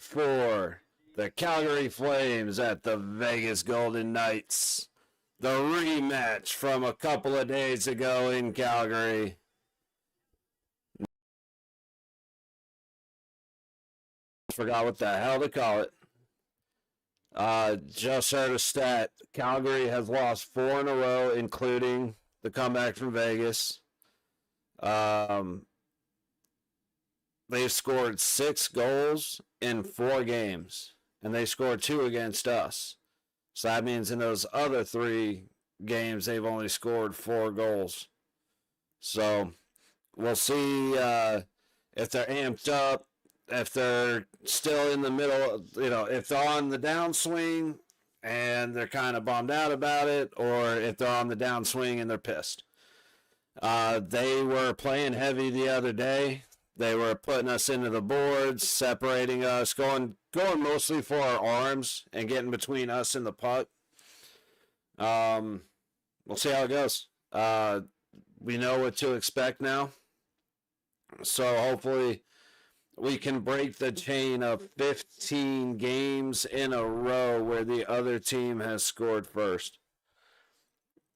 for the Calgary Flames at the Vegas Golden Knights. The rematch from a couple of days ago in Calgary. Forgot what the hell to call it. Just heard a stat. Calgary has lost 4 in a row, including the comeback from Vegas. They've scored 6 goals in 4 games, and they scored 2 against us. So that means in those other 3 games, they've only scored 4 goals. So we'll see if they're amped up, if they're still in the middle, if they're on the downswing and they're kind of bummed out about it, or if they're on the downswing and they're pissed. They were playing heavy the other day. They were putting us into the boards, separating us, going mostly for our arms and getting between us and the puck. We'll see how it goes. We know what to expect now. So hopefully we can break the chain of 15 games in a row where the other team has scored first.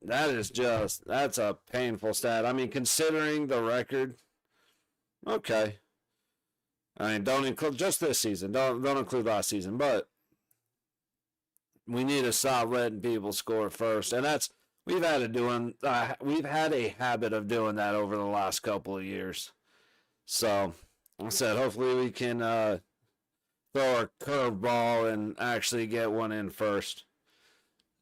That's a painful stat. I mean, considering the record, okay. I mean, don't include just this season. Don't include last season, but we need to stop letting people score first. And we've had a habit of doing that over the last couple of years. So, like I said, hopefully we can throw a curveball and actually get one in first.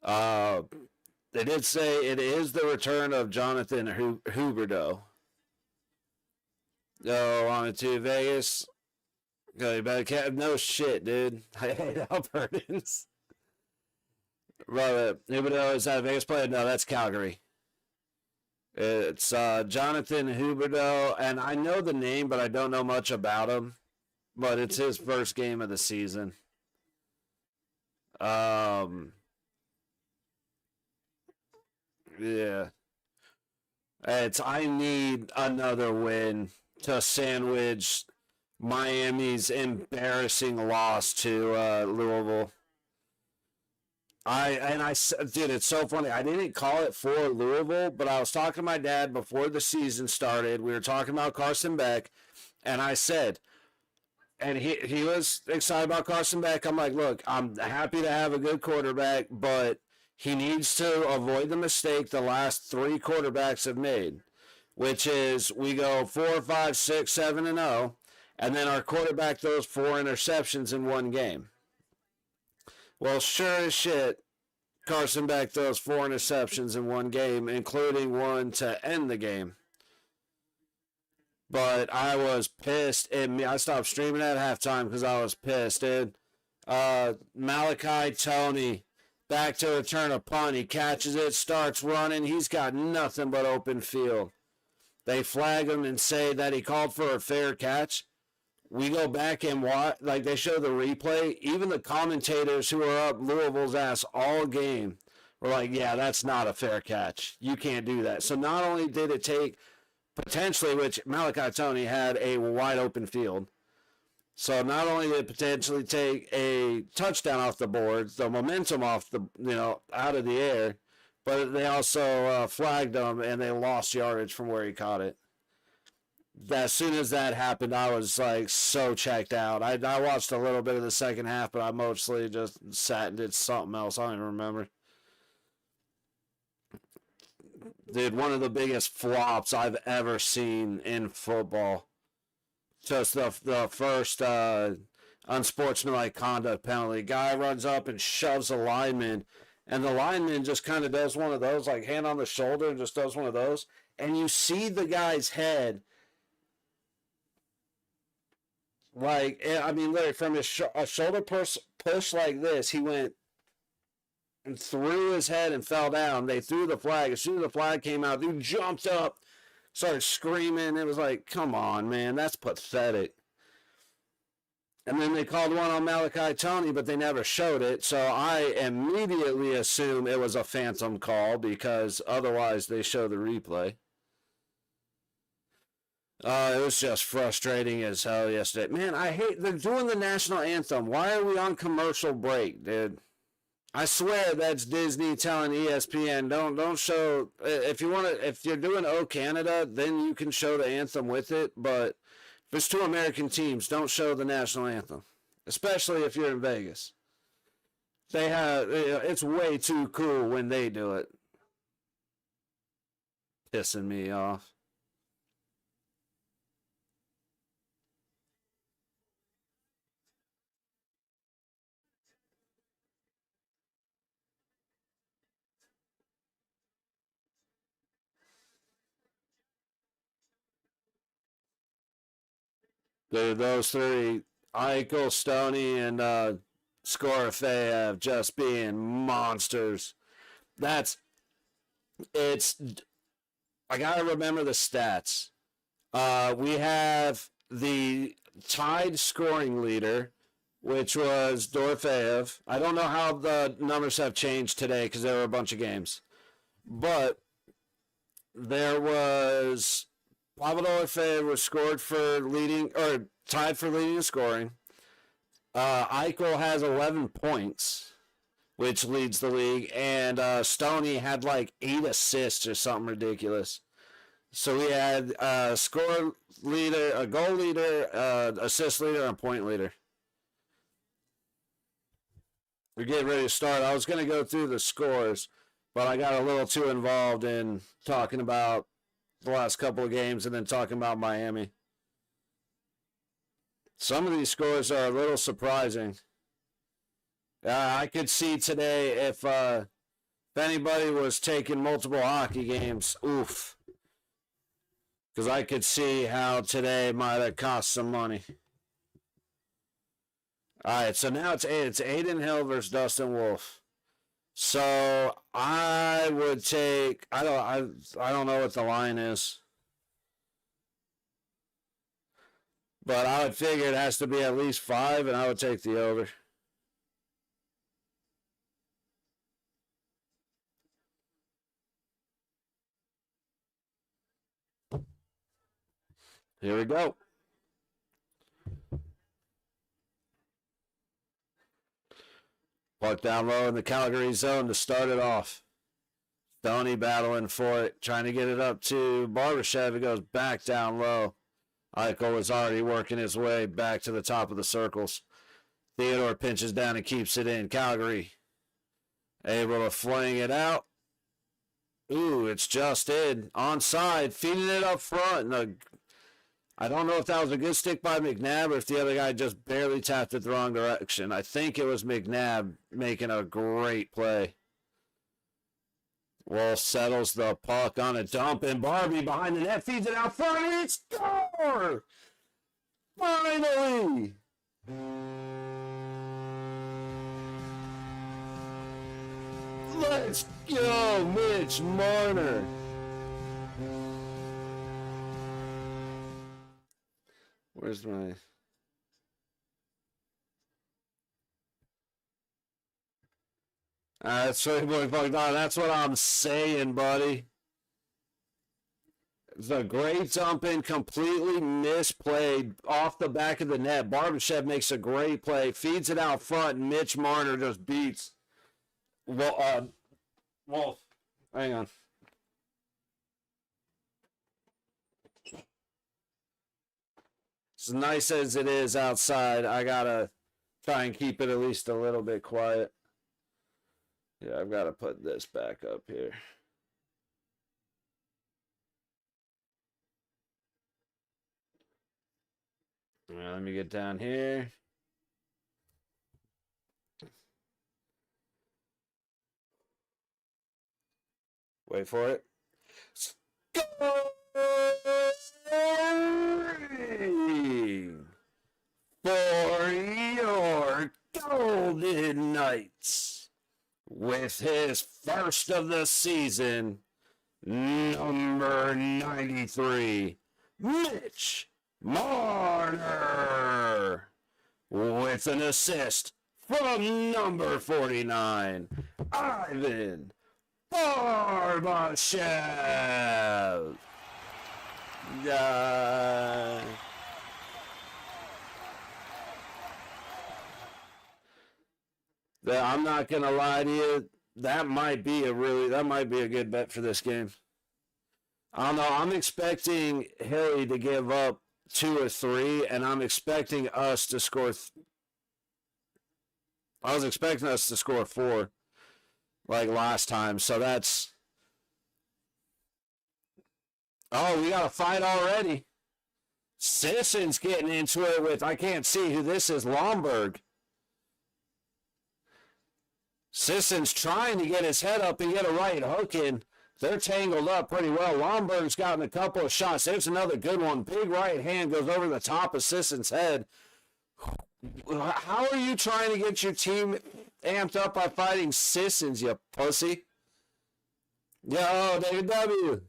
They did say it is the return of Jonathan Huberdeau. On to Vegas. No shit, dude. I hate Albertans. But Huberdeau is that a Vegas player? No, that's Calgary. It's Jonathan Huberdeau, and I know the name, but I don't know much about him. But it's his first game of the season. Yeah. I need another win to sandwich Miami's embarrassing loss to Louisville. Dude, it's so funny. I didn't call it for Louisville, but I was talking to my dad before the season started. We were talking about Carson Beck, and I said, and he was excited about Carson Beck. I'm like, look, I'm happy to have a good quarterback, but he needs to avoid the mistake the last 3 quarterbacks have made, which is we go 4, 5, 6, 7, and 0, and then our quarterback throws 4 interceptions in one game. Well, sure as shit, Carson Beck throws 4 interceptions in one game, including one to end the game. But I was pissed. I stopped streaming at halftime because I was pissed, dude. Malachi Toney, back to return a punt. He catches it, starts running. He's got nothing but open field. They flag him and say that he called for a fair catch. We go back and watch, they show the replay. Even the commentators who are up Louisville's ass all game were like, yeah, that's not a fair catch. You can't do that. So not only did it take potentially, which Malachi Toney had a wide open field. So not only did it potentially take a touchdown off the boards, the momentum off out of the air, but they also flagged him and they lost yardage from where he caught it. As soon as that happened, I was so checked out. I watched a little bit of the second half, but I mostly just sat and did something else. I don't even remember. Dude, one of the biggest flops I've ever seen in football. Just the first unsportsmanlike conduct penalty. Guy runs up and shoves a lineman, and the lineman just kind of does one of those, hand on the shoulder, and just does one of those. And you see the guy's head. Literally from his shoulder push like this, he went and threw his head and fell down. They threw the flag. As soon as the flag came out, dude jumped up, started screaming. It was like, come on, man, that's pathetic. And then they called one on Malachi Toney, but they never showed it. So I immediately assume it was a phantom call because otherwise they show the replay. It was just frustrating as hell yesterday. Man, I hate they're doing the national anthem. Why are we on commercial break, dude? I swear that's Disney telling ESPN don't show if you're doing O Canada, then you can show the anthem with it, but if it's two American teams, don't show the national anthem. Especially if you're in Vegas. It's way too cool when they do it. Pissing me off. Dude, those three, Eichel, Stoney, and Scorifeyev just being monsters. It's, I gotta remember the stats. We have the tied scoring leader, which was Dorofeyev. I don't know how the numbers have changed today because there were a bunch of games. But there was Pavel Dorofeyev was scored for leading or tied for leading in scoring. Eichel has 11 points, which leads the league, and Stoney had like 8 assists or something ridiculous. So we had score leader, a goal leader, assist leader, and point leader. We're getting ready to start. I was going to go through the scores, but I got a little too involved in talking about the last couple of games and then talking about Miami. Some of these scores are a little surprising. I could see today if anybody was taking multiple hockey games, oof. Because I could see how today might have cost some money. All right, so now it's Aiden Hill versus Dustin Wolf. So I would take. I don't know what the line is, but I would figure it has to be at least 5, and I would take the over. Here we go. Puck down low in the Calgary zone to start it off. Stoney battling for it, trying to get it up to Barbashev. It goes back down low. Eichel was already working his way back to the top of the circles. Theodore pinches down and keeps it in. Calgary able to fling it out. Ooh, it's just in. Onside, feeding it up front. I don't know if that was a good stick by McNabb or if the other guy just barely tapped it the wrong direction. I think it was McNabb making a great play. Wolf settles the puck on a dump, and Barbie behind the net feeds it out front, and it's score! Finally! Let's go, Mitch Marner! Where's my... That's what I'm saying, buddy. It's a great dump in, completely misplayed off the back of the net. Barbashev makes a great play, feeds it out front, and Mitch Marner just beats. Wolf. Hang on. As nice as it is outside, I gotta try and keep it at least a little bit quiet. Yeah, I've got to put this back up here. All right, let me get down here. Wait for it. Scoring for your Golden Knights with his first of the season, number 93, Mitch Marner, with an assist from number 49, Ivan Barbashev. Uh, I'm not gonna lie to you. That might be a good bet for this game. I don't know. I'm expecting Hilly to give up 2 or 3, and I'm expecting us to score. I was expecting us to score 4, like last time. So that's. Oh, we got a fight already. Sisson's getting into it with. I can't see who this is. Lomberg. Sisson's trying to get his head up and get a right hook in. They're tangled up pretty well. Lomberg's gotten a couple of shots. There's another good one. Big right hand goes over the top of Sisson's head. How are you trying to get your team amped up by fighting Sissons, you pussy? Yo, David W.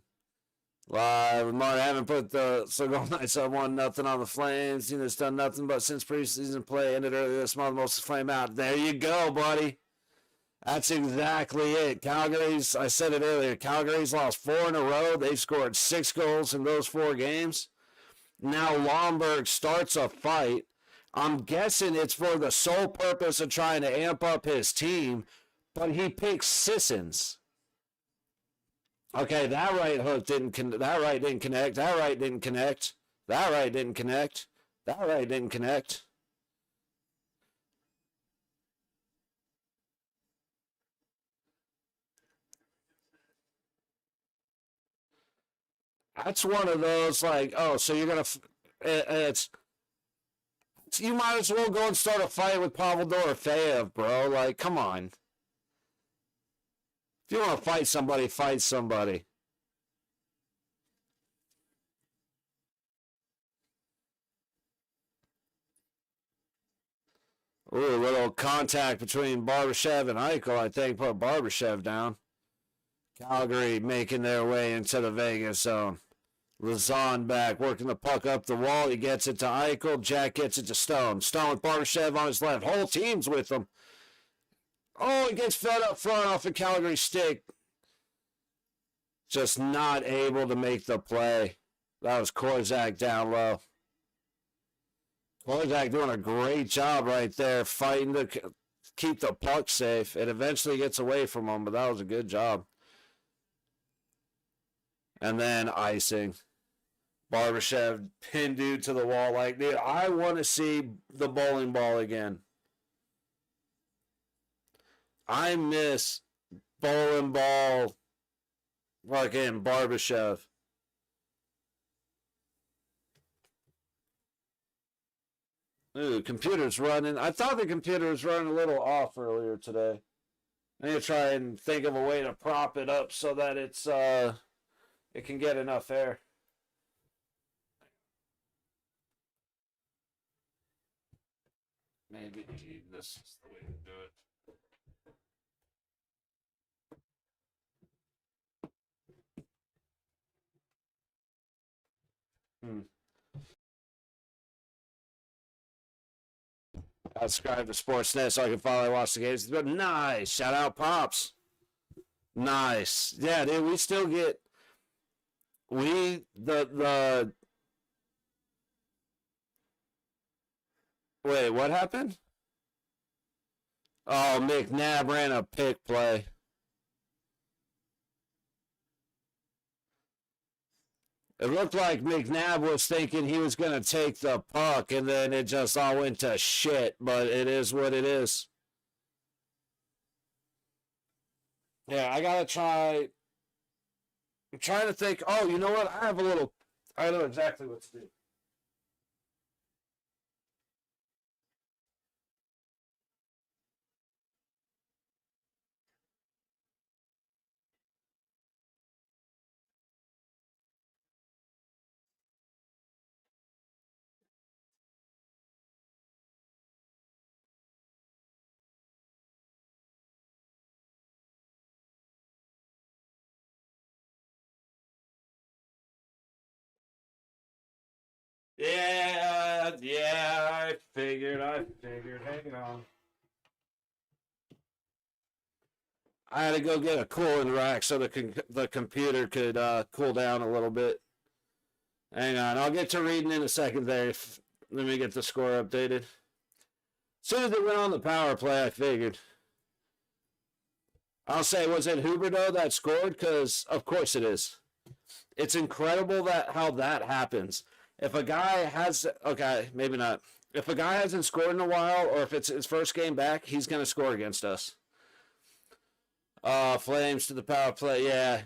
Live. Martin haven't put the Golden Knights up 1-0 on the Flames. Team that's done nothing but since preseason play ended earlier this month. Most of the flame out. There you go, buddy. That's exactly it. Calgary's, I said it earlier, Calgary's lost 4 in a row. They've scored 6 goals in those 4 games. Now Lomberg starts a fight. I'm guessing it's for the sole purpose of trying to amp up his team, but he picks Sissons. Okay, that right hook didn't connect. That right didn't connect. That right didn't connect. That right didn't connect. That right didn't connect. That's one of those like, oh, so you're gonna, it's you might as well go and start a fight with Pavel Dorofeyev, bro. Like, come on. If you want to fight somebody, fight somebody. Ooh, a little contact between Barbashev and Eichel, I think, put Barbashev down. Calgary making their way into the Vegas zone. Lazan back, working the puck up the wall. He gets it to Eichel. Jack gets it to Stone. Stone with Barbashev on his left. Whole team's with him. Oh, he gets fed up front off a Calgary stick. Just not able to make the play. That was Korzak down low. Korzak doing a great job right there, fighting to keep the puck safe. It eventually gets away from him, but that was a good job. And then icing. Barbashev pinned dude to the wall. Like, dude, I want to see the bowling ball again. I miss bowling ball fucking Barbashev. Ooh, computer's running. I thought the computer was running a little off earlier today. I need to try and think of a way to prop it up so that it can get enough air. Maybe this is the way to do it. I'll subscribe to Sportsnet so I can follow and watch the games. But nice. Shout out Pops. Nice. Yeah, dude, we still get the wait, what happened? Oh, McNabb ran a pick play. It looked like McNabb was thinking he was going to take the puck, and then it just all went to shit, but it is what it is. Yeah, I got to try. I'm trying to think. Oh, you know what? I know exactly what to do. Yeah, I figured. Hang on. I had to go get a cooling rack so the computer could cool down a little bit. Hang on, I'll get to reading in a second there. Let me get the score updated. As soon as it went on the power play, I figured. I'll say, was it Huberdeau that scored? Because, of course it is. It's incredible how that happens. If a guy has, okay, maybe not. If a guy hasn't scored in a while, or if it's his first game back, he's going to score against us. Flames to the power play, yeah.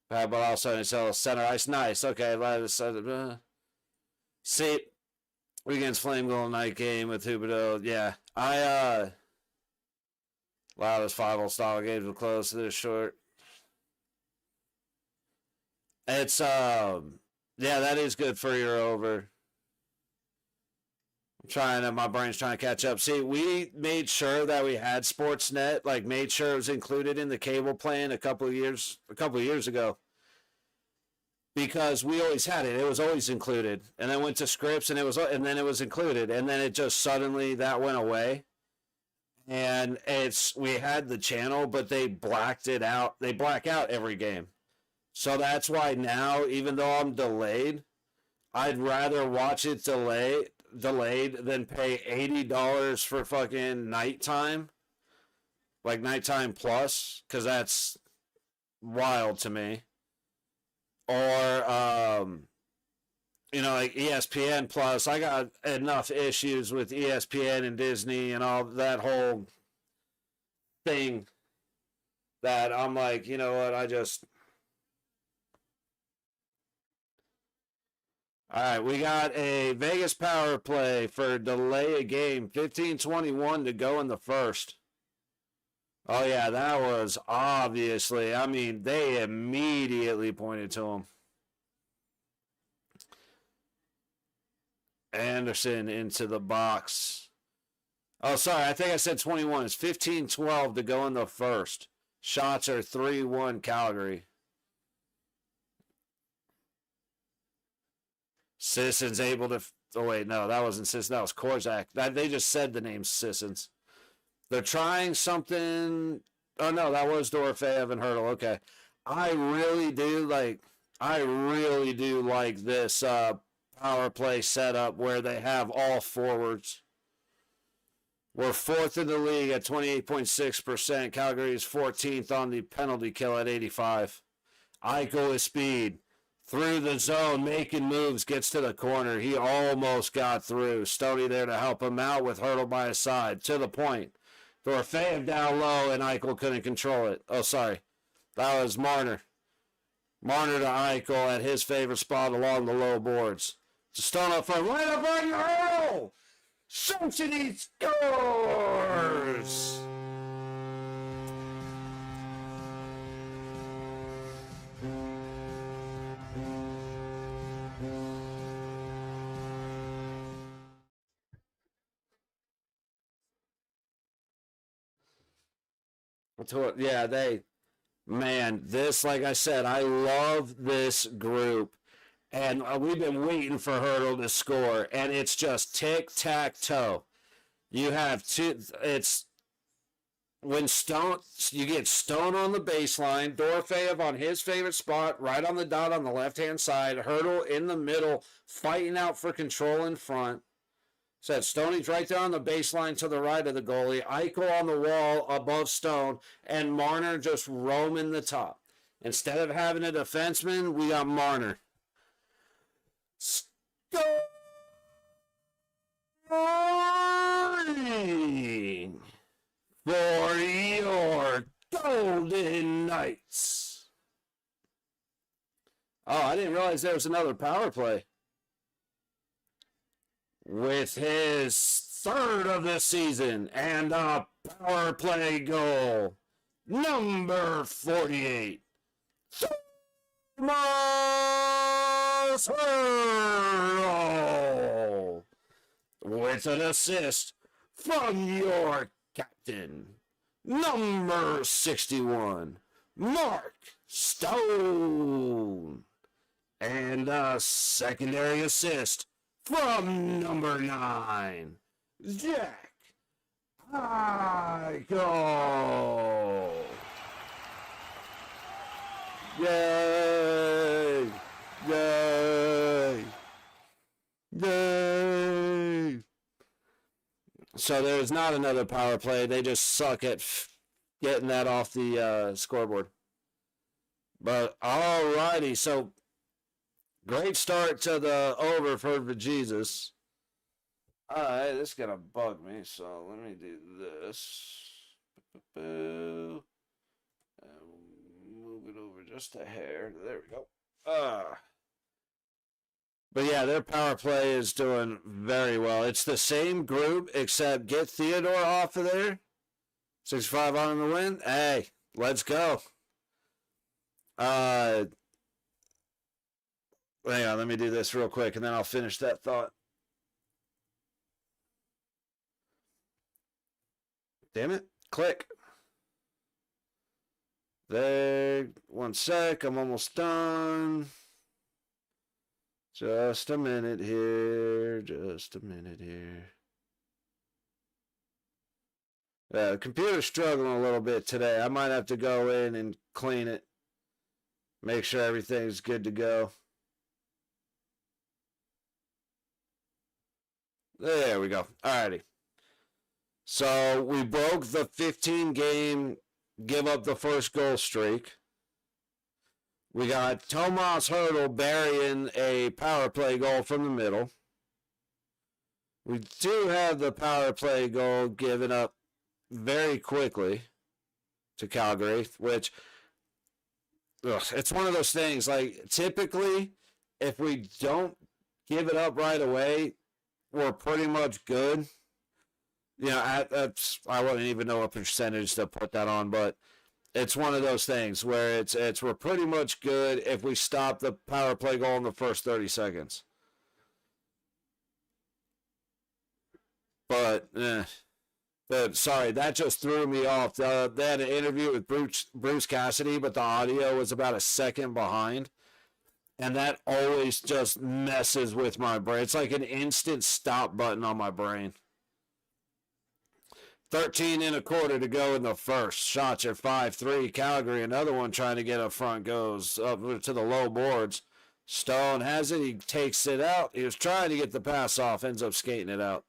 But also it's center ice, nice. Okay, see, weekend's Flame Golden Night game with Huberdeau, yeah. Wow, those 5-0 style games were close to this short. It's yeah, that is good for your over. My brain's trying to catch up. See, we made sure that we had Sportsnet, like made sure it was included in the cable plan a couple of years ago. Because we always had it. It was always included. And then went to Scripps and then it was included. And then it just suddenly that went away. And we had the channel, but they blacked it out. They black out every game. So that's why now, even though I'm delayed, I'd rather watch it delayed than pay $80 for fucking nighttime. Like nighttime plus, because that's wild to me. Or, like ESPN plus. I got enough issues with ESPN and Disney and all that whole thing that I'm like, you know what, all right, we got a Vegas power play for delay a game. 15:21 to go in the first. Oh, yeah, that was obviously, they immediately pointed to him. Anderson into the box. Oh, sorry, I think I said 21. It's 15:12 to go in the first. Shots are 3-1 Calgary. Sisson's able to... Oh, wait, no, that wasn't Sisson. That was Korzak. They just said the name Sissons. They're trying something... Oh, no, that was Dorofeyev and Hurdle. Okay. I really do like this power play setup where they have all forwards. We're fourth in the league at 28.6%. Calgary is 14th on the penalty kill at 85. Eichel with speed. Through the zone, making moves, gets to the corner. He almost got through. Stoney there to help him out with Hurdle by his side. To the point. Dorofeyev down low, and Eichel couldn't control it. Oh, sorry. That was Marner. Marner to Eichel at his favorite spot along the low boards. To Stone up front. Right up on your hurdle! Simpson scores! Yeah, this, like I said, I love this group. And we've been waiting for Hurdle to score. And it's just tic-tac-toe. You have when you get Stone on the baseline, Dorofeyev on his favorite spot, right on the dot on the left-hand side, Hurdle in the middle, fighting out for control in front. So Stoney's right there on the baseline to the right of the goalie. Eichel on the wall above Stone. And Marner just roaming the top. Instead of having a defenseman, we got Marner. Scoring for your Golden Knights. Oh, I didn't realize there was another power play. With his third of the season and a power play goal, number 48, Thomas Hurdle, with an assist from your captain, number 61, Mark Stone, and a secondary assist from number 9, Jack Eichel. Yay! Yay! Yay! So there's not another power play. They just suck at getting that off the scoreboard. But alrighty, so great start to the over for Jesus. Alright, this is gonna bug me, so let me do this. Boo. Move it over just a hair. There we go. But yeah, their power play is doing very well. It's the same group, except get Theodore off of there. 6-5 on the win. Hey, let's go. Hang on, let me do this real quick, and then I'll finish that thought. Damn it. Click. There. 1 sec. I'm almost done. Just a minute here. Just a minute here. The computer's struggling a little bit today. I might have to go in and clean it. Make sure everything's good to go. There we go. Alrighty. So we broke the 15-game give up the first goal streak. We got Tomas Hertl burying a power play goal from the middle. We do have the power play goal given up very quickly to Calgary, which it's one of those things. Like, typically, if we don't give it up right away, we're pretty much good. You know, I wouldn't even know what percentage to put that on, but it's one of those things where it's we're pretty much good if we stop the power play goal in the first 30 seconds. But sorry, that just threw me off. They had an interview with Bruce Cassidy, but the audio was about a second behind. And that always just messes with my brain. It's like an instant stop button on my brain. 13 and a quarter to go in the first. Shots are 5-3. Calgary, another one trying to get up front, goes up to the low boards. Stone has it. He takes it out. He was trying to get the pass off. Ends up skating it out.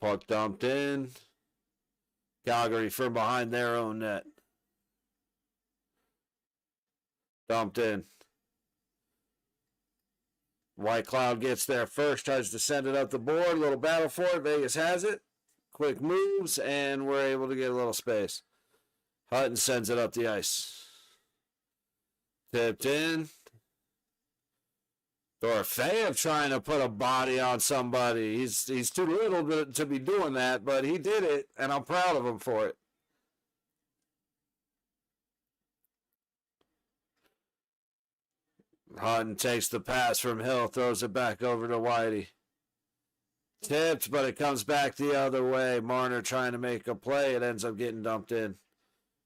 Puck dumped in. Calgary from behind their own net. Dumped in. White Cloud gets there first, tries to send it up the board. A little battle for it. Vegas has it. Quick moves, and we're able to get a little space. Hutton sends it up the ice. Tipped in. Dorofeyev trying to put a body on somebody. He's too little to be doing that, but he did it, and I'm proud of him for it. Hutton takes the pass from Hill, throws it back over to Whitey. Tipped, but it comes back the other way. Marner trying to make a play. It ends up getting dumped in.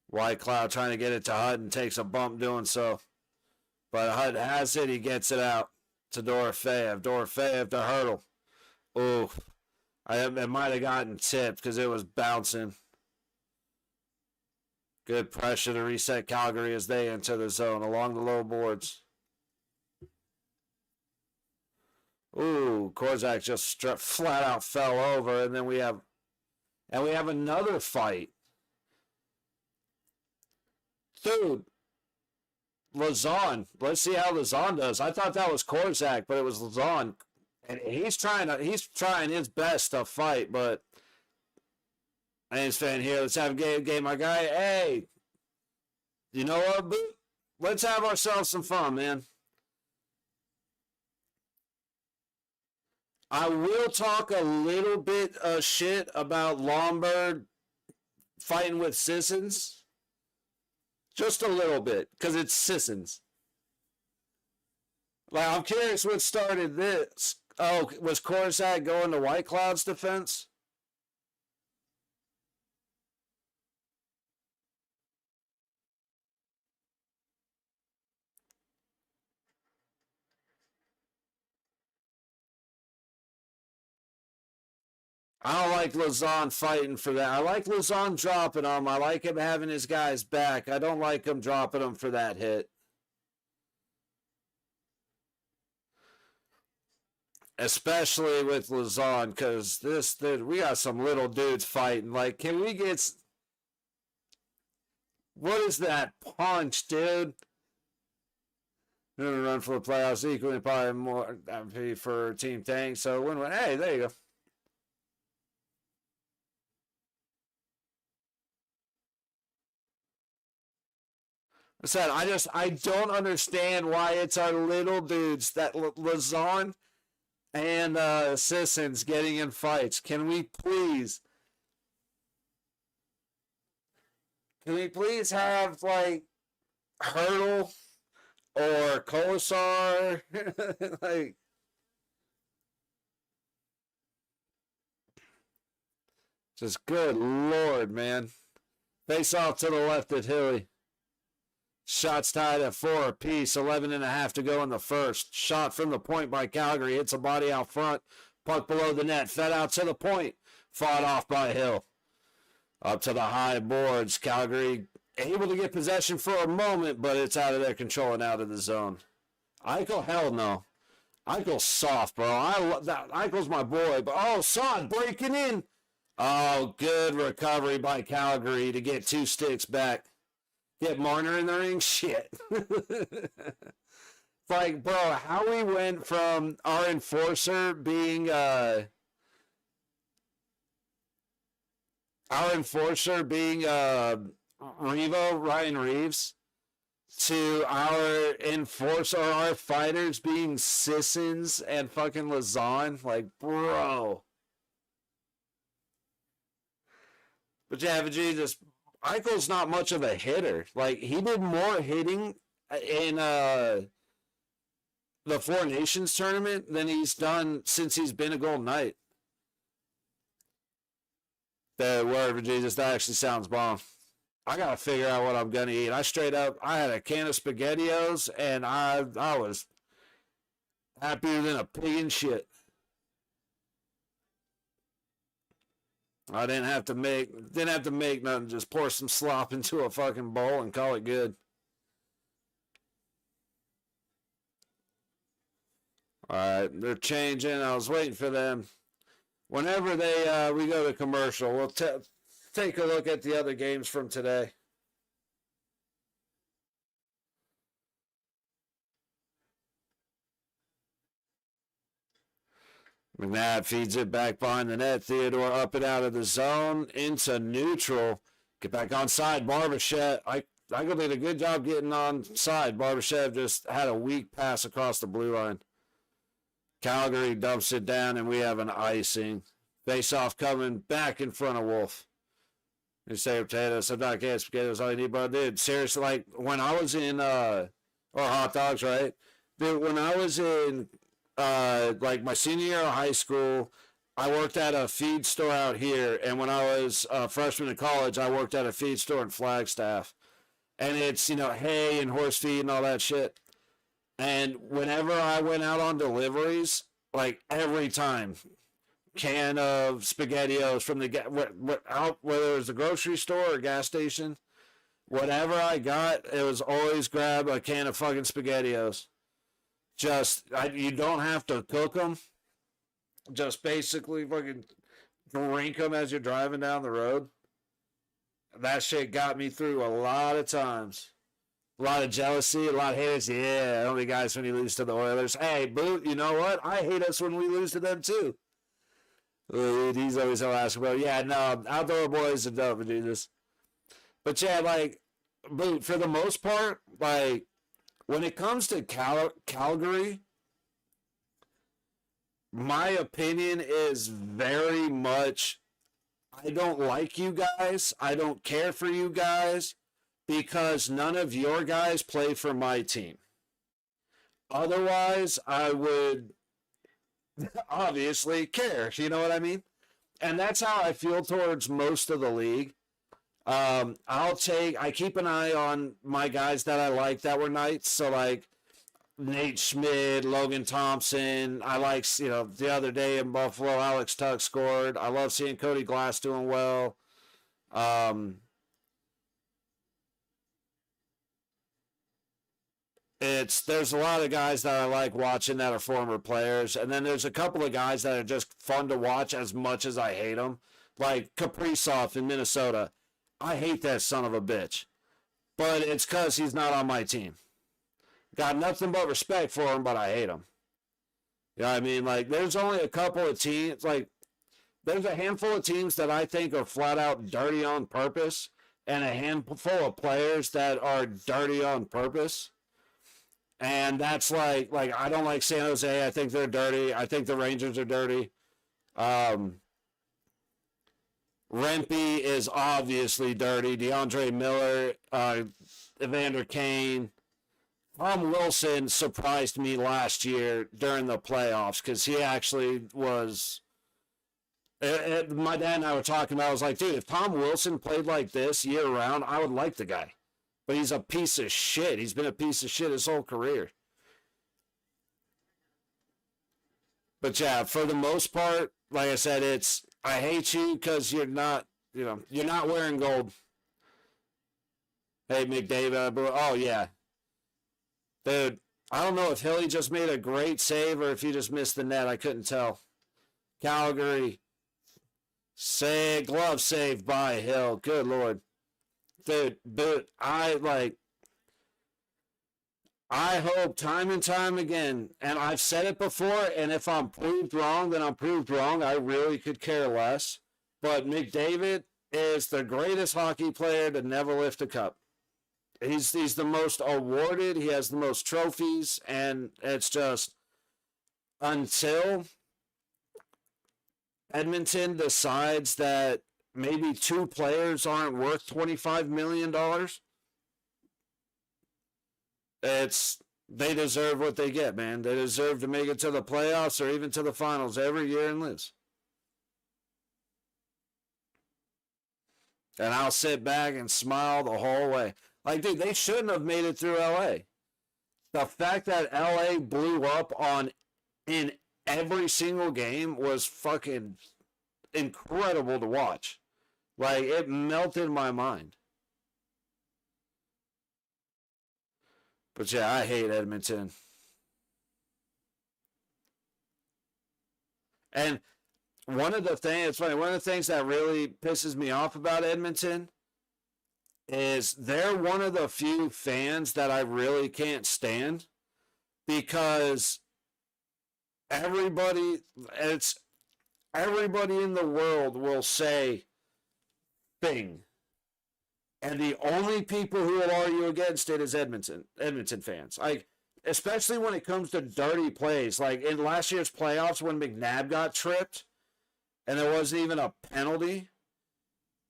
White Cloud trying to get it to Hutton. Takes a bump doing so. But Hutton has it. He gets it out to Dorofeyev. Dorofeyev to Hertl. Ooh. It might have gotten tipped because it was bouncing. Good pressure to reset Calgary as they enter the zone along the low boards. Ooh, Korzak just flat out fell over, and then we have another fight. Dude, Lazon. Let's see how Lazon does. I thought that was Korzak, but it was Lazon. And he's trying his best to fight, but Ames fan here. Let's have a game, my guy. Hey, you know what, Boot? Let's have ourselves some fun, man. I will talk a little bit of shit about Lombard fighting with Sissons. Just a little bit, because it's Sissons. Like, I'm curious what started this. Oh, was Korzak going to White Cloud's defense? I don't like Lazon fighting for that. I like Lazon dropping him. I like him having his guys back. I don't like him dropping him for that hit. Especially with Lazon, because we got some little dudes fighting. Like, can we get... What is that punch, dude? We're going to run for the playoffs equally, probably more for Team Tank. So, win-win. Hey, there you go. I said, I don't understand why it's our little dudes that Lazon and Sissons getting in fights. Can we please have like Hurdle or Colasar? Like, just good Lord, man. Face off to the left at Hilly. Shots tied at 4 apiece, 11.5 to go in the first. Shot from the point by Calgary, hits a body out front. Puck below the net, fed out to the point. Fought off by Hill. Up to the high boards. Calgary able to get possession for a moment, but it's out of their control and out of the zone. Eichel, hell no. Eichel's soft, bro. Eichel's my boy, but oh, Sod breaking in. Oh, good recovery by Calgary to get 2 sticks back. Get Marner in the ring? Shit. It's like, bro, how we went from our enforcer being Ryan Reeves, to our enforcer, our fighters being Sissons and fucking Lazon. Like, bro. But yeah, but Jesus, Eichel's not much of a hitter. Like, he did more hitting in the Four Nations tournament than he's done since he's been a Golden Knight. The word for Jesus, that actually sounds bomb. I gotta figure out what I'm gonna eat. I had a can of SpaghettiOs, and I was happier than a pig in shit. I didn't have to make nothing. Just pour some slop into a fucking bowl and call it good. All right, they're changing. I was waiting for them. Whenever we go to commercial, we'll take a look at the other games from today. McNabb feeds it back behind the net. Theodore up and out of the zone into neutral. Get back on side. Barbashev. Eichel did a good job getting on side. Barbashev just had a weak pass across the blue line. Calgary dumps it down, and we have an icing. Face-off coming back in front of Wolf. You say potatoes, sometimes I can't spaghetti, all you need, but dude, seriously, like, when I was in, or hot dogs, right? Dude, when I was in, like, my senior year of high school, I worked at a feed store out here, and when I was a freshman in college, I worked at a feed store in Flagstaff. And it's, hay and horse feed and all that shit. And whenever I went out on deliveries, like, every time, can of SpaghettiOs from whether it was the grocery store or gas station, whatever I got, it was always grab a can of fucking SpaghettiOs. You don't have to cook them. Just basically fucking drink them as you're driving down the road. That shit got me through a lot of times. A lot of jealousy, a lot of haters. Yeah, only guys when you lose to the Oilers. Hey, Boot, you know what? I hate us when we lose to them too. He's always so asking about. Yeah, no, outdoor boys are dope, Jesus. But yeah, like, Boot, for the most part, like, when it comes to Calgary, my opinion is very much, I don't like you guys. I don't care for you guys because none of your guys play for my team. Otherwise, I would obviously care. You know what I mean? And that's how I feel towards most of the league. I keep an eye on my guys that I like that were Knights. So, like, Nate Schmidt, Logan Thompson. I like, the other day in Buffalo, Alex Tuck scored. I love seeing Cody Glass doing well. There's a lot of guys that I like watching that are former players, and then there's a couple of guys that are just fun to watch as much as I hate them, like Kaprizov in Minnesota. I hate that son of a bitch, but it's because he's not on my team. Got nothing but respect for him, but I hate him. You know what I mean? Like, there's only a couple of teams, like, there's a handful of teams that I think are flat out dirty on purpose, and a handful of players that are dirty on purpose. And that's like I don't like San Jose. I think they're dirty. I think the Rangers are dirty. Rempe is obviously dirty. DeAndre Miller, Evander Kane. Tom Wilson surprised me last year during the playoffs because he actually was. My dad and I were talking about. I was like, dude, if Tom Wilson played like this year round, I would like the guy. But he's a piece of shit. He's been a piece of shit his whole career. But yeah, for the most part, like I said, I hate you because you're not wearing gold. Hey, McDavid, oh yeah. Dude, I don't know if Hilly just made a great save or if he just missed the net. I couldn't tell. Calgary. Glove save by Hill. Good Lord. Dude, but I hope time and time again, and I've said it before, and if I'm proved wrong, then I'm proved wrong. I really could care less. But McDavid is the greatest hockey player to never lift a cup. He's the most awarded. He has the most trophies, and it's just until Edmonton decides that maybe two players aren't worth $25 million. They deserve what they get, man. They deserve to make it to the playoffs or even to the finals every year and lose. And I'll sit back and smile the whole way. Like, dude, they shouldn't have made it through LA. The fact that LA blew up in every single game was fucking incredible to watch. Like, it melted my mind. But yeah, I hate Edmonton. And one of the things that really pisses me off about Edmonton is they're one of the few fans that I really can't stand because everybody in the world will say thing. And the only people who will argue against it is Edmonton fans. Like, especially when it comes to dirty plays. Like in last year's playoffs when McNabb got tripped and there wasn't even a penalty.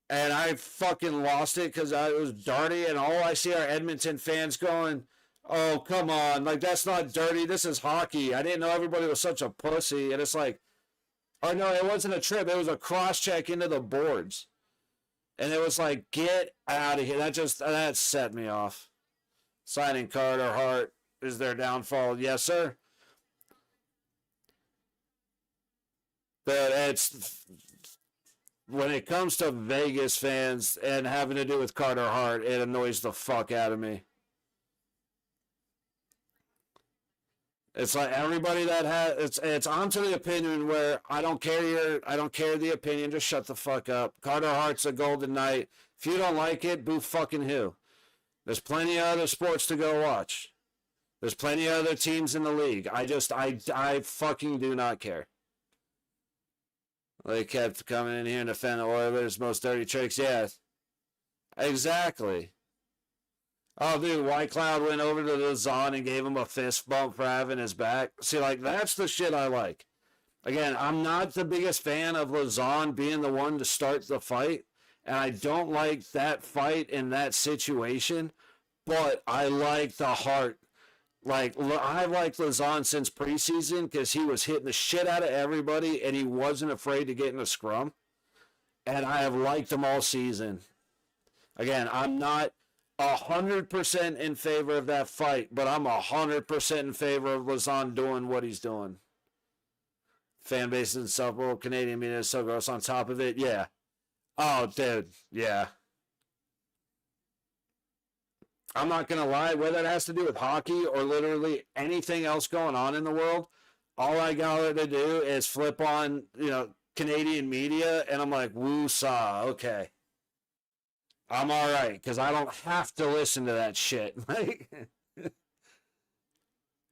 And I fucking lost it because it was dirty. And all I see are Edmonton fans going, oh, come on. Like, that's not dirty. This is hockey. I didn't know everybody was such a pussy. And it's like, oh, no, it wasn't a trip. It was a cross-check into the boards. And it was like, get out of here. That set me off. Signing Carter Hart is their downfall. Yes, sir. But when it comes to Vegas fans and having to do with Carter Hart, it annoys the fuck out of me. It's like everybody that has it's onto the opinion where I don't care the opinion, just shut the fuck up. Carter Hart's a Golden Knight. If you don't like it, boo fucking who. There's plenty of other sports to go watch. There's plenty of other teams in the league. I fucking do not care. They kept coming in here and defend the Oilers' most dirty tricks. Yeah, exactly. Oh, dude, White Cloud went over to the Zon and gave him a fist bump for having his back. See, like, that's the shit I like. Again, I'm not the biggest fan of Lazon being the one to start the fight, and I don't like that fight in that situation, but I like the heart. Like, I liked Lazon since preseason because he was hitting the shit out of everybody, and he wasn't afraid to get in a scrum, and I have liked him all season. Again, I'm not 100% in favor of that fight, but I'm 100% in favor of Lazan doing what he's doing. Fan base and stuff, world Canadian media is so gross on top of it. Yeah. Oh, dude. Yeah. I'm not going to lie, whether that has to do with hockey or literally anything else going on in the world, all I got to do is flip on, Canadian media, and I'm like, woo-saw, okay. I'm all right, because I don't have to listen to that shit.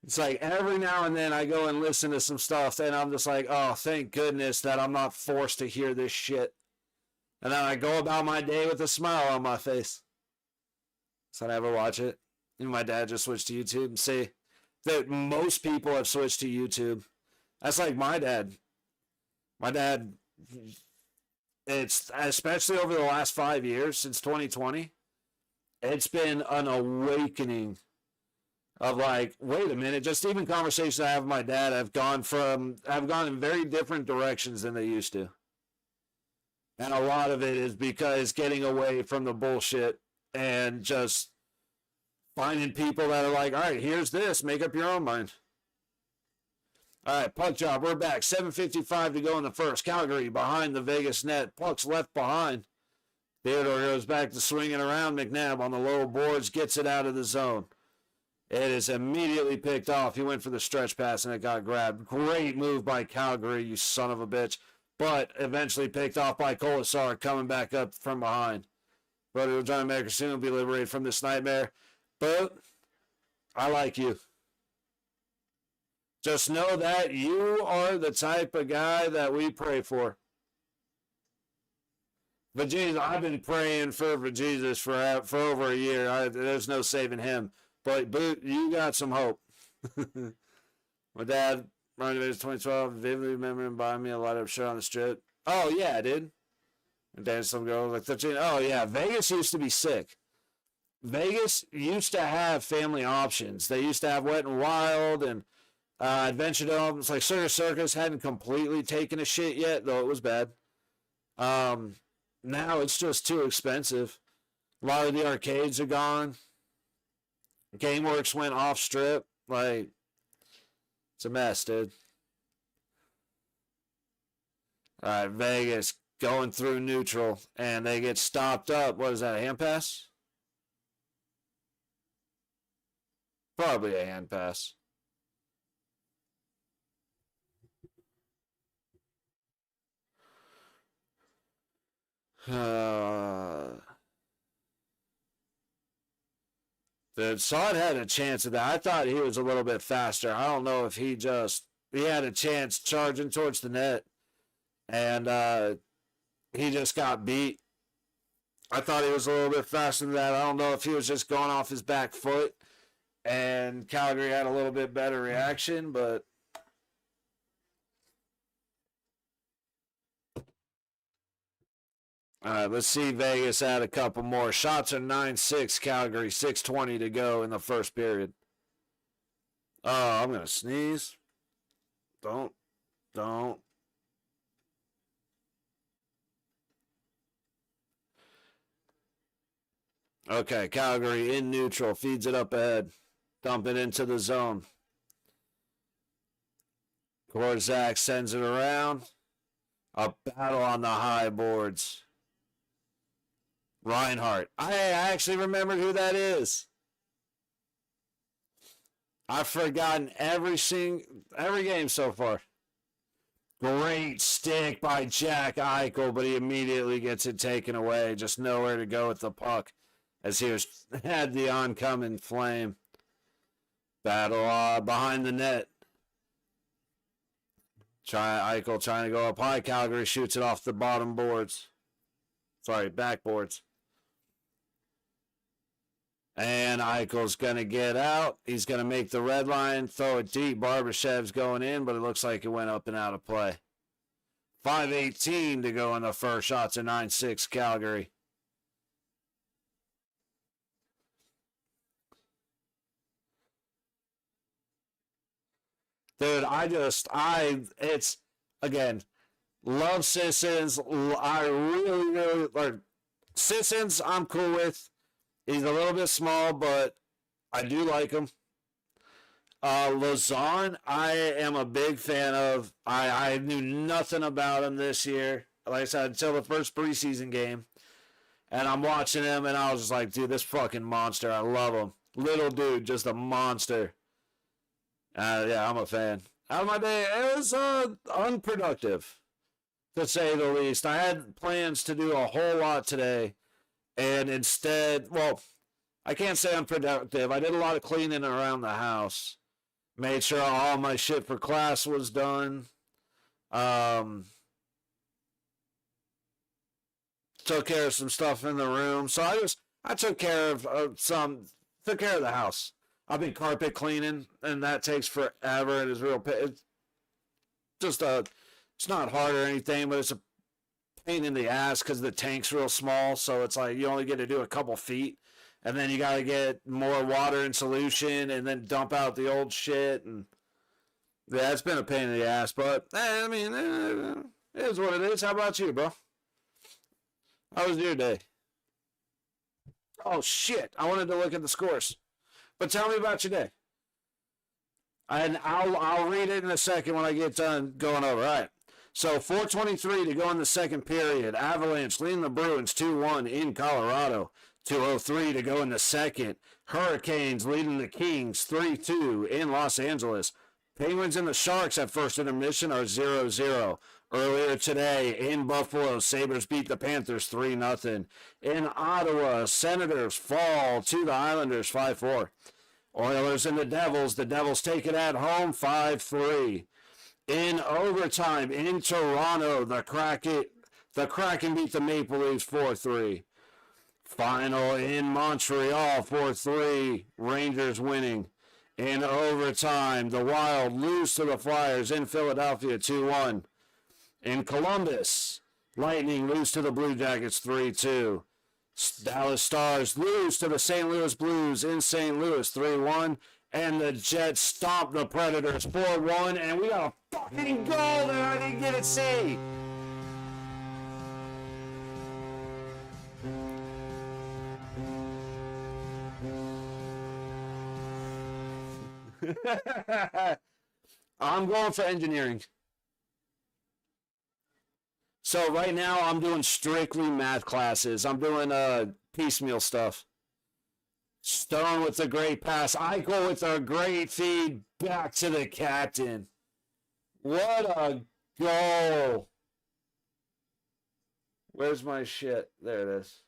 It's like every now and then I go and listen to some stuff, and I'm just like, oh, thank goodness that I'm not forced to hear this shit. And then I go about my day with a smile on my face. So I never watch it. And my dad just switched to YouTube and see that most people have switched to YouTube. That's like my dad. My dad, it's especially over the last 5 years since 2020, it's been an awakening of like, wait a minute, just even conversations I have with my dad have gone in very different directions than they used to. And a lot of it is because getting away from the bullshit and just finding people that are like, all right, here's this, make up your own mind. All right, puck job, we're back. 7:55 to go in the first. Calgary behind the Vegas net. Puck's left behind. Theodore goes back to swinging around. McNabb on the lower boards, gets it out of the zone. It is immediately picked off. He went for the stretch pass and it got grabbed. Great move by Calgary, you son of a bitch. But eventually picked off by Colasar coming back up from behind. Brody John America soon will be liberated from this nightmare. But I like you. Just know that you are the type of guy that we pray for. Jesus, I've been praying for Jesus for over a year. There's no saving him. But Boot, you got some hope. My dad, Ronnie Vegas 2012, vividly remember him buying me a light up shirt on the strip. Oh, yeah, dude. And danced some girl like 13. Oh, yeah, Vegas used to be sick. Vegas used to have family options. They used to have Wet and Wild and Adventure Dome. It's like Circus hadn't completely taken a shit yet, though it was bad. Now it's just too expensive. A lot of the arcades are gone. GameWorks went off strip. Like, it's a mess, dude. All right, Vegas going through neutral, and they get stopped up. What is that, a hand pass? Probably a hand pass. The Sod had a chance of that. I thought he was a little bit faster. I don't know if he had a chance charging towards the net, and he just got beat. I thought he was a little bit faster than that. I don't know if he was just going off his back foot, and Calgary had a little bit better reaction, but all right, let's see Vegas add a couple more. Shots are 9-6, Calgary, 6:20 to go in the first period. Oh, I'm going to sneeze. Don't. Okay, Calgary in neutral, feeds it up ahead. Dump it into the zone. Korzak sends it around. A battle on the high boards. Reinhardt. I actually remembered who that is. I've forgotten every game so far. Great stick by Jack Eichel, but he immediately gets it taken away. Just nowhere to go with the puck as he had the oncoming flame. Battle behind the net. Eichel trying to go up high. Calgary shoots it off the bottom boards. Sorry, backboards. And Eichel's going to get out. He's going to make the red line, throw it deep. Barbashev's going in, but it looks like it went up and out of play. 5:18 to go in the first. Shots are 9-6 Calgary. Dude, it's, again, love Sissons. I really, Sissons I'm cool with. He's a little bit small, but I do like him. Lazon, I am a big fan of. I knew nothing about him this year. Like I said, until the first preseason game. And I'm watching him, and I was just like, dude, this fucking monster. I love him. Little dude, just a monster. Yeah, I'm a fan. Out of my day, it was unproductive, to say the least. I had plans to do a whole lot today, and instead, well, I can't say unproductive. I did a lot of cleaning around the house. Made sure all my shit for class was done. Took care of some stuff in the room. So I took care of took care of the house. I've been carpet cleaning, and that takes forever. It is real. It's just it's not hard or anything, but it's a pain in the ass because the tank's real small. So it's like you only get to do a couple feet, and then you got to get more water in solution, and then dump out the old shit. And yeah, it's been a pain in the ass, but I mean, it is what it is. How about you, bro? How was your day? Oh shit! I wanted to look at the scores, but tell me about your day. And I'll read it in a second when I get done going over. All right. So 4:23 to go in the second period. Avalanche leading the Bruins 2-1 in Colorado. 2:03 to go in the second. Hurricanes leading the Kings 3-2 in Los Angeles. Penguins and the Sharks at first intermission are 0-0. Earlier today in Buffalo, Sabres beat the Panthers 3-0. In Ottawa, Senators fall to the Islanders 5-4. Oilers and the Devils take it at home 5-3. In overtime in Toronto, the Kraken beat the Maple Leafs 4-3. Final in Montreal 4-3, Rangers winning. In overtime, the Wild lose to the Flyers in Philadelphia 2-1. In Columbus, Lightning lose to the Blue Jackets 3-2. Dallas Stars lose to the St. Louis Blues in St. Louis 3-1. And the Jets stomp the Predators 4-1. And we got a fucking goal that I didn't get to see. I'm going for engineering. So right now I'm doing strictly math classes. I'm doing piecemeal stuff. Stone with a great pass. Eichel with a great feed back to the captain. What a goal. Where's my shit? There it is.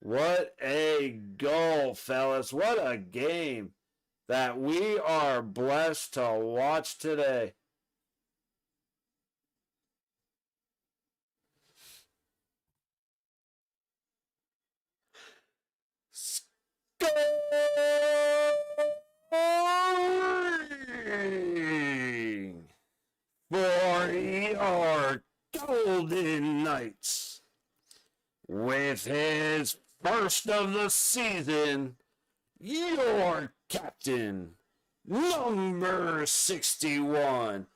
What a goal, fellas. What a game that we are blessed to watch today. For your Golden Knights with his first of the season, your captain, number 61,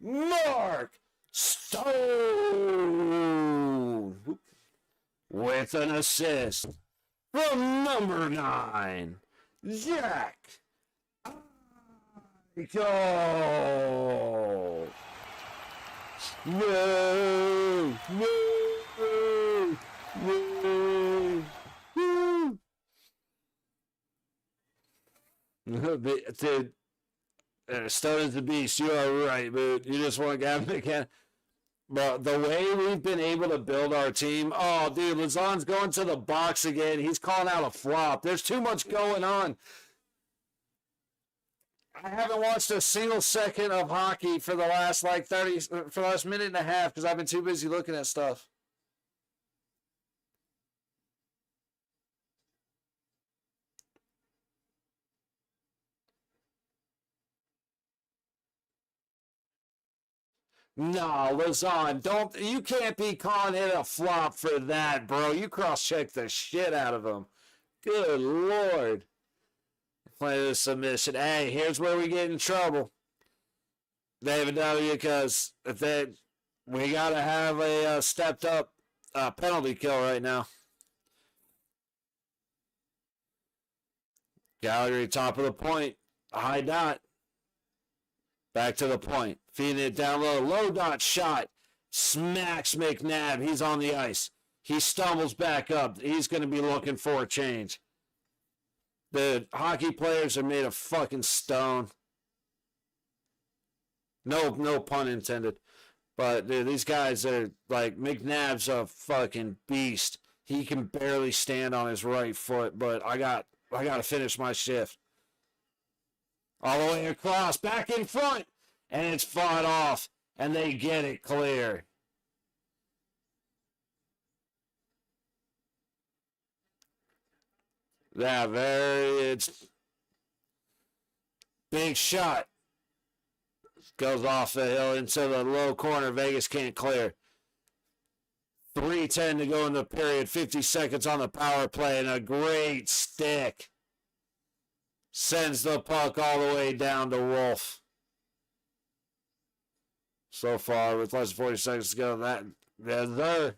Mark Stone, with an assist from number 9, Jack Eichel. No, no, no, no. Dude, Stone is the beast. You are right, dude. You just want to get him again. But the way we've been able to build our team, oh, dude, Lazon's going to the box again. He's calling out a flop. There's too much going on. I haven't watched a single second of hockey for the last for the last minute and a half because I've been too busy looking at stuff. No, Lazon, you can't be calling it a flop for that, bro. You cross-check the shit out of him. Good Lord. Play the submission. Hey, here's where we get in trouble. David W, because we got to have a stepped up penalty kill right now. Calgary, top of the point. High dot. Back to the point. Feeding it down low. Low dot shot. Smacks McNabb. He's on the ice. He stumbles back up. He's going to be looking for a change. The hockey players are made of fucking stone. No pun intended. But dude, these guys are like, McNabb's a fucking beast. He can barely stand on his right foot, but I got to finish my shift. All the way across, back in front, and it's fought off, and they get it clear. Yeah, it's big shot. Goes off the hill into the low corner. Vegas can't clear. 3:10 to go in the period. 50 seconds on the power play, and a great stick. Sends the puck all the way down to Wolf. So far, with less than 40 seconds to go, there.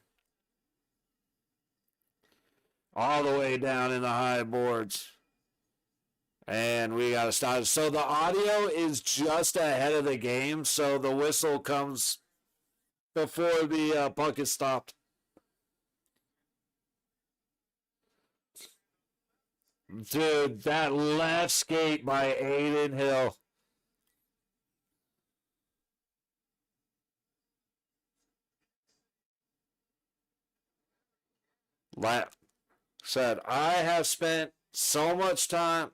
All the way down in the high boards. And we got to start. So the audio is just ahead of the game, so the whistle comes before the puck is stopped. Dude, that left skate by Aiden Hill. Said, I have spent so much time.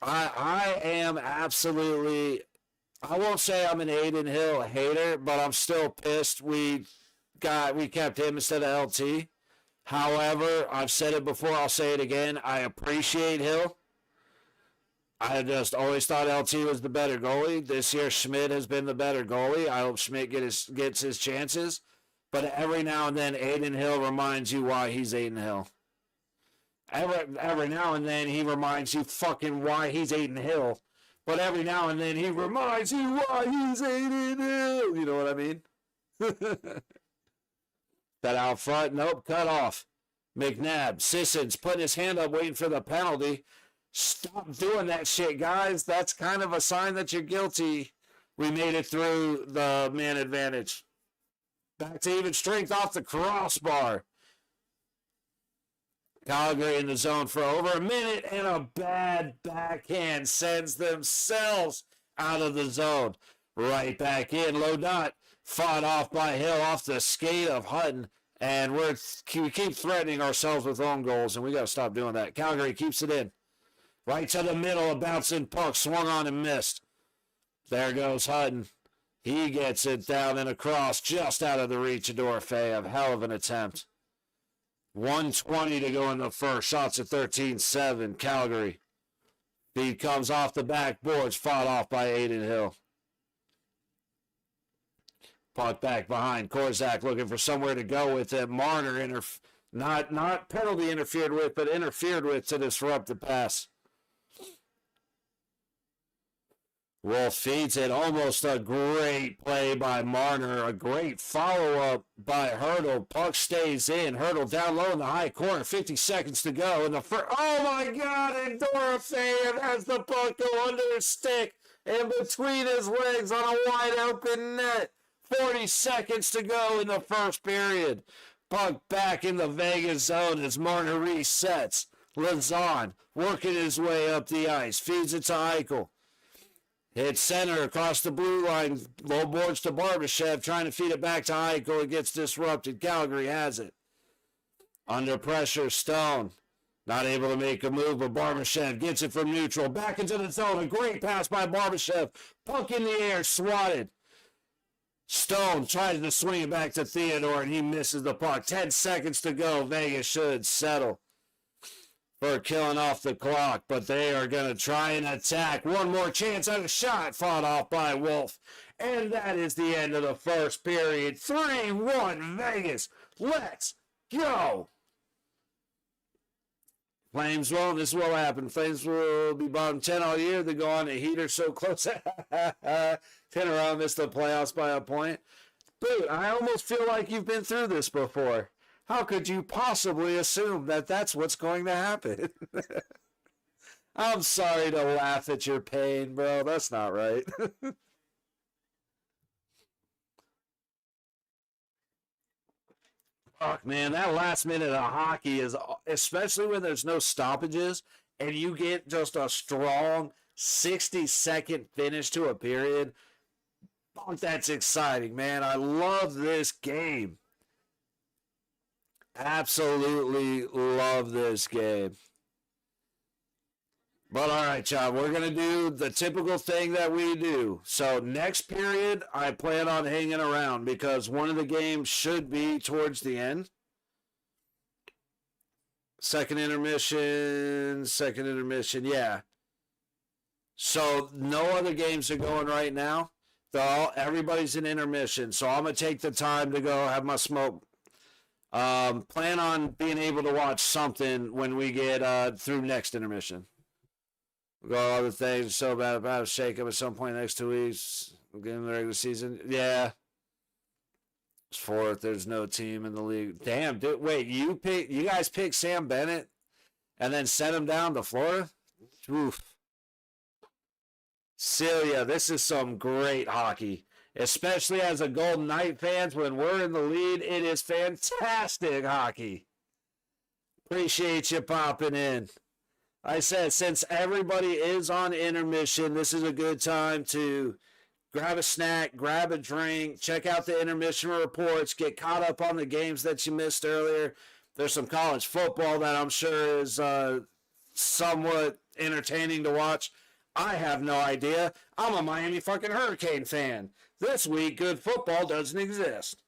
I am absolutely, I won't say I'm an Aiden Hill hater, but I'm still pissed we kept him instead of LT. However, I've said it before, I'll say it again. I appreciate Hill. I just always thought LT was the better goalie. This year, Schmidt has been the better goalie. I hope Schmidt gets his chances. But every now and then, Aiden Hill reminds you why he's Aiden Hill. Every now and then, he reminds you fucking why he's Aiden Hill. But every now and then, he reminds you why he's Aiden Hill. You know what I mean? That out front, nope, cut off. McNabb, Sissons putting his hand up, waiting for the penalty. Stop doing that shit, guys. That's kind of a sign that you're guilty. We made it through the man advantage. Back to even strength off the crossbar. Calgary in the zone for over a minute, and a bad backhand sends themselves out of the zone. Right back in, low dot. Fought off by Hill off the skate of Hutton, and we keep threatening ourselves with own goals, and we got to stop doing that. Calgary keeps it in. Right to the middle, a bouncing puck, swung on and missed. There goes Hutton. He gets it down and across, just out of the reach of Dorfey. A hell of an attempt. 1:20 to go in the first. Shots at 13-7. Calgary. Feed comes off the backboards, fought off by Aiden Hill. Puck back behind. Korzak looking for somewhere to go with it. Marner not penalty interfered with, but interfered with to disrupt the pass. Wolf feeds it. Almost a great play by Marner. A great follow-up by Hurdle. Puck stays in. Hurdle down low in the high corner. 50 seconds to go. In the first. Oh, my God. And Dorofeyev has the puck go under his stick and between his legs on a wide open net. 40 seconds to go in the first period. Puck back in the Vegas zone as Marner resets. Lazan working his way up the ice. Feeds it to Eichel. Hits center across the blue line. Low boards to Barbashev. Trying to feed it back to Eichel. It gets disrupted. Calgary has it. Under pressure, Stone. Not able to make a move, but Barbashev gets it from neutral. Back into the zone. A great pass by Barbashev. Puck in the air. Swatted. Stone tries to swing it back to Theodore, and he misses the puck. 10 seconds to go. Vegas should settle for killing off the clock, but they are going to try and attack. One more chance at a shot, fought off by Wolf. And that is the end of the first period. 3-1 Vegas. Let's go. Flames will, this will happen. Flames will be bottom 10 all year. They go on a heater so close. 10 around, missed the playoffs by a point. Dude, I almost feel like you've been through this before. How could you possibly assume that that's what's going to happen? I'm sorry to laugh at your pain, bro. That's not right. Fuck, man, that last minute of hockey is, especially when there's no stoppages and you get just a strong 60-second finish to a period. Fuck, that's exciting, man. I love this game. Absolutely love this game. But all right, John, we're going to do the typical thing that we do. So next period, I plan on hanging around because one of the games should be towards the end. Second intermission, yeah. So no other games are going right now. Everybody's in intermission. So I'm going to take the time to go have my smoke. Plan on being able to watch something when we get through next intermission. We'll go all the things so bad about a shake-up at some point next 2 weeks. We'll get in the regular season. Yeah. It's fourth. There's no team in the league. Damn, dude. Wait, you guys picked Sam Bennett and then sent him down to Florida? Oof. Celia, this is some great hockey. Especially as a Golden Knight fans, when we're in the lead, it is fantastic hockey. Appreciate you popping in. I said, since everybody is on intermission, this is a good time to grab a snack, grab a drink, check out the intermission reports, get caught up on the games that you missed earlier. There's some college football that I'm sure is somewhat entertaining to watch. I have no idea. I'm a Miami fucking Hurricane fan. This week, good football doesn't exist.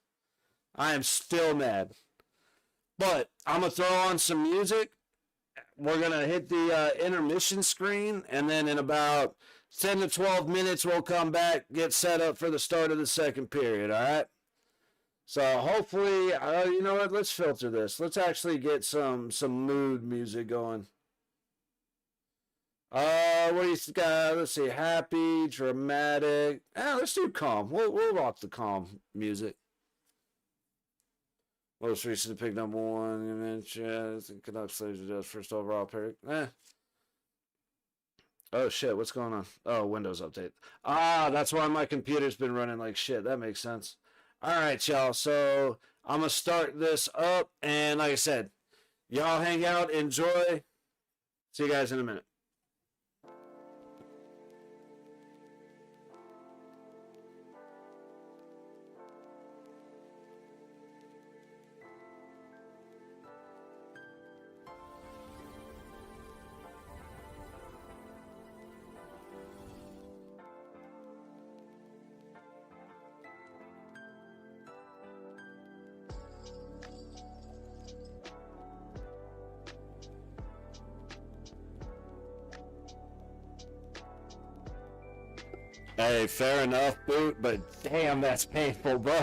I am still mad. But I'm going to throw on some music. We're going to hit the intermission screen, and then in about 10 to 12 minutes, we'll come back, get set up for the start of the second period, all right? So hopefully, you know what, let's filter this. Let's actually get some mood music going. What do you got? Let's see, happy, dramatic. Let's do calm. We'll rock the calm music. Most recent pick number one. You mentioned Canucks Slayers just first overall pick. Oh shit, what's going on? Oh, Windows update. That's why my computer's been running like shit. That makes sense. All right, y'all. So I'm gonna start this up, and like I said, y'all hang out, enjoy. See you guys in a minute. Hey, fair enough, Boot, but damn, that's painful, bro.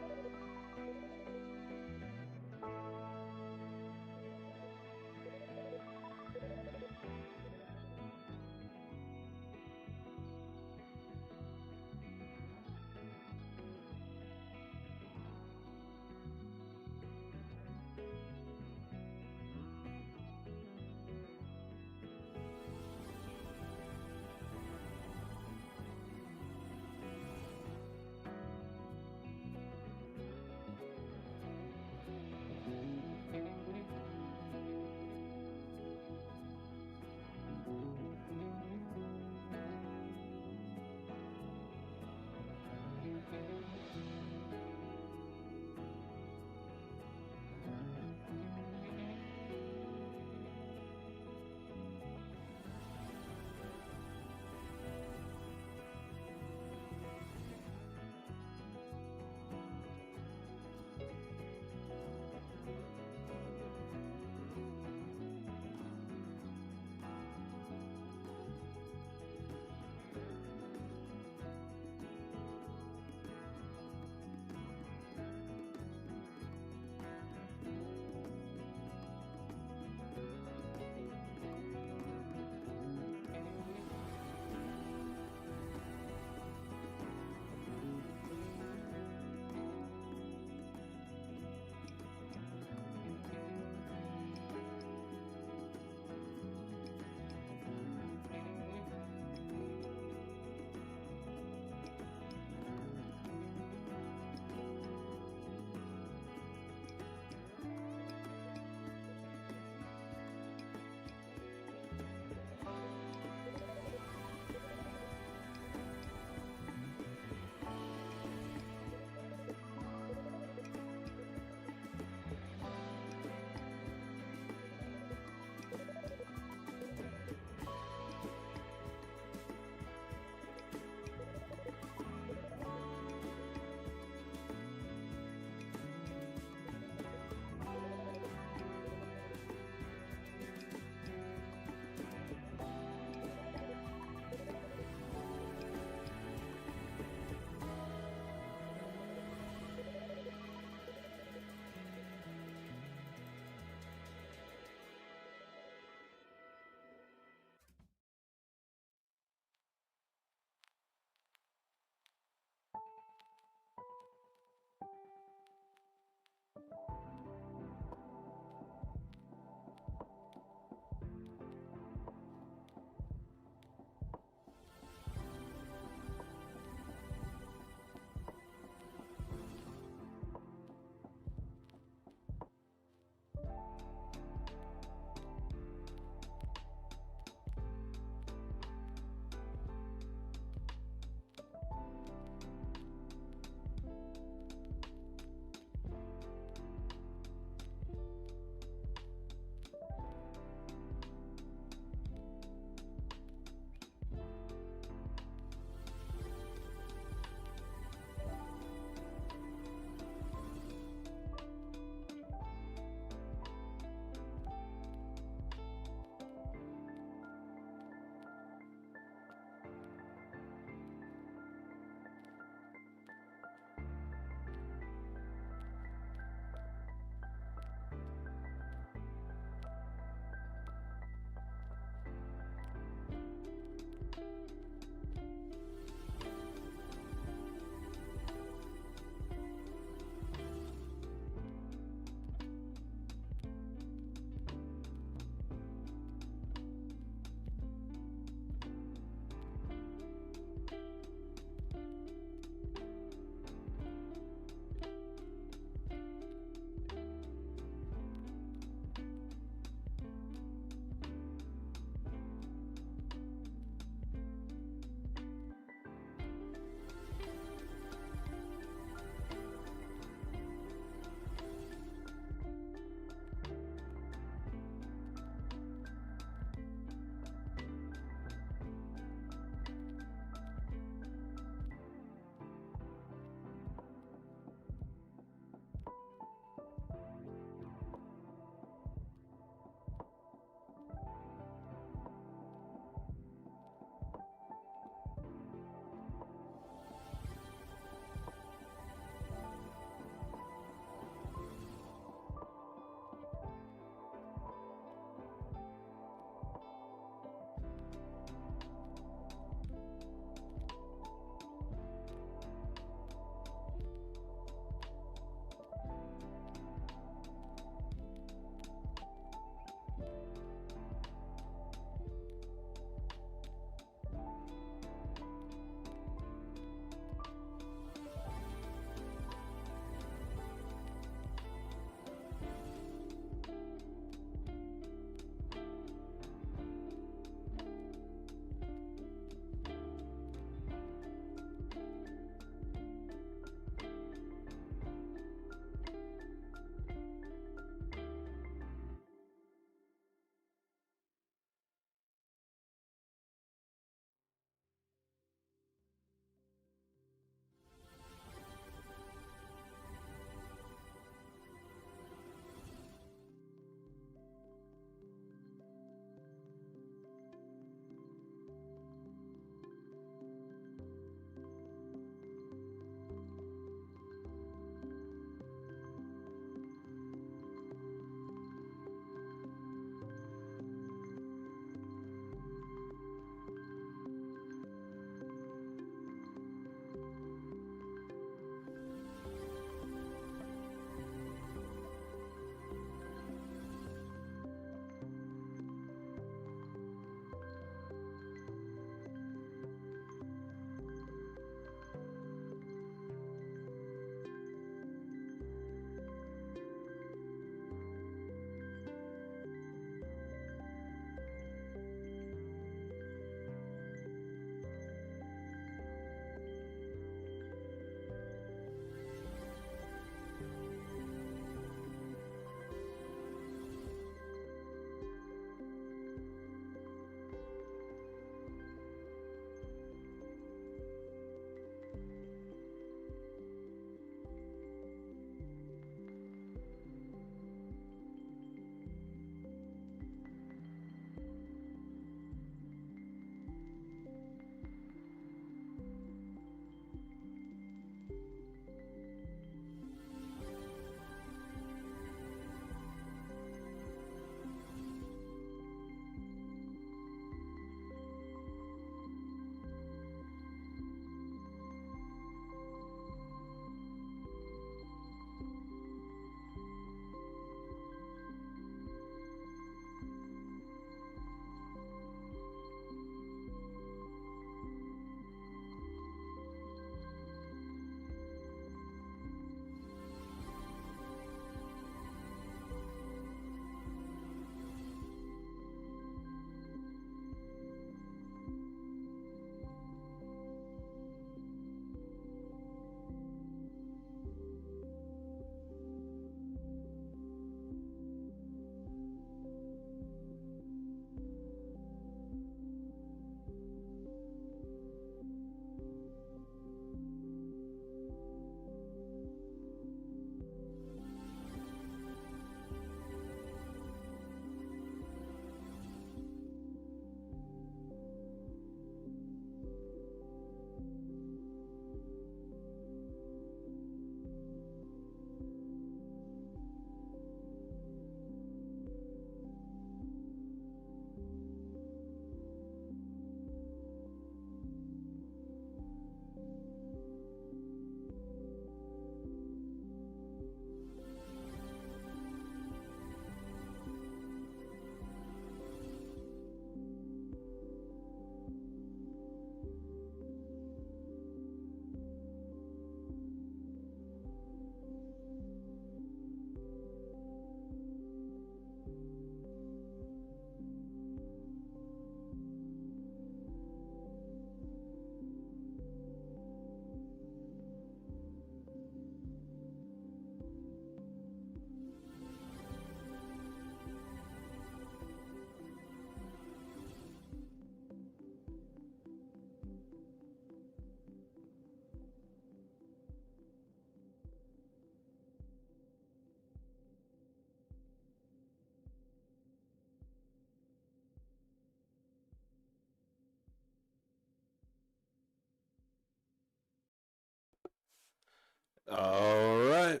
All right.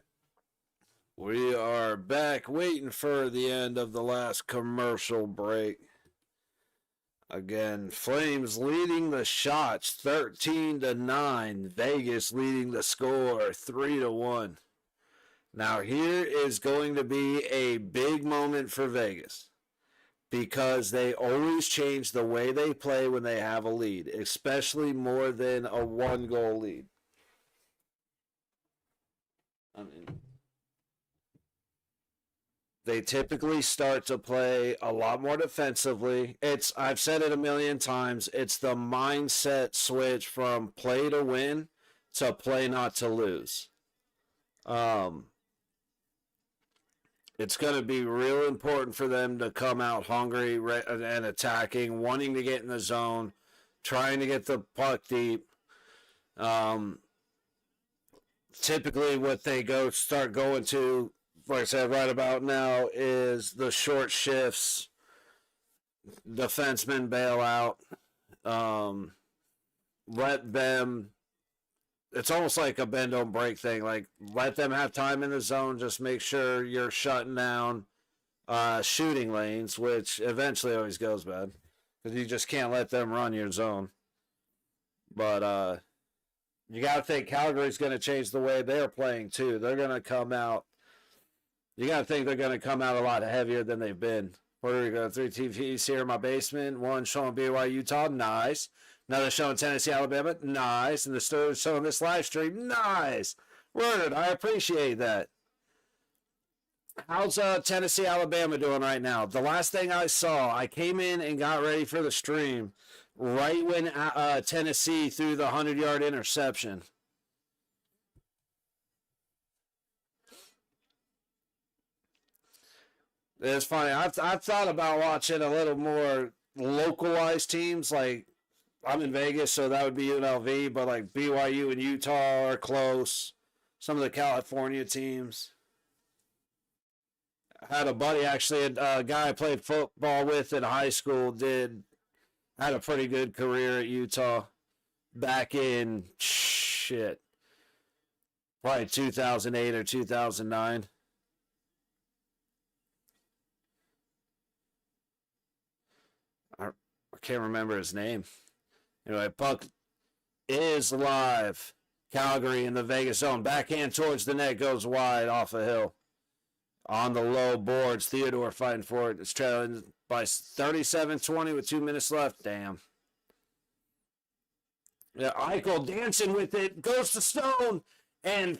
We are back waiting for the end of the last commercial break. Again, Flames leading the shots 13-9. Vegas leading the score 3-1. Now, here is going to be a big moment for Vegas because they always change the way they play when they have a lead, especially more than a 1-goal lead. I mean, they typically start to play a lot more defensively. I've said it a million times, it's the mindset switch from play to win to play not to lose. It's going to be real important for them to come out hungry and attacking, wanting to get in the zone, trying to get the puck deep. Typically what they start going to, like I said, right about now, is the short shifts, defensemen bail out, let them, it's almost like a bend don't break thing, like let them have time in the zone, just make sure you're shutting down shooting lanes, which eventually always goes bad, because you just can't let them run your zone. But you got to think Calgary's going to change the way they're playing too. They're going to come out, you got to think they're going to come out a lot heavier than they've been. Puerto Rico, 3 TVs here in my basement. One showing BYU, Utah, nice. Another showing Tennessee, Alabama, nice. And the third showing this live stream, nice. Word, I appreciate that. How's Tennessee, Alabama doing right now? The last thing I saw, I came in and got ready for the stream right when Tennessee threw the 100-yard interception. It's funny. I've thought about watching a little more localized teams. Like, I'm in Vegas, so that would be UNLV, but like BYU and Utah are close. Some of the California teams. I had a buddy, actually, a guy I played football with in high school, had a pretty good career at Utah back in probably 2008 or 2009. I can't remember his name. Anyway, puck is live. Calgary in the Vegas zone. Backhand towards the net, goes wide off a hill. On the low boards, Theodore fighting for it. It's trailing by 37-20 with 2 minutes left. Damn. Yeah, Eichel dancing with it. Goes to Stone. And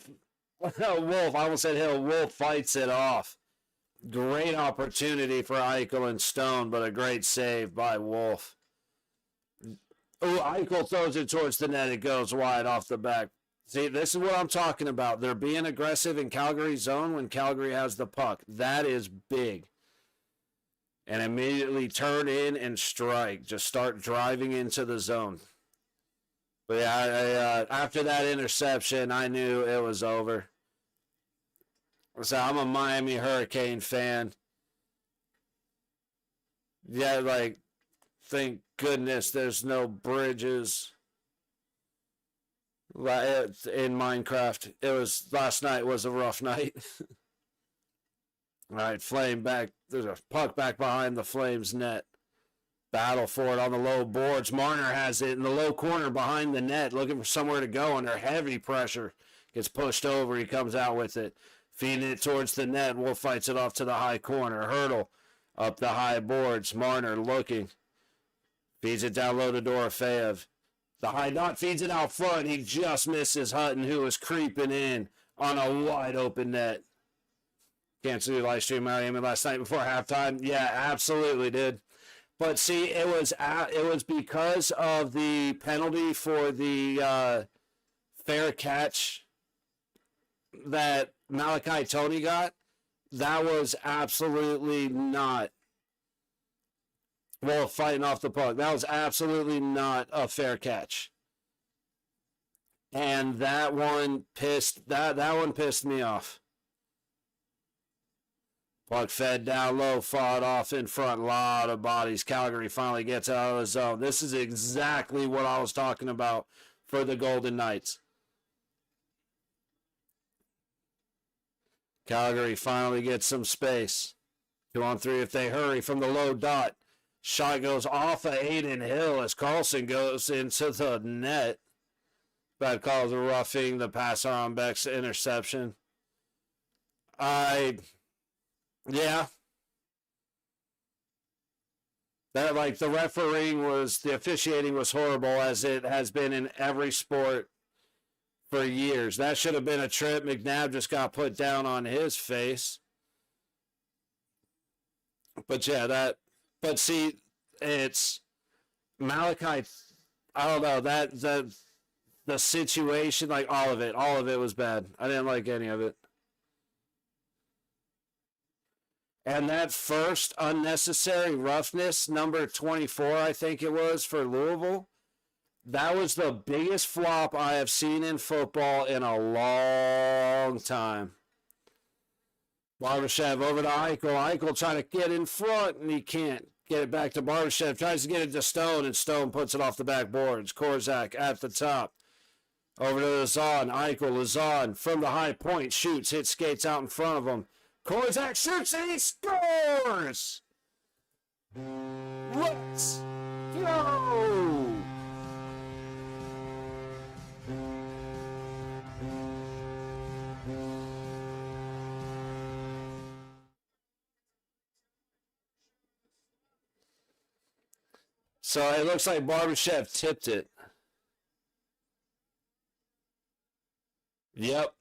Wolf, I almost said Hill. Wolf fights it off. Great opportunity for Eichel and Stone, but a great save by Wolf. Oh, Eichel throws it towards the net. It goes wide off the back. See, this is what I'm talking about. They're being aggressive in Calgary's zone when Calgary has the puck. That is big. And immediately turn in and strike. Just start driving into the zone. But yeah, after that interception, I knew it was over. So I'm a Miami Hurricane fan. Yeah, like, thank goodness there's no bridges in Minecraft. Last night was a rough night. All right, Flame back. There's a puck back behind the Flames net. Battle for it on the low boards. Marner has it in the low corner behind the net, looking for somewhere to go under heavy pressure. Gets pushed over. He comes out with it. Feeding it towards the net. Wolf fights it off to the high corner. Hurdle up the high boards. Marner looking. Feeds it down low to Dorofeyev. The high dot feeds it out front. He just misses Hutton, who was creeping in on a wide open net. Cancel the live stream Miami last night before halftime. Yeah, absolutely did. But see, it was because of the penalty for the fair catch that Malachi Tony got. That was absolutely not. Well, fighting off the puck. That was absolutely not a fair catch. And that one pissed me off. Puck fed down low, fought off in front, a lot of bodies. Calgary finally gets out of the zone. This is exactly what I was talking about for the Golden Knights. Calgary finally gets some space. 2-on-3 if they hurry from the low dot. Shot goes off of Aiden Hill as Carlson goes into the net. Bad call to roughing the pass on Beck's interception. Yeah. That, like, the officiating was horrible, as it has been in every sport for years. That should have been a trip. McNabb just got put down on his face. But yeah, but see, it's Malachi. I don't know, the situation, like all of it was bad. I didn't like any of it. And that first unnecessary roughness, number 24, I think it was, for Louisville, that was the biggest flop I have seen in football in a long time. Barbashev over to Eichel. Eichel trying to get in front, and he can't get it back to Barbashev. Tries to get it to Stone, and Stone puts it off the backboards. Korzak at the top. Over to Lazon. Eichel, Lazon from the high point. Shoots, hits, skates out in front of him. Korzak shoots, and he scores! Let's go! So it looks like Barbashev tipped it. Yep.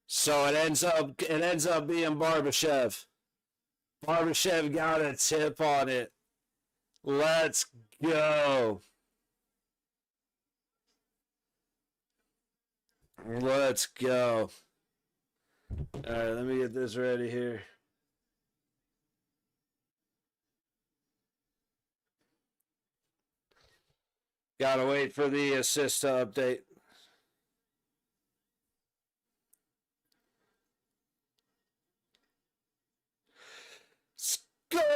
So it ends up being Barbashev. Barbashev got a tip on it. Let's go. Let's go. All right, let me get this ready here. Gotta wait for the assist to update. Scoring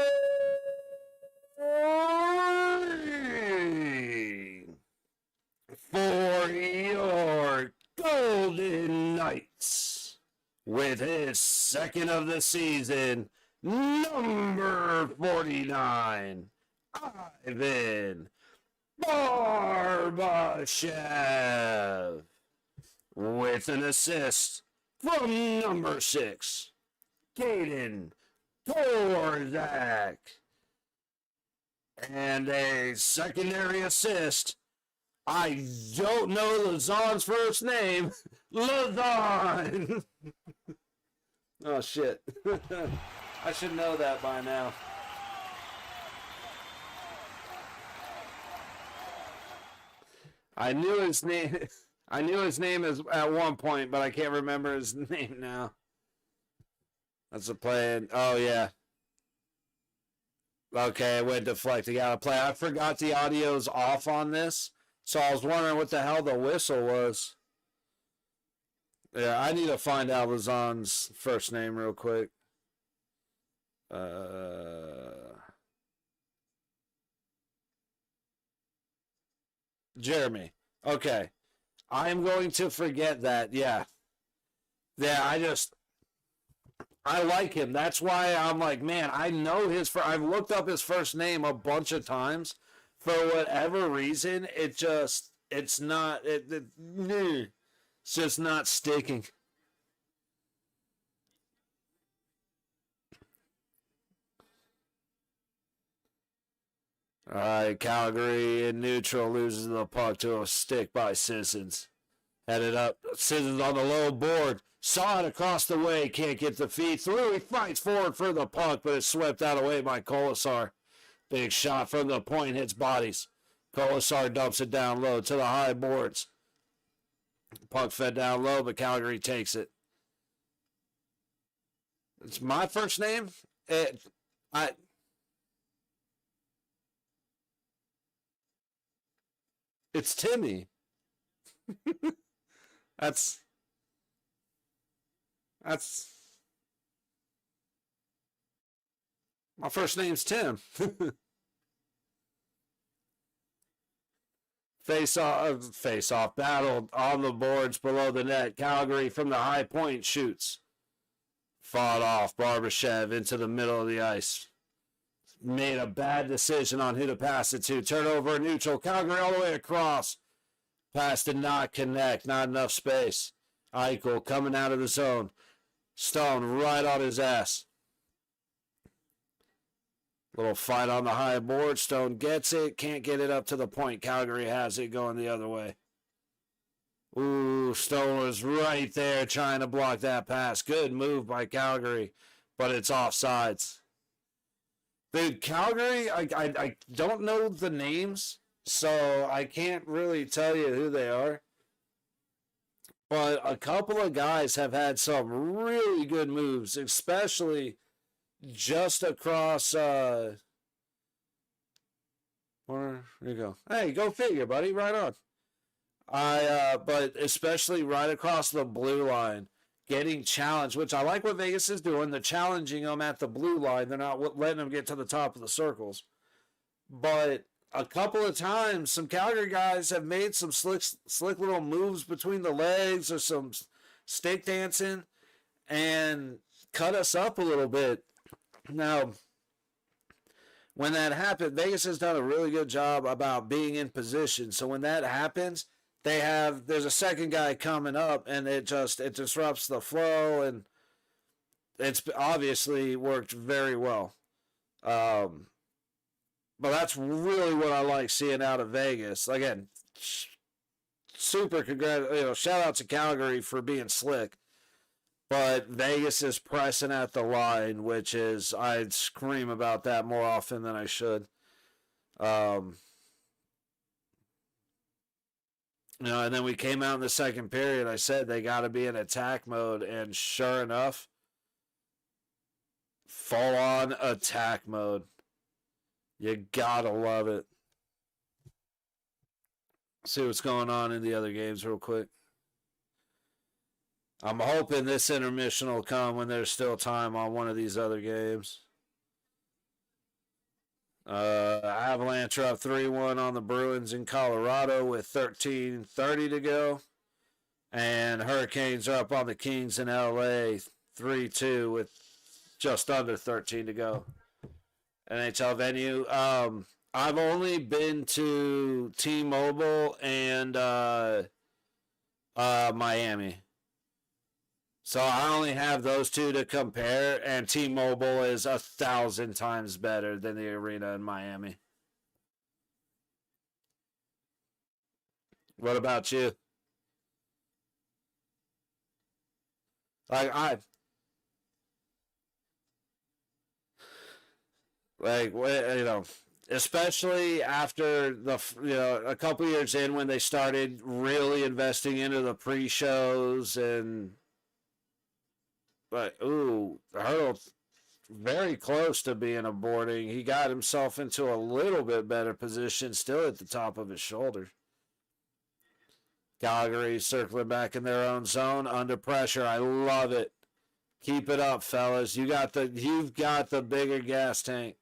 for your Golden Knights with his second of the season, number 49, Ivan Barbashev, with an assist from number 6, Caden Korzak, and a secondary assist. I don't know Lazon's first name. Lazon. Oh shit. I should know that by now. I knew his name. I knew his name at one point, but I can't remember his name now. That's a play. Oh, yeah. Okay, it went deflected. Got to play. I forgot the audio's off on this, so I was wondering what the hell the whistle was. Yeah, I need to find out Lazon's first name real quick. Jeremy. Okay. I'm going to forget that. Yeah. Yeah, I like him. That's why I'm like, man, I know I've looked up his first name a bunch of times. For whatever reason, it's just not sticking. All right, Calgary in neutral loses the puck to a stick by Sissons. Headed up, Sissons on the low board. Saw it across the way, can't get the feet through. He fights forward for the puck, but it's swept out away by Kolasar. Big shot from the point, hits bodies. Kolasar dumps it down low to the high boards. Puck fed down low, but Calgary takes it. It's my first name. It's Timmy. That's my first name's Tim. Face off battle on the boards below the net. Calgary from the high point shoots. Fought off Barbashev into the middle of the ice. Made a bad decision on who to pass it to. Turnover neutral. Calgary all the way across. Pass did not connect. Not enough space. Eichel coming out of the zone. Stone right on his ass. Little fight on the high board. Stone gets it. Can't get it up to the point. Calgary has it going the other way. Ooh, Stone was right there trying to block that pass. Good move by Calgary, but it's offsides. Dude, Calgary, I don't know the names, so I can't really tell you who they are. But a couple of guys have had some really good moves, especially just across, where you go? Hey, go figure, buddy. Right on. But especially right across the blue line, getting challenged, which I like what Vegas is doing. They're challenging them at the blue line. They're not letting them get to the top of the circles. But a couple of times, some Calgary guys have made some slick little moves between the legs or some stick dancing and cut us up a little bit. Now, when that happened, Vegas has done a really good job about being in position. So when that happens, there's a second guy coming up, and it disrupts the flow, and it's obviously worked very well. But that's really what I like seeing out of Vegas. Again, super shout out to Calgary for being slick. But Vegas is pressing at the line, which is, I'd scream about that more often than I should. And then we came out in the second period. I said they got to be in attack mode, and sure enough, full on attack mode. You gotta love it. See what's going on in the other games real quick. I'm hoping this intermission will come when there's still time on one of these other games. Avalanche are up 3-1 on the Bruins in Colorado with 13:30 to go. And Hurricanes are up on the Kings in LA 3-2 with just under 13 to go. NHL venue. I've only been to T-Mobile and Miami. So I only have those two to compare, and T-Mobile is 1,000 times better than the arena in Miami. What about you? Especially after a couple years in when they started really investing into the pre-shows But Hurdle's very close to being a boarding. He got himself into a little bit better position, still at the top of his shoulder. Calgary circling back in their own zone, under pressure. I love it. Keep it up, fellas. You've got the bigger gas tank.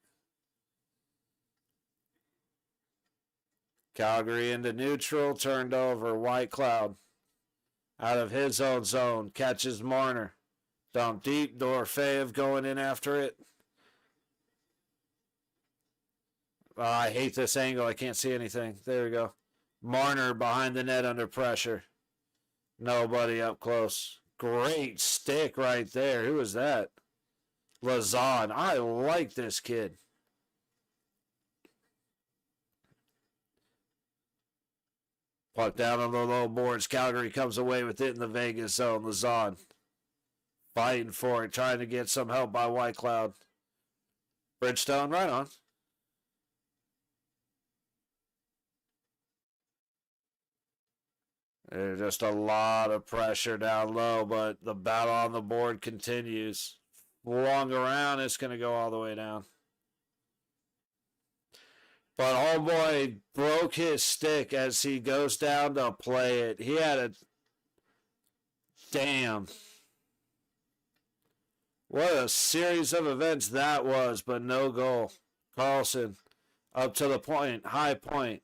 Calgary into neutral, turned over. White Cloud out of his own zone, catches Marner. Dump deep, Dorofeyev going in after it. I hate this angle. I can't see anything. There we go. Marner behind the net under pressure. Nobody up close. Great stick right there. Who was that? Lazan. I like this kid. Puck down on the low boards. Calgary comes away with it in the Vegas zone. Lazan fighting for it, trying to get some help by White Cloud. Bridgestone, right on. There's just a lot of pressure down low, but the battle on the board continues. Long around, it's going to go all the way down. But homeboy broke his stick as he goes down to play it. He had a... Damn. What a series of events that was, but no goal. Carlson up to the point, high point.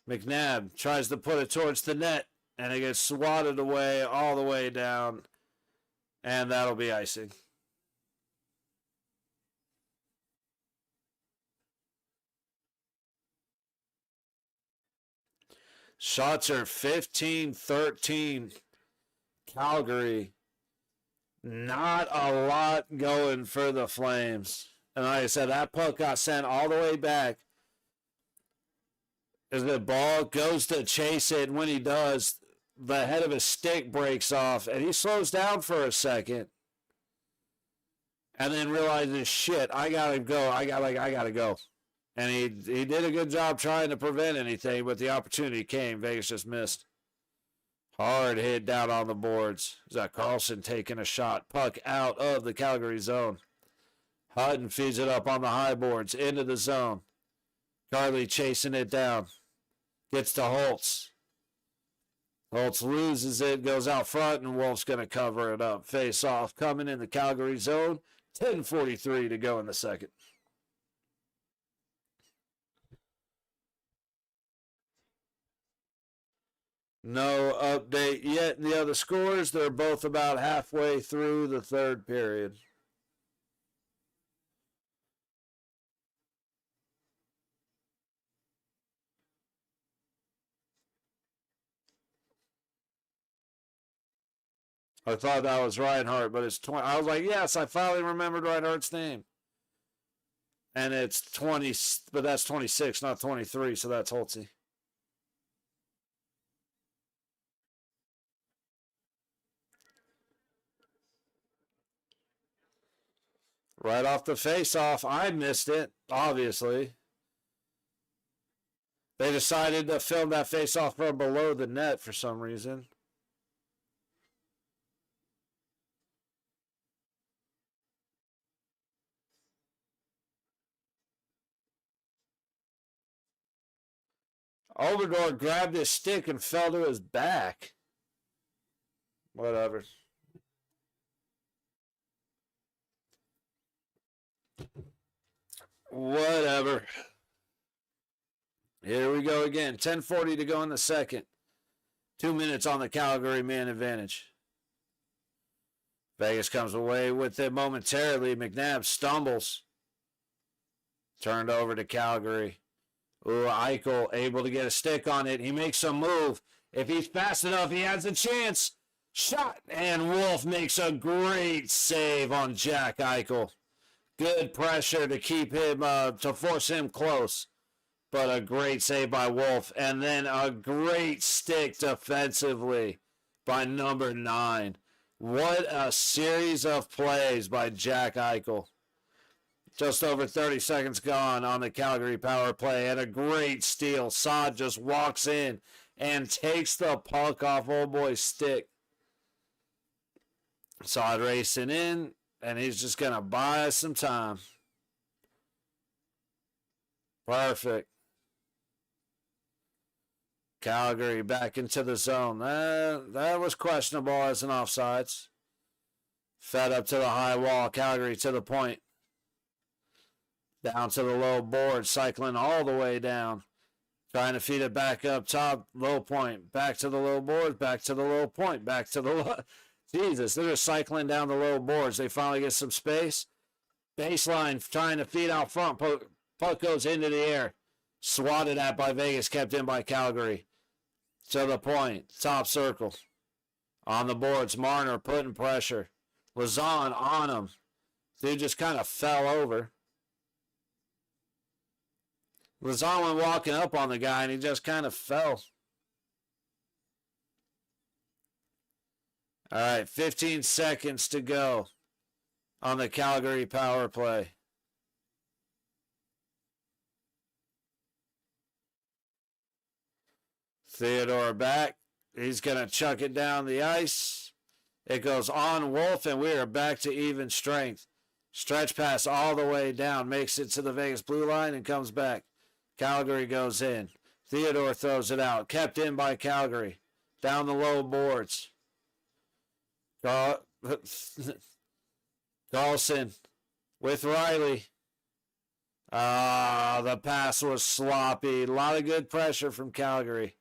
McNabb tries to put it towards the net, and it gets swatted away all the way down, and that'll be icing. Shots are 15-13. Calgary. Not a lot going for the Flames. And like I said, that puck got sent all the way back. As the ball goes to chase it, and when he does, the head of his stick breaks off, and he slows down for a second. And then realizes, shit, I gotta go. I gotta go. And he did a good job trying to prevent anything, but the opportunity came. Vegas just missed. Hard hit down on the boards. Zach Carlson taking a shot. Puck out of the Calgary zone. Hutton feeds it up on the high boards into the zone. Carly chasing it down. Gets to Holtz. Holtz loses it, goes out front, and Wolf's going to cover it up. Face off coming in the Calgary zone. 10:43 to go in the second. No update yet in the other scores. They're both about halfway through the third period. I thought that was Reinhardt, but it's 20. I was like, yes, I finally remembered Reinhardt's name. And it's 20, but that's 26, not 23, so that's Holtzy. Right off the face-off, I missed it, obviously. They decided to film that face-off from below the net for some reason. Oberdorf grabbed his stick and fell to his back. Whatever. Whatever. Here we go again. 10:40 to go in the second. 2 minutes on the Calgary man advantage. Vegas comes away with it momentarily. McNabb stumbles. Turned over to Calgary. Ooh, Eichel able to get a stick on it. He makes a move. If he's fast enough, he has a chance. Shot. And Wolf makes a great save on Jack Eichel. Good pressure to keep him, to force him close. But a great save by Wolf. And then a great stick defensively by number 9. What a series of plays by Jack Eichel. Just over 30 seconds gone on the Calgary power play. And a great steal. Saad just walks in and takes the puck off old boy's stick. Saad racing in. And he's just going to buy us some time. Perfect. Calgary back into the zone. That was questionable as an offsides. Fed up to the high wall. Calgary to the point. Down to the low board. Cycling all the way down. Trying to feed it back up top. Low point. Back to the low boards. Back to the low point. Back to the low. Jesus, they're just cycling down the low boards. They finally get some space. Baseline trying to feed out front. Puck goes into the air. Swatted at by Vegas. Kept in by Calgary. To the point. Top circle. On the boards. Marner putting pressure. Lazan on him. Dude just kind of fell over. Lazan went walking up on the guy and he just kind of fell. All right, 15 seconds to go on the Calgary power play. Theodore back. He's going to chuck it down the ice. It goes on Wolf, and we are back to even strength. Stretch pass all the way down. Makes it to the Vegas blue line and comes back. Calgary goes in. Theodore throws it out. Kept in by Calgary. Down the low boards. Carlson with Riley. The pass was sloppy. A lot of good pressure from Calgary.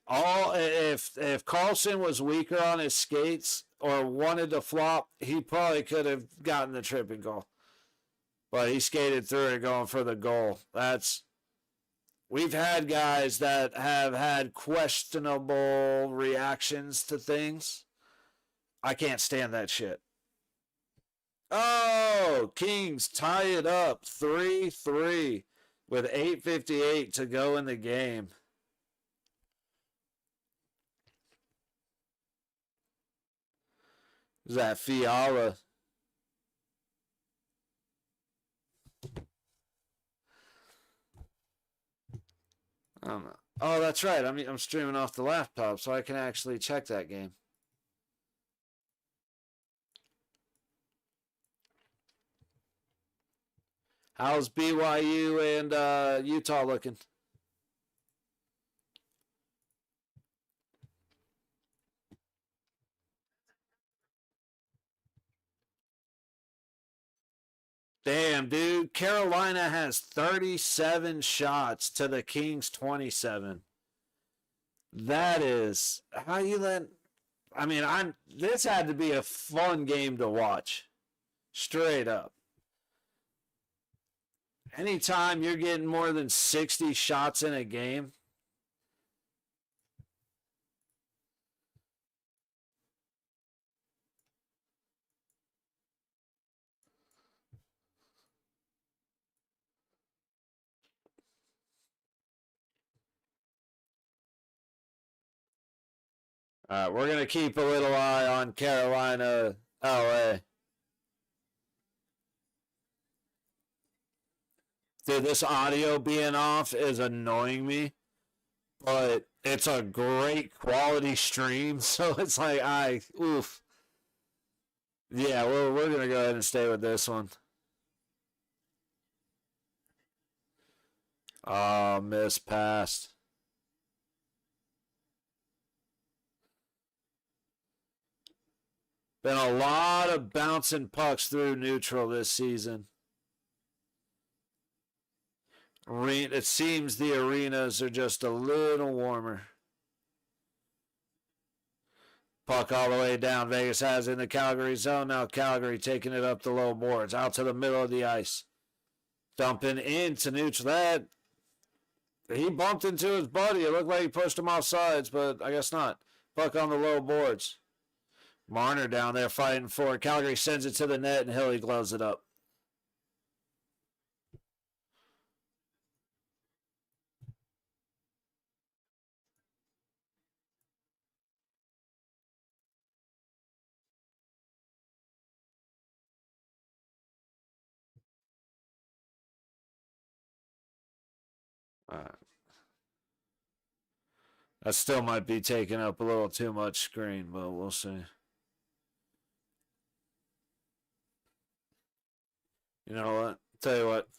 If Carlson was weaker on his skates or wanted to flop, he probably could have gotten the tripping goal. But he skated through it going for the goal. That's we've had guys that have had questionable reactions to things. I can't stand that shit. Oh, Kings tie it up 3-3 with 8:58 to go in the game. Is that Fiala? I don't know. Oh, that's right. I'm streaming off the laptop, so I can actually check that game. How's BYU and Utah looking? Damn, dude. Carolina has 37 shots to the Kings 27. That is how you let. I mean, this had to be a fun game to watch. Straight up. Anytime you're getting more than 60 shots in a game, we're going to keep a little eye on Carolina, LA. Dude, this audio being off is annoying me, but it's a great quality stream, so it's like, oof. Yeah, we're going to go ahead and stay with this one. Oh, miss passed. Been a lot of bouncing pucks through neutral this season. It seems the arenas are just a little warmer. Puck all the way down. Vegas has in the Calgary zone. Now Calgary taking it up the low boards. Out to the middle of the ice. Dumping into neutral. That he bumped into his buddy. It looked like he pushed him off sides, but I guess not. Puck on the low boards. Marner down there fighting for it. Calgary sends it to the net, and Hilly gloves it up. That still might be taking up a little too much screen, but we'll see. You know what? Tell you what,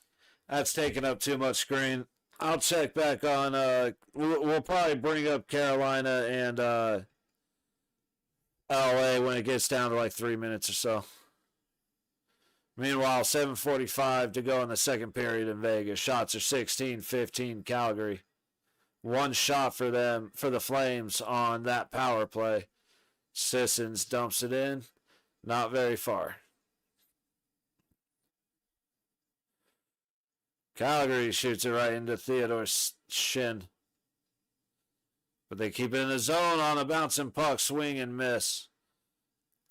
that's taking up too much screen. I'll check back on. We'll probably bring up Carolina and LA when it gets down to like 3 minutes or so. Meanwhile, 7:45 to go in the second period in Vegas. Shots are 16-15 Calgary. One shot for them, for the Flames on that power play. Sissons dumps it in. Not very far. Calgary shoots it right into Theodore's shin. But they keep it in the zone on a bouncing puck, swing and miss.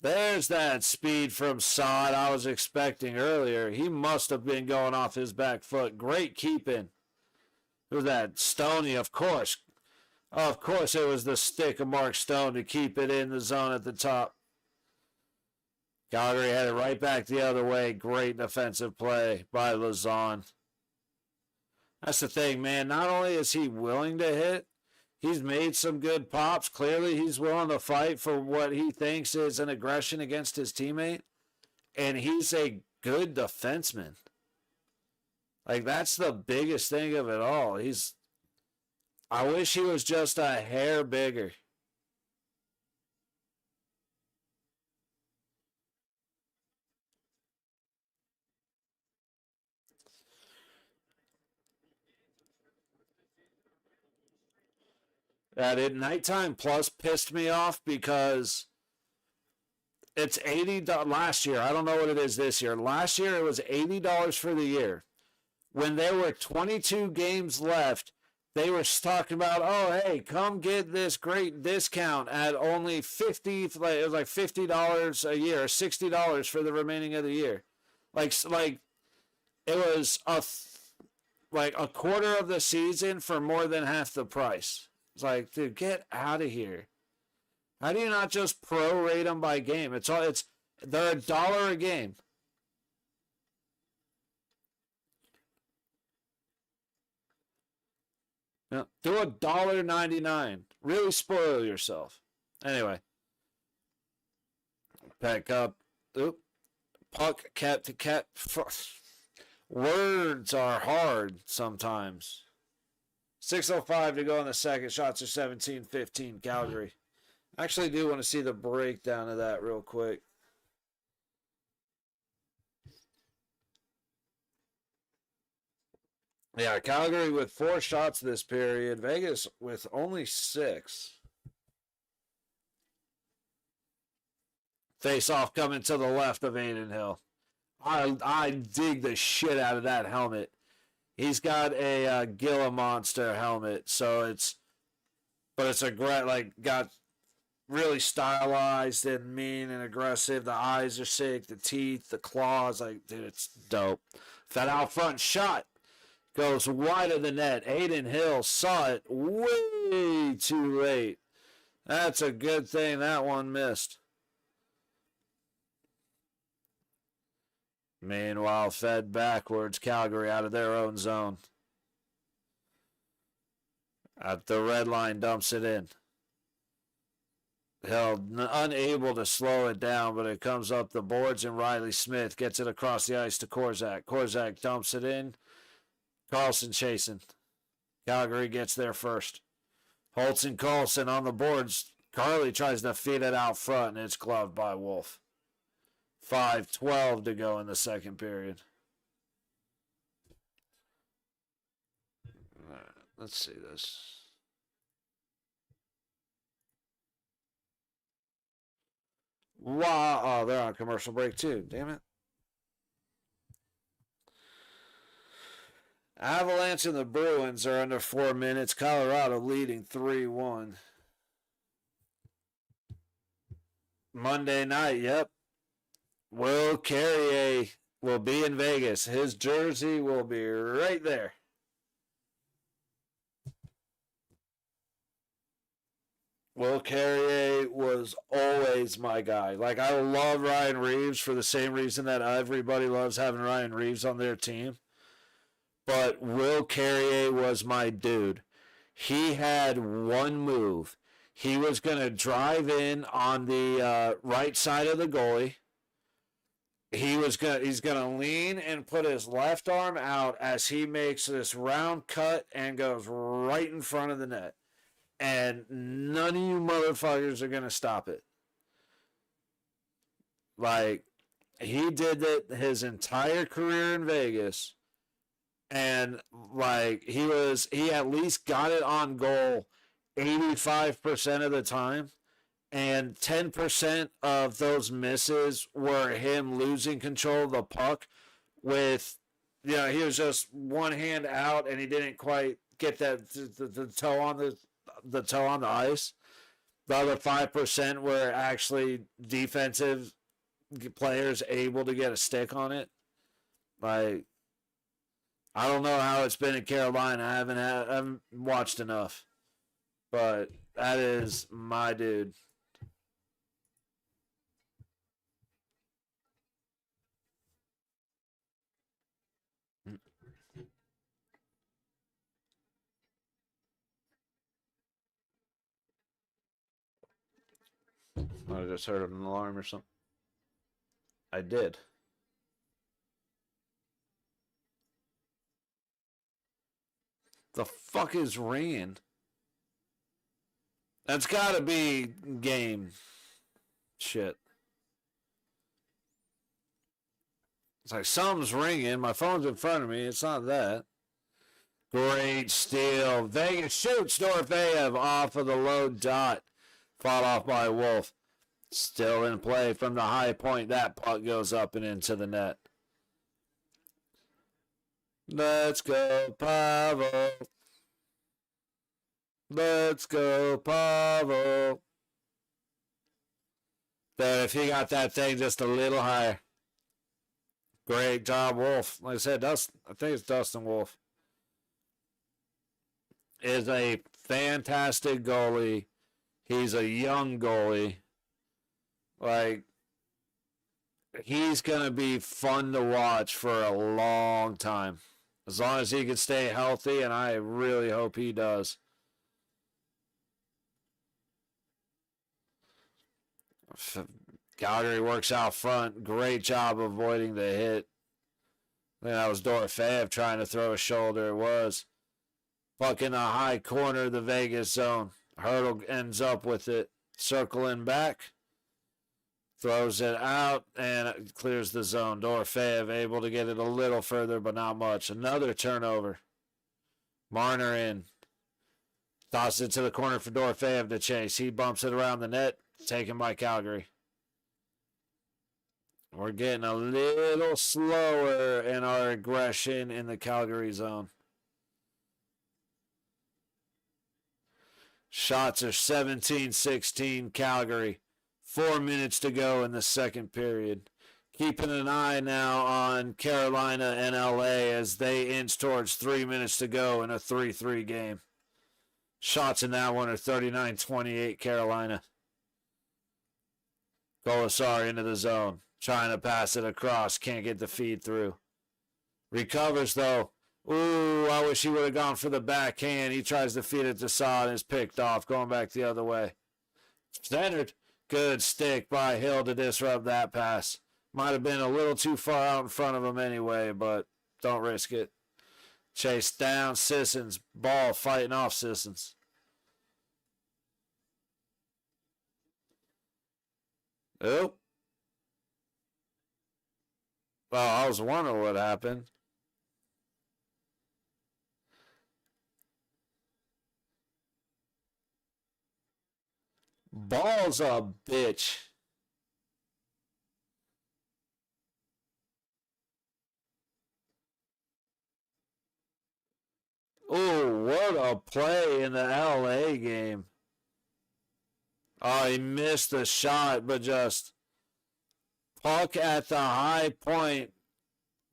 There's that speed from Sod I was expecting earlier. He must have been going off his back foot. Great keeping. Who's that? Stoney, of course. Of course it was the stick of Mark Stone to keep it in the zone at the top. Calgary had it right back the other way. Great defensive play by Lazon. That's the thing, man. Not only is he willing to hit, he's made some good pops. Clearly, he's willing to fight for what he thinks is an aggression against his teammate. And he's a good defenseman. Like, that's the biggest thing of it all. I wish he was just a hair bigger. That Nighttime Plus pissed me off because it's $80 last year. I don't know what it is this year. Last year it was $80 for the year. When there were 22 games left, they were talking about, oh, hey, come get this great discount at only 50, it was like $50 a year, $60 for the remaining of the year. Like it was like a quarter of the season for more than half the price. It's like, dude, get out of here. How do you not just prorate them by game? They're $1 a game. Yeah, do $1.99. Really spoil yourself. Anyway, back up. Oop. Puck cat to cat. Words are hard sometimes. 6:05 to go in the second. Shots are 17-15 Calgary. I actually do want to see the breakdown of that real quick. Yeah, Calgary with 4 shots this period. Vegas with only 6. Face off coming to the left of Aiden Hill. I dig the shit out of that helmet. He's got a Gila Monster helmet, so it's a great, like, got really stylized and mean and aggressive. The eyes are sick, the teeth, the claws, like, dude, it's dope. That out front shot goes wide of the net. Aiden Hill saw it way too late. That's a good thing that one missed. Meanwhile, fed backwards, Calgary out of their own zone. At the red line, dumps it in. Hill unable to slow it down, but it comes up the boards, and Riley Smith gets it across the ice to Korczak. Korczak dumps it in. Carlson chasing. Calgary gets there first. Holtz and Carlson on the boards. Carly tries to feed it out front, and it's gloved by Wolf. 5:12 to go in the second period. All right, let's see this. Wow. Oh, they're on commercial break too. Damn it. Avalanche and the Bruins are under 4 minutes. Colorado leading 3-1. Monday night, yep. Will Carrier will be in Vegas. His jersey will be right there. Will Carrier was always my guy. Like, I love Ryan Reeves for the same reason that everybody loves having Ryan Reeves on their team. But Will Carrier was my dude. He had one move. He was going to drive in on the right side of the goalie. He's going to lean and put his left arm out as he makes this round cut and goes right in front of the net. And none of you motherfuckers are going to stop it. Like, he did it his entire career in Vegas. And, like, he at least got it on goal 85% of the time. And 10% of those misses were him losing control of the puck with, he was just one hand out and he didn't quite get that the toe on the toe on the ice. The other 5% were actually defensive players able to get a stick on it. Like, I don't know how it's been in Carolina. I haven't watched enough, but that is my dude. I just heard an alarm or something. I did. The fuck is ringing? That's gotta be game shit. It's like something's ringing. My phone's in front of me. It's not that. Great steal. Vegas shoots. Dorofeyev off of the low dot. Fought off by Wolf. Still in play from the high point. That puck goes up and into the net. Let's go, Pavel. Let's go, Pavel. But if he got that thing just a little higher. Great job, Wolf. Like I said, I think it's Dustin Wolf. Is a fantastic goalie. He's a young goalie. Like, he's going to be fun to watch for a long time. As long as he can stay healthy, and I really hope he does. Calgary works out front. Great job avoiding the hit. I think that was Dorofeyev trying to throw a shoulder. It was. Puck in the high corner of the Vegas zone. Hurdle ends up with it. Circling back. Throws it out and it clears the zone. Dorofeyev able to get it a little further, but not much. Another turnover. Marner in. Tosses it to the corner for Dorofeyev to chase. He bumps it around the net. Taken by Calgary. We're getting a little slower in our aggression in the Calgary zone. Shots are 17-16 Calgary. 4 minutes to go in the second period. Keeping an eye now on Carolina and LA as they inch towards 3 minutes to go in a 3-3 game. Shots in that one are 39-28 Carolina. Colasar into the zone. Trying to pass it across. Can't get the feed through. Recovers though. Ooh, I wish he would have gone for the backhand. He tries to feed it to Saad and is picked off. Going back the other way. Centered. Good stick by Hill to disrupt that pass. Might have been a little too far out in front of him anyway, but don't risk it. Chase down Sissons. Ball fighting off Sissons. Oh. Well, I was wondering what happened. Ball's a bitch. Oh, what a play in the LA game. Oh, he missed the shot, but just puck at the high point.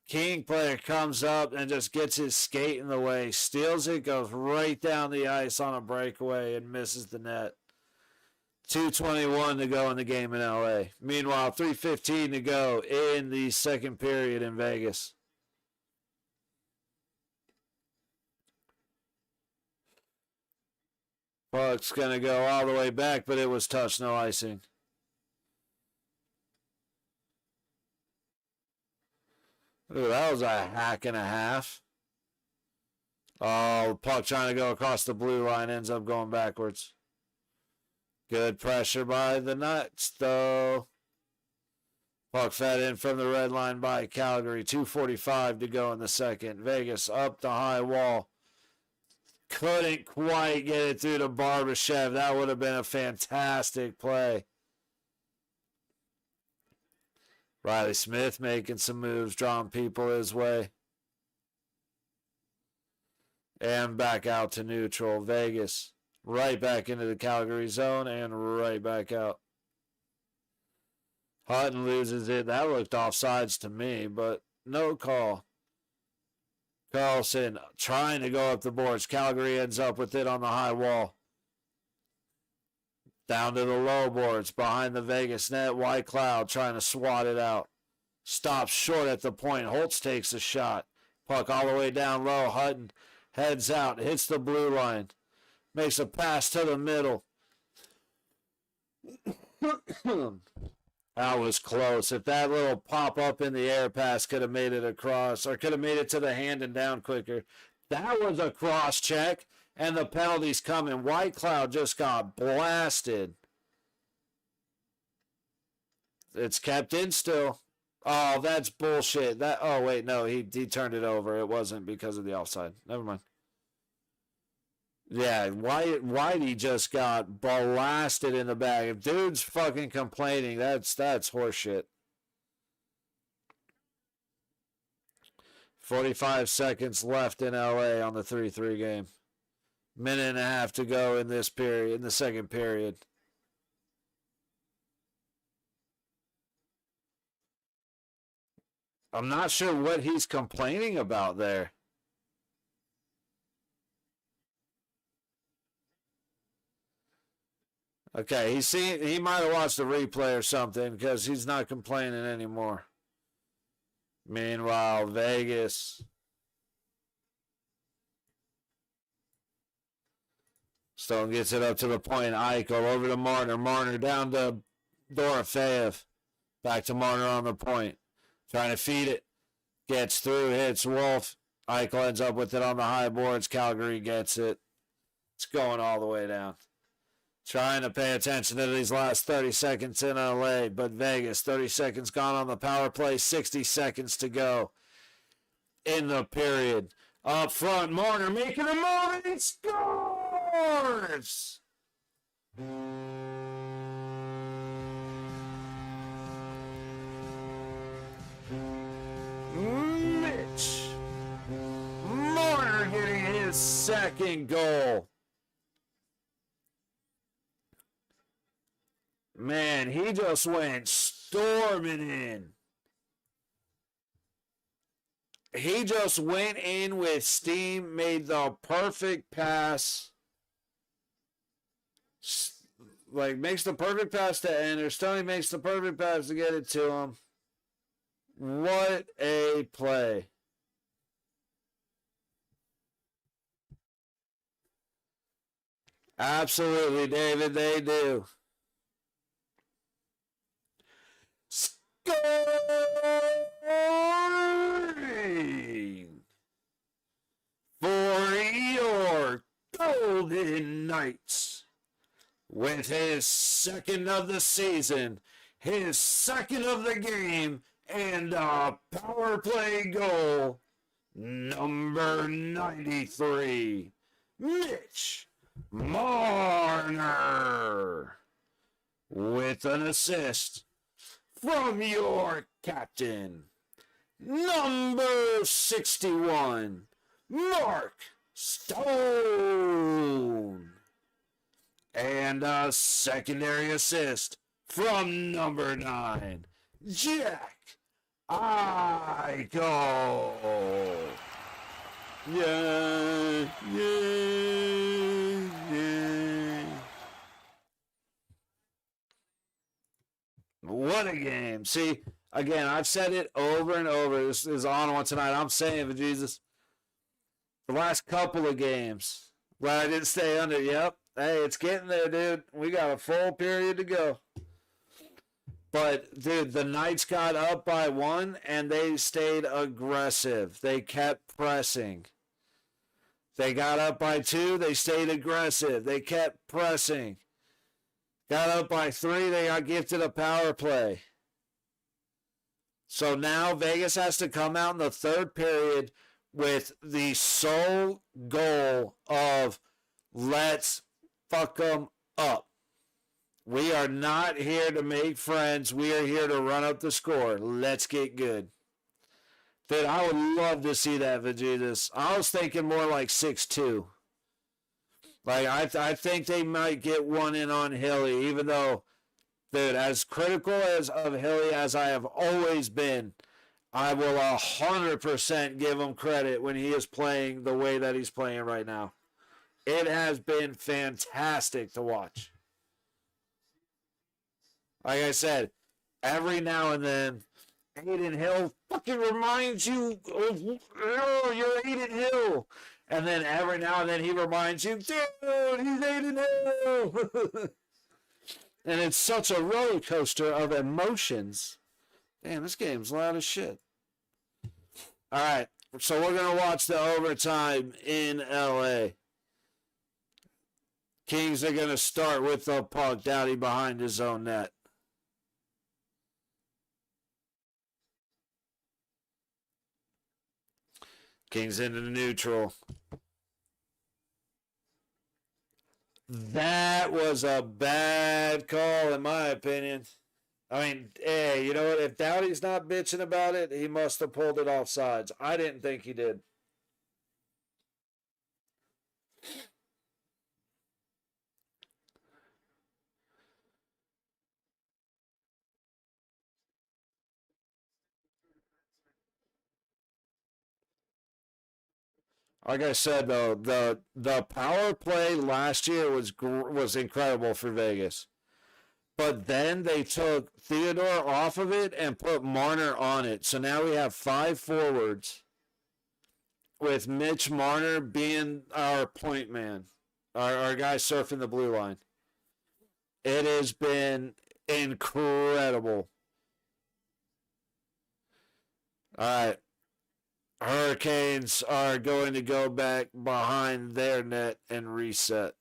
King player comes up and just gets his skate in the way, steals it, goes right down the ice on a breakaway and misses the net. 2:21 to go in the game in LA. Meanwhile, 3:15 to go in the second period in Vegas. Puck's going to go all the way back, but it was touched, no icing. Ooh, that was a hack and a half. Oh, puck trying to go across the blue line, ends up going backwards. Good pressure by the Nuts, though. Puck fed in from the red line by Calgary. 2:45 to go in the second. Vegas up the high wall. Couldn't quite get it through to Barbashev. That would have been a fantastic play. Riley Smith making some moves, drawing people his way. And back out to neutral. Vegas right back into the Calgary zone and right back out. Hutton loses it. That looked offsides to me, but no call. Carlson trying to go up the boards. Calgary ends up with it on the high wall. Down to the low boards behind the Vegas net. White Cloud trying to swat it out. Stops short at the point. Holtz takes a shot. Puck all the way down low. Hutton heads out. Hits the blue line. Makes a pass to the middle. That was close. If that little pop up in the air pass could have made it across or could have made it to the hand and down quicker. That was a cross check and the penalty's coming. White Cloud just got blasted. It's kept in still. Oh, that's bullshit. Oh wait, no, he turned it over. It wasn't because of the offside. Never mind. Yeah, Whitey just got blasted in the back. If dude's fucking complaining, that's horseshit. 45 seconds left in LA on the 3-3 game. Minute and a half to go in this period, in the second period. I'm not sure what he's complaining about there. Okay, he might have watched the replay or something because he's not complaining anymore. Meanwhile, Vegas. Stone gets it up to the point. Eichel over to Marner. Marner down to Dorofeyev. Back to Marner on the point. Trying to feed it. Gets through, hits Wolf. Eichel ends up with it on the high boards. Calgary gets it. It's going all the way down. Trying to pay attention to these last 30 seconds in LA, but Vegas, 30 seconds gone on the power play, 60 seconds to go in the period. Up front, Marner making a move, and he scores! Mitch Marner getting his second goal. Man, he just went storming in. He just went in with steam, made the perfect pass. Like, makes the perfect pass to Ender. Stoney makes the perfect pass to get it to him. What a play. Absolutely, David, they do. Scoring for your Golden Knights with his second of the season, his second of the game, and a power play goal, number 93, Mitch Marner, with an assist from your captain, number 61, Mark Stone. And a secondary assist from number 9, Jack Eichel. Yeah, yeah, yeah. What a game. See, again, I've said it over and over. This is on one tonight. I'm saying, for Jesus, the last couple of games where I didn't stay under, yep. Hey, it's getting there, dude. We got a full period to go. But, dude, the Knights got up by 1, and they stayed aggressive. They kept pressing. They got up by 2. They stayed aggressive. They kept pressing. Got up by 3. They got gifted a power play. So now Vegas has to come out in the third period with the sole goal of let's fuck them up. We are not here to make friends. We are here to run up the score. Let's get good. Dude, I would love to see that, Vegeta's. I was thinking more like 6-2. Like, I think they might get one in on Hilly, even though, dude, as critical of Hilly as I have always been, I will 100% give him credit when he is playing the way that he's playing right now. It has been fantastic to watch. Like I said, every now and then, Aiden Hill fucking reminds you of, oh, you're Aiden Hill. And then every now and then he reminds you, dude, he's Aiden Hill. And it's such a roller coaster of emotions. Damn, this game's loud as shit. All right, so we're going to watch the overtime in LA. Kings are going to start with the puck. Dowdy behind his own net. Kings into the neutral. That was a bad call, in my opinion. I mean, hey, you know what? If Dowdy's not bitching about it, he must have pulled it off sides. I didn't think he did. Like I said though, the power play last year was incredible for Vegas. But then they took Theodore off of it and put Marner on it. So now we have 5 forwards with Mitch Marner being our point man, our guy surfing the blue line. It has been incredible. All right. Hurricanes are going to go back behind their net and reset.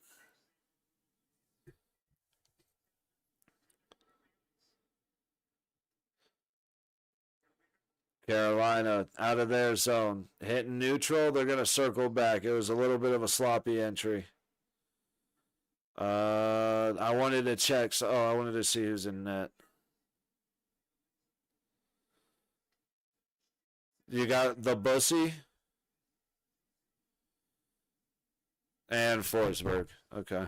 Carolina out of their zone. Hitting neutral. They're going to circle back. It was a little bit of a sloppy entry. I wanted to check. I wanted to see who's in net. You got the Bussy and Forsberg. Okay.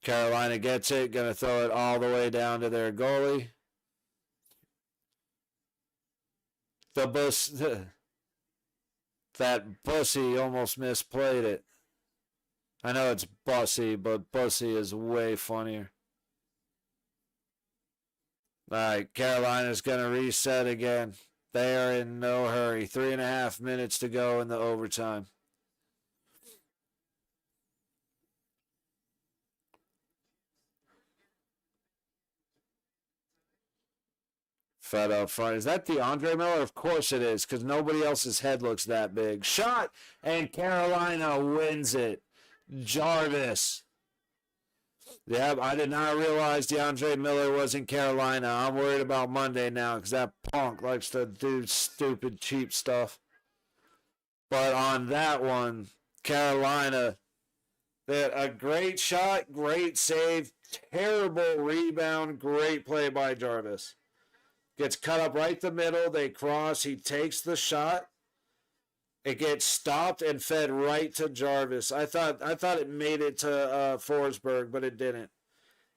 Carolina gets it. Going to throw it all the way down to their goalie. That Bussy almost misplayed it. I know it's Bussy, but Bussy is way funnier. All right, Carolina's going to reset again. They are in no hurry. 3.5 minutes to go in the overtime. Fed up front. Is that DeAndre Miller? Of course it is, because nobody else's head looks that big. Shot, and Carolina wins it. Jarvis. Yeah, I did not realize DeAndre Miller was in Carolina. I'm worried about Monday now because that punk likes to do stupid, cheap stuff. But on that one, Carolina, they had a great shot, great save, terrible rebound, great play by Jarvis. Gets cut up right the middle. They cross. He takes the shot. It gets stopped and fed right to Jarvis. I thought it made it to Forsberg, but it didn't.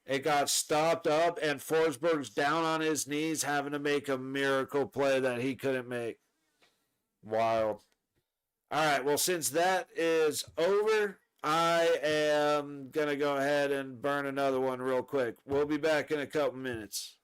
It got stopped up, and Forsberg's down on his knees having to make a miracle play that he couldn't make. Wild. All right, well, since that is over, I am going to go ahead and burn another one real quick. We'll be back in a couple minutes.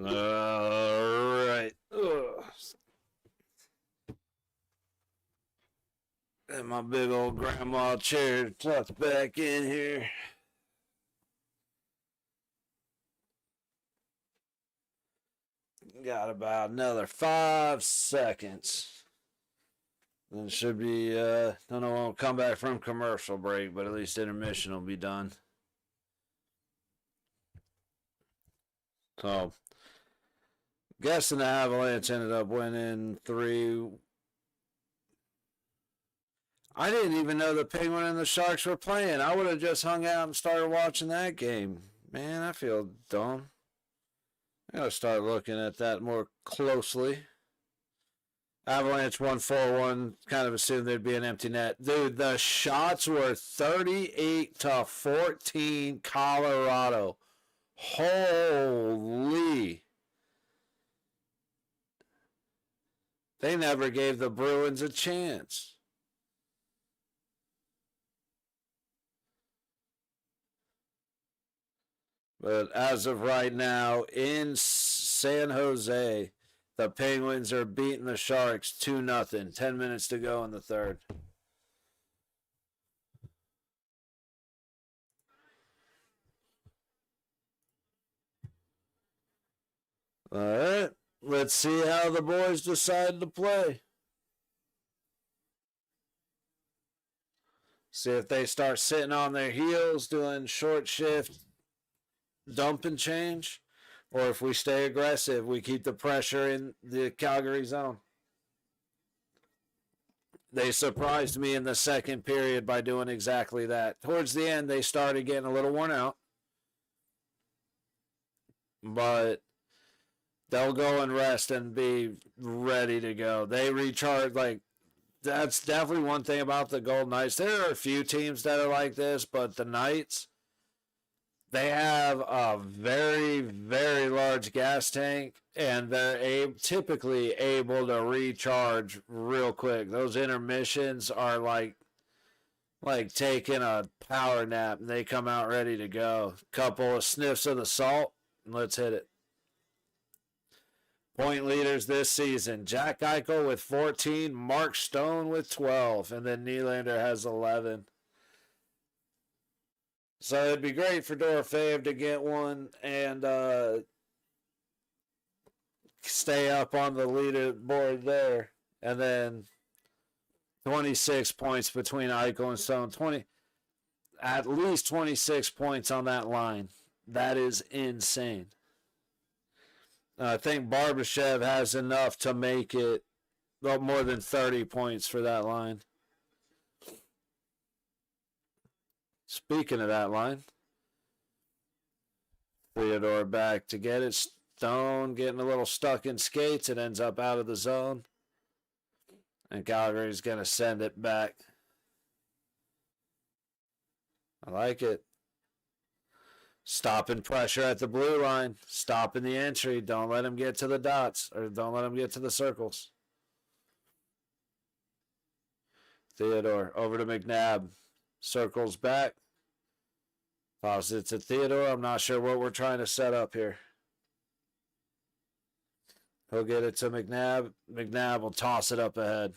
All right. Ugh. And my big old grandma chair tucked back in here. Got about another 5 seconds. Then it should be, don't know when we'll come back from commercial break, but at least intermission will be done. So, guessing the Avalanche ended up winning 3. I didn't even know the Penguin and the Sharks were playing. I would have just hung out and started watching that game. Man, I feel dumb. I gotta start looking at that more closely. Avalanche won 4-1. Kind of assumed there'd be an empty net. Dude, the shots were 38-14 Colorado. Holy. They never gave the Bruins a chance. But as of right now, in San Jose, the Penguins are beating the Sharks 2-0. 10 minutes to go in the third. All right. Let's see how the boys decide to play. See if they start sitting on their heels, doing short shift, dump and change, or if we stay aggressive, we keep the pressure in the Calgary zone. They surprised me in the second period by doing exactly that. Towards the end, they started getting a little worn out, but they'll go and rest and be ready to go. They recharge. Like, that's definitely one thing about the Golden Knights. There are a few teams that are like this, but the Knights, they have a very, very large gas tank, and they're typically able to recharge real quick. Those intermissions are like taking a power nap, and they come out ready to go. Couple of sniffs of the salt, and let's hit it. Point leaders this season: Jack Eichel with 14, Mark Stone with 12, and then Nylander has 11. So it'd be great for Dorofeyev to get one and stay up on the leaderboard there. And then 26 points between Eichel and Stone. At least 26 points on that line. That is insane. I think Barbashev has enough to make it more than 30 points for that line. Speaking of that line, Theodore back to get it. Stone getting a little stuck in skates. It ends up out of the zone. And Calgary's going to send it back. I like it. Stopping pressure at the blue line. Stopping the entry. Don't let him get to the dots. Or don't let him get to the circles. Theodore over to McNabb. Circles back. Toss it to Theodore. I'm not sure what we're trying to set up here. He'll get it to McNabb. McNabb will toss it up ahead.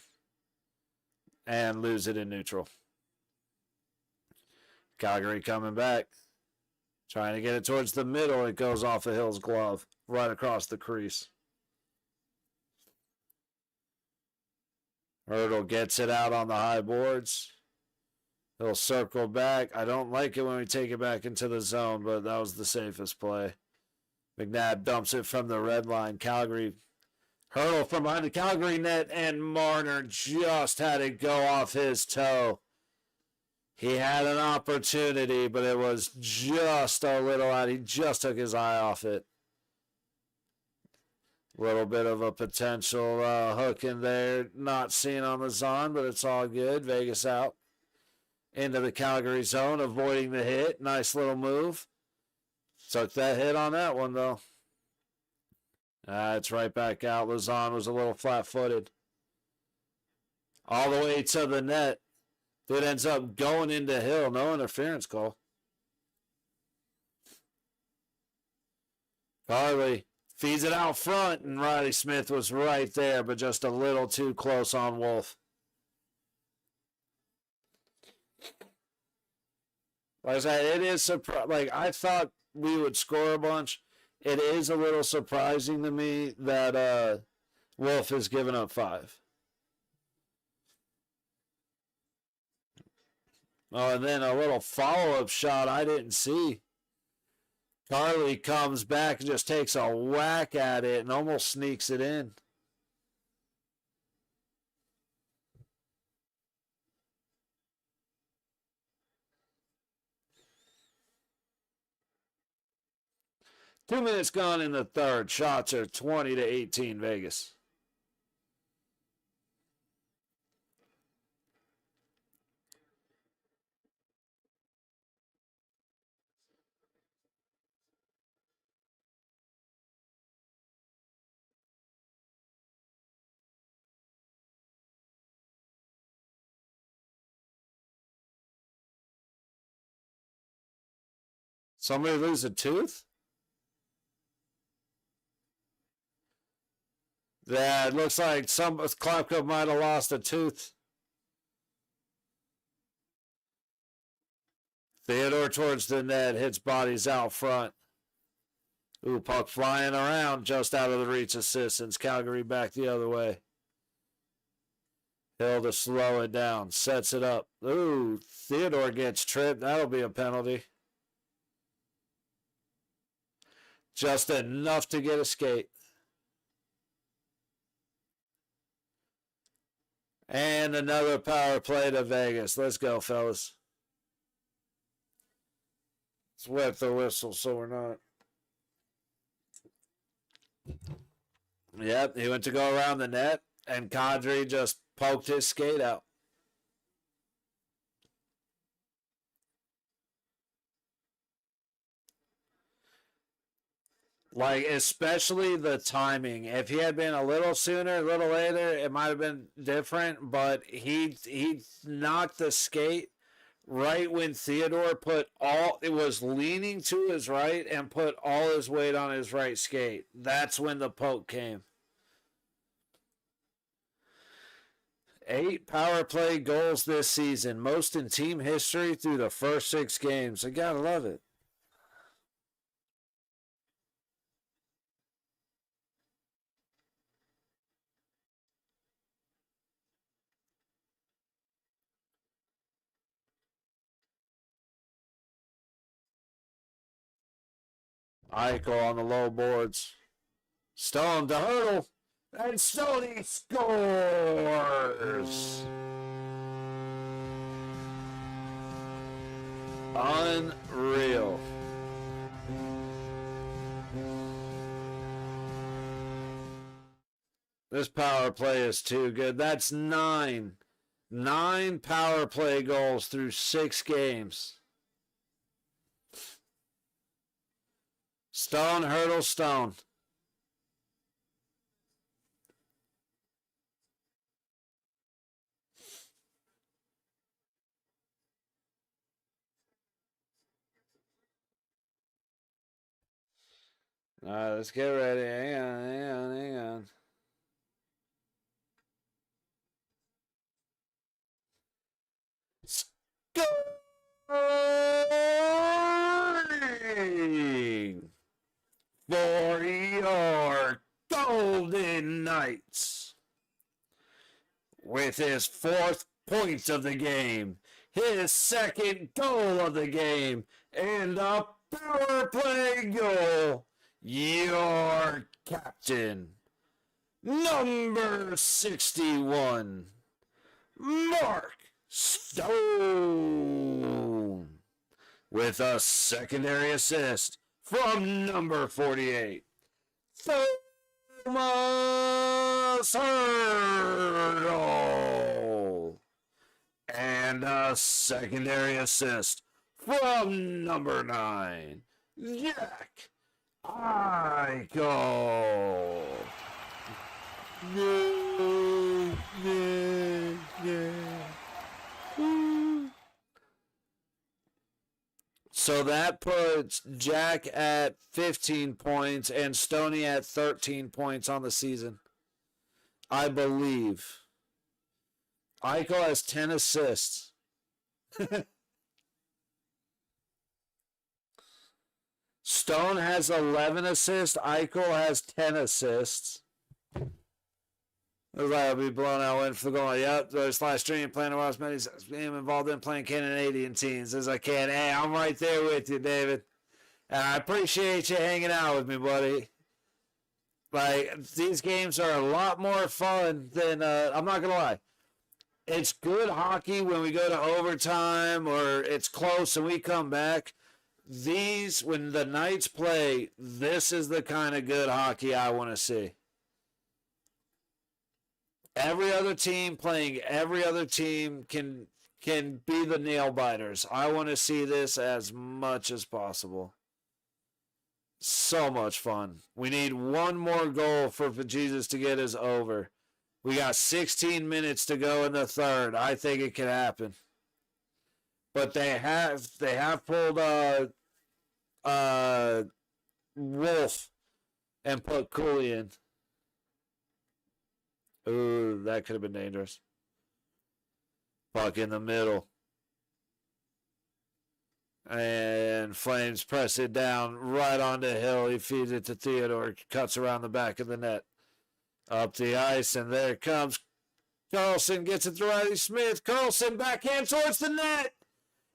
And lose it in neutral. Calgary coming back. Trying to get it towards the middle. It goes off of Hill's glove. Right across the crease. Hurdle gets it out on the high boards. He'll circle back. I don't like it when we take it back into the zone, but that was the safest play. McNabb dumps it from the red line. Calgary. Hurdle from behind the Calgary net, and Marner just had it go off his toe. He had an opportunity, but it was just a little out. He just took his eye off it. Little bit of a potential hook in there. Not seen on the zone, but it's all good. Vegas out. Into the Calgary zone, avoiding the hit. Nice little move. Took that hit on that one, though. It's right back out. Lazan was a little flat-footed. All the way to the net. Dude ends up going into Hill. No interference call. Carly Feeds it out front, and Riley Smith was right there, but just a little too close on Wolf. Like I said, it is like I thought we would score a bunch. It is a little surprising to me that Wolf has given up 5. Oh, and then a little follow-up shot I didn't see. Carly comes back and just takes a whack at it and almost sneaks it in. Two minutes gone in the third. Shots are 20-18 Vegas. Somebody lose a tooth? Yeah, it looks like Klopko might have lost a tooth. Theodore towards the net, hits bodies out front. Ooh, puck flying around just out of the reach of Sissons. Calgary back the other way. Hill to slow it down, sets it up. Ooh, Theodore gets tripped. That'll be a penalty. Just enough to get a skate. And another power play to Vegas. Let's go, fellas. Let's wet the whistle so we're not. Yep, he went to go around the net, and Kadri just poked his skate out. Like, especially the timing. If he had been a little sooner, a little later, it might have been different. But he knocked the skate right when Theodore was leaning to his right and put all his weight on his right skate. That's when the poke came. 8 power play goals this season, most in team history through the first 6 games. I gotta love it. Eichel on the low boards. Stone to hurdle. And Stoney scores. Unreal. This power play is too good. That's 9. 9 power play goals through 6 games. Stone, hurdle, Stone. All right, let's get ready. Hang on. Scoring for your Golden Knights with his 4th point of the game, his 2nd goal of the game, and a power play goal. Your captain, number 61, Mark Stone, with a secondary assist from number 48, Thomas Hurdle, and a secondary assist from number 9, Jack Eichel. So that puts Jack at 15 points and Stoney at 13 points on the season. I believe. Eichel has 10 assists. Stone has 11 assists. Eichel has 10 assists. Looks like I'll be blown out win for the goal. Yep, those last stream playing as many I'm involved in playing Canadian teams as I can. Hey, I'm right there with you, David. And I appreciate you hanging out with me, buddy. Like, these games are a lot more fun than, I'm not going to lie. It's good hockey when we go to overtime or it's close and we come back. These, when the Knights play, this is the kind of good hockey I want to see. Every other team playing every other team can be the nail biters. I want to see this as much as possible. So much fun. We need one more goal for Jesus to get us over. We got 16 minutes to go in the third. I think it can happen. But they have pulled Wolf and put Cooley in. Ooh, that could have been dangerous. Puck in the middle. And Flames press it down right onto Hill. He feeds it to Theodore. Cuts around the back of the net. Up the ice, and there comes Carlson. Gets it to Riley Smith. Carlson backhand towards the net.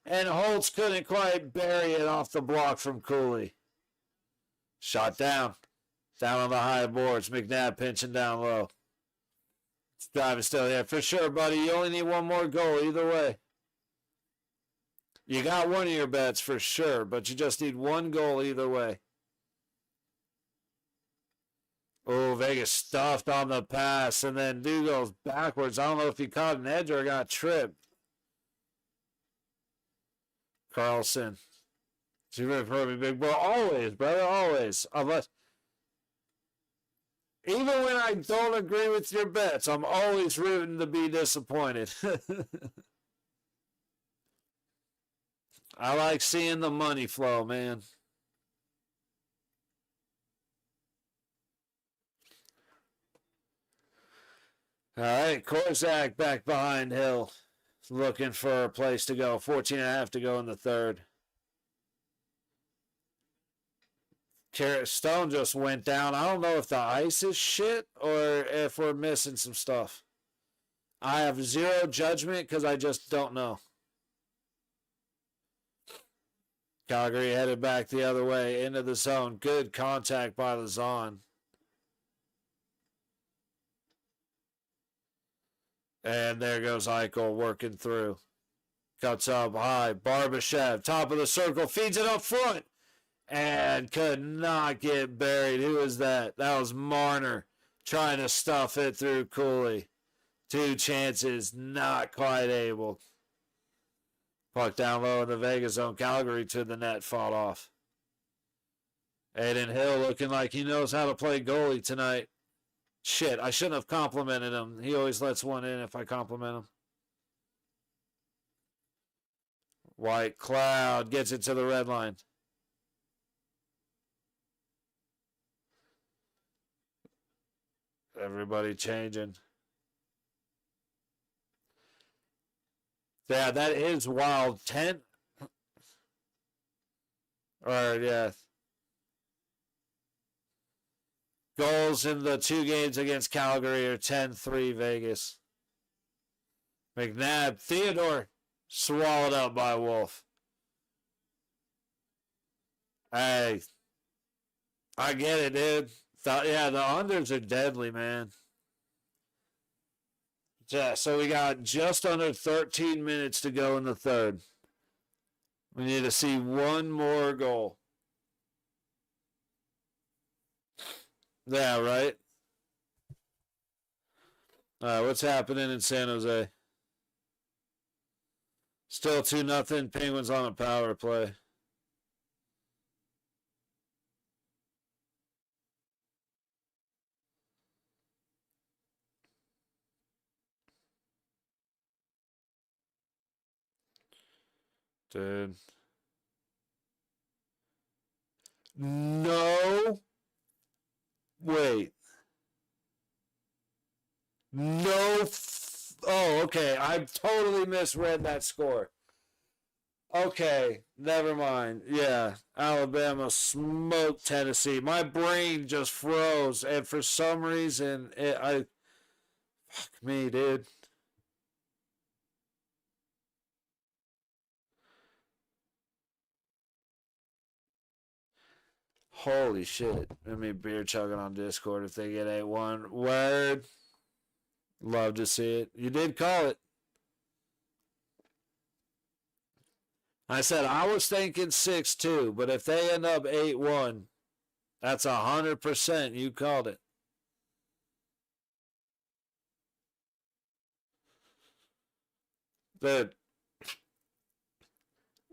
And Holtz couldn't quite bury it off the block from Cooley. Shot down. Down on the high boards. McNabb pinching down low. Driving still here. For sure, buddy. You only need one more goal either way. You got one of your bets for sure, but you just need one goal either way. Oh, Vegas stuffed on the pass, and then dude goes backwards. I don't know if he caught an edge or got tripped. Carlson. You have heard me, big bro. Always, brother, always. Unless, even when I don't agree with your bets, I'm always rooting to be disappointed. I like seeing the money flow, man. All right, Korzak back behind Hill. Looking for a place to go. 14.5 to go in the third. Stone just went down. I don't know if the ice is shit or if we're missing some stuff. I have zero judgment because I just don't know. Calgary headed back the other way into the zone. Good contact by the zone. And there goes Eichel working through. Cuts up high. Barbashev, top of the circle, feeds it up front. And could not get buried. Who was that? That was Marner trying to stuff it through Cooley. 2 chances, not quite able. Puck down low in the Vegas zone. Calgary to the net, fought off. Aiden Hill looking like he knows how to play goalie tonight. Shit, I shouldn't have complimented him. He always lets one in if I compliment him. White Cloud gets it to the red line. Everybody changing. Yeah, that is wild. 10. Or, yeah. Goals in the 2 games against Calgary are 10-3 Vegas. McNabb, Theodore, swallowed up by Wolf. Hey, I get it, dude. Yeah, the unders are deadly, man. Yeah, so we got just under 13 minutes to go in the third. We need to see one more goal. Yeah, right? All right, what's happening in San Jose? Still 2-0. Penguins on a power play. Dude. No. Wait. No. Oh, okay. I totally misread that score. Okay, never mind. Yeah, Alabama smoked Tennessee. My brain just froze, and for some reason, fuck me, dude. Holy shit. I mean, beer chugging on Discord if they get 8-1. Word. Love to see it. You did call it. I said I was thinking 6-2, but if they end up 8-1, that's 100% you called it. But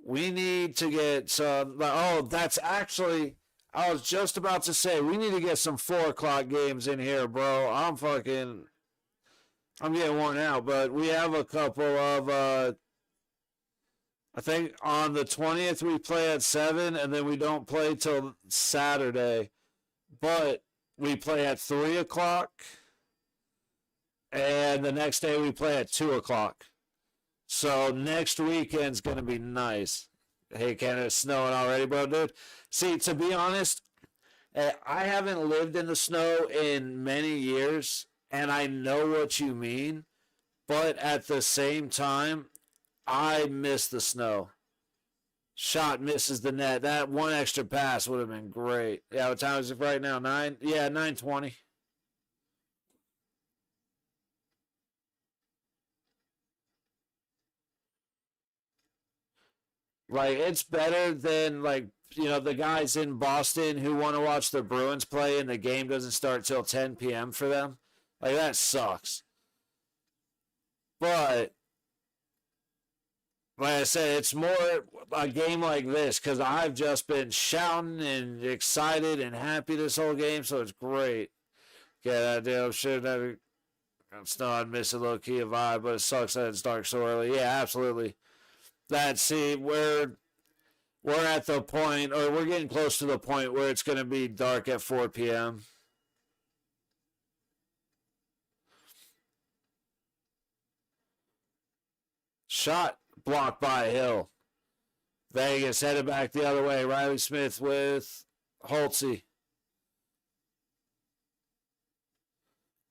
we need to get some. Oh, that's actually. I was just about to say we need to get some 4 o'clock games in here, bro. I'm getting worn out, but we have a couple of. I think on the 20th we play at 7, and then we don't play till Saturday, but we play at 3 o'clock, and the next day we play at 2 o'clock. So next weekend's gonna be nice. Hey, Canada, it's snowing already, bro, dude. See, to be honest, I haven't lived in the snow in many years, and I know what you mean, but at the same time, I miss the snow. Shot misses the net. That one extra pass would have been great. Yeah, what time is it right now? 9? Yeah, 9:20. Like, it's better than, like, the guys in Boston who want to watch the Bruins play and the game doesn't start till 10 p.m. for them. Like, that sucks. But, like I said, it's more a game like this because I've just been shouting and excited and happy this whole game, so it's great. Yeah, that deal should never. It's not miss a low key vibe, but it sucks that it's dark so early. Yeah, absolutely. See, we're at the point, or we're getting close to the point where it's going to be dark at 4 p.m. Shot blocked by Hill. Vegas headed back the other way. Riley Smith with Holtzy.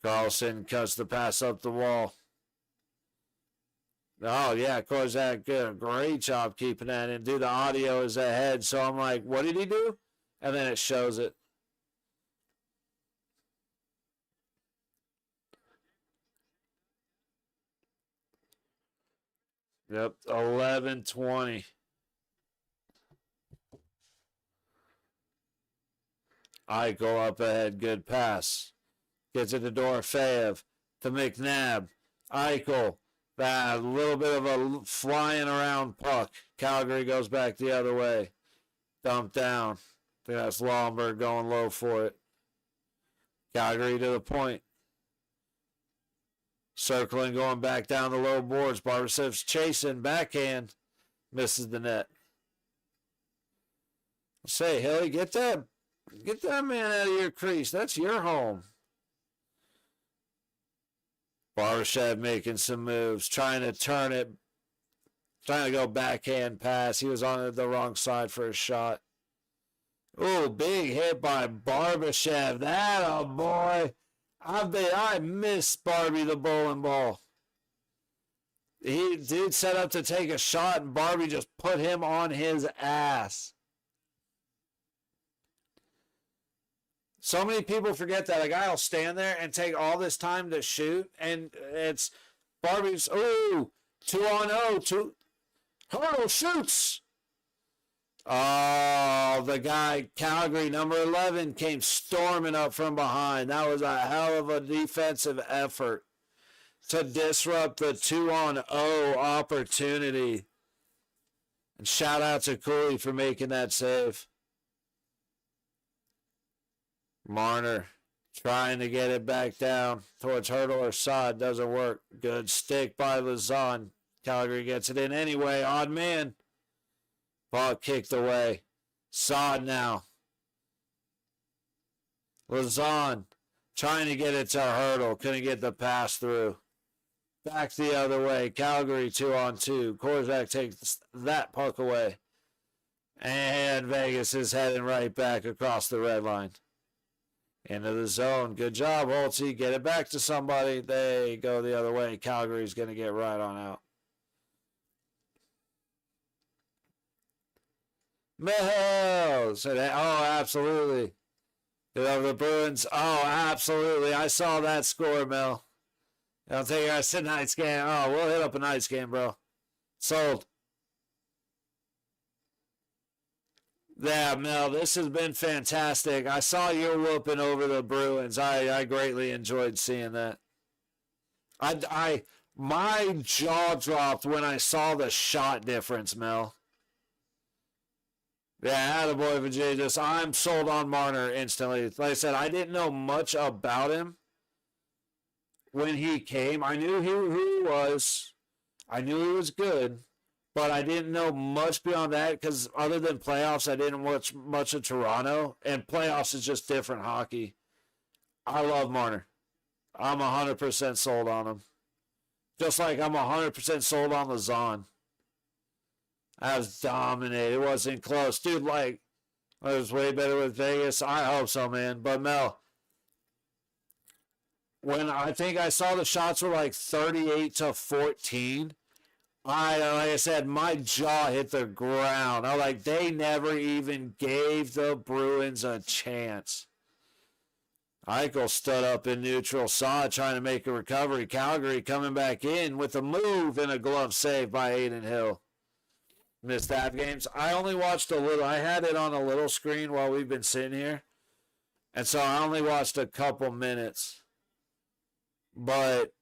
Carlson cuts the pass up the wall. Oh, yeah, Kozak did a great job keeping that in. Dude, the audio is ahead, so I'm like, what did he do? And then it shows it. Yep, 11-20. Eichel up ahead, good pass. Gets it to Dorofeyev, to McNabb. Eichel, that little bit of a flying around puck. Calgary goes back the other way. Dumped down. I think that's Lomberg going low for it. Calgary to the point. Circling, going back down the low boards. Barbasev's chasing, backhand. Misses the net. Say, Hilly, get that man out of your crease. That's your home. Barbashev making some moves, trying to turn it, trying to go backhand pass. He was on the wrong side for a shot. Oh, big hit by Barbashev. That a boy. I miss Barbie the bowling ball. He did set up to take a shot, and Barbie just put him on his ass. So many people forget that a guy will stand there and take all this time to shoot, and it's Barbie's, 2-on-0, Hurdle shoots. Oh, the guy, Calgary, number 11, came storming up from behind. That was a hell of a defensive effort to disrupt the 2-on-0 opportunity. And shout out to Cooley for making that save. Marner trying to get it back down towards Hurdle or Sod. Doesn't work. Good stick by Lazon. Calgary gets it in anyway. Odd man. Ball kicked away. Sod now. Lazan trying to get it to Hurdle. Couldn't get the pass through. Back the other way. Calgary 2-on-2. Korzak takes that puck away. And Vegas is heading right back across the red line. Into the zone. Good job, Holtzy. Get it back to somebody. They go the other way. Calgary's going to get right on out. Mills. Oh, absolutely. The Bruins. Oh, absolutely. I saw that score, Mel. I'll take our tonight's game. Oh, we'll hit up a night's game, bro. Sold. Yeah, Mel, this has been fantastic. I saw your whooping over the Bruins. I greatly enjoyed seeing that. My jaw dropped when I saw the shot difference, Mel. Yeah, attaboy, Virginia. I'm sold on Marner instantly. Like I said, I didn't know much about him when he came. I knew who he was. I knew he was good. But I didn't know much beyond that because other than playoffs, I didn't watch much of Toronto. And playoffs is just different hockey. I love Marner. I'm 100% sold on him. Just like I'm 100% sold on Lazan. I was dominated. It wasn't close. Dude, like, it was way better with Vegas. I hope so, man. But, Mel, when I think I saw the shots were like 38-14, like I said, my jaw hit the ground. I was like, they never even gave the Bruins a chance. Eichel stood up in neutral, saw it, trying to make a recovery. Calgary coming back in with a move and a glove save by Aiden Hill. Missed that games. I only watched a little. I had it on a little screen while we've been sitting here. And so I only watched a couple minutes. But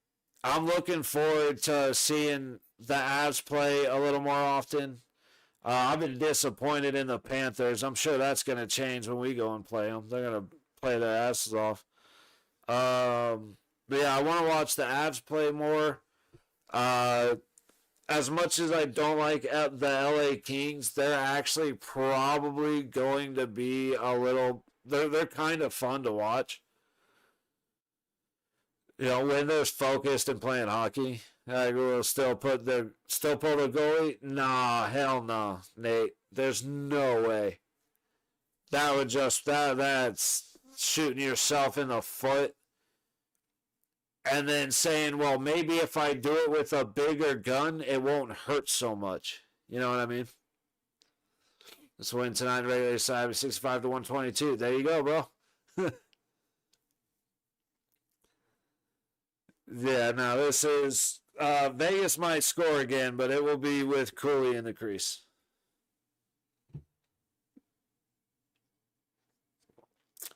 I'm looking forward to seeing the Avs play a little more often. I've been disappointed in the Panthers. I'm sure that's going to change when we go and play them. They're going to play their asses off. But yeah, I want to watch the Avs play more. As much as I don't like the LA Kings, they're actually probably going to be a little. They're kind of fun to watch. You know, when they're focused and playing hockey. I will still pull the goalie. Nah, hell no, Nate. There's no way. That would just that's shooting yourself in the foot. And then saying, well, maybe if I do it with a bigger gun, it won't hurt so much. You know what I mean? Let's win tonight, regular side, 65-122. There you go, bro. Yeah, no, this is Vegas might score again, but it will be with Cooley in the crease.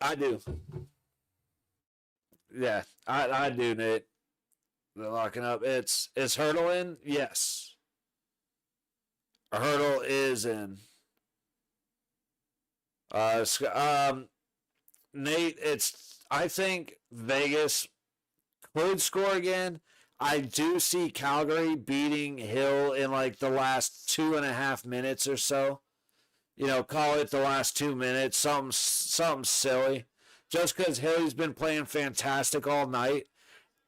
I do. Yeah, I do, Nate. They're locking up. It's Hurdle in? Yes. A Hurdle is in. Nate, I think Vegas could score again. I do see Calgary beating Hill in like the last 2.5 minutes or so. You know, call it the last 2 minutes, something silly. Just because Hilly's been playing fantastic all night,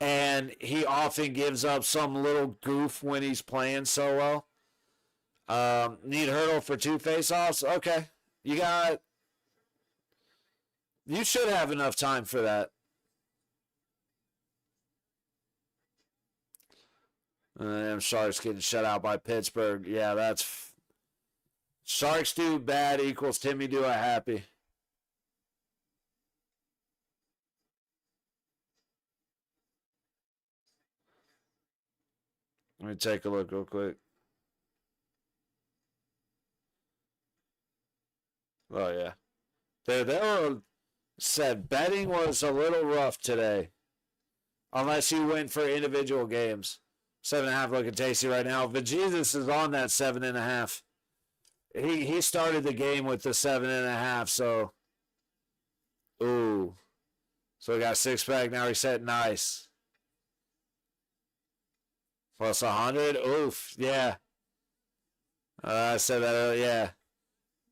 and he often gives up some little goof when he's playing so well. Need Hurdle for 2 faceoffs? Okay. You should have enough time for that. Sharks getting shut out by Pittsburgh. Yeah, that's Sharks do bad equals Timmy do a happy. Let me take a look real quick. Oh yeah, they were said betting was a little rough today, unless you went for individual games. 7.5 looking tasty right now. Vajesus is on that 7.5. He started the game with the 7.5. So, ooh, so we got 6-pack now. Reset, nice. Plus 100. Oof, yeah. I said that earlier. Yeah.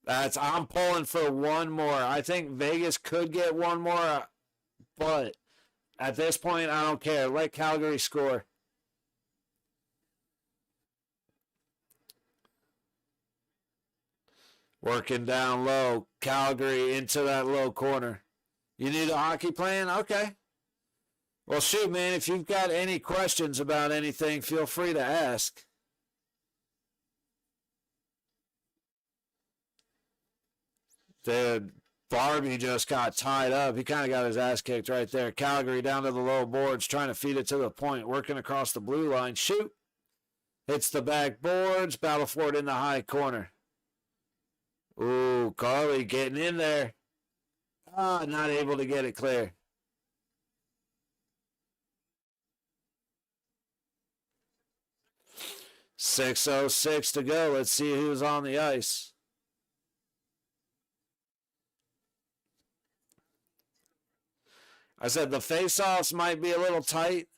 I'm pulling for one more. I think Vegas could get one more, but at this point, I don't care. Let Calgary score. Working down low. Calgary into that low corner. You need a hockey plan? Okay. Well, shoot, man, if you've got any questions about anything, feel free to ask. Dude, Barbie just got tied up. He kind of got his ass kicked right there. Calgary down to the low boards, trying to feed it to the point, working across the blue line. Shoot. Hits the back boards. Battle for it in the high corner. Ooh, Carly getting in there. Not able to get it clear. .606 to go. Let's see who's on the ice. I said the face-offs might be a little tight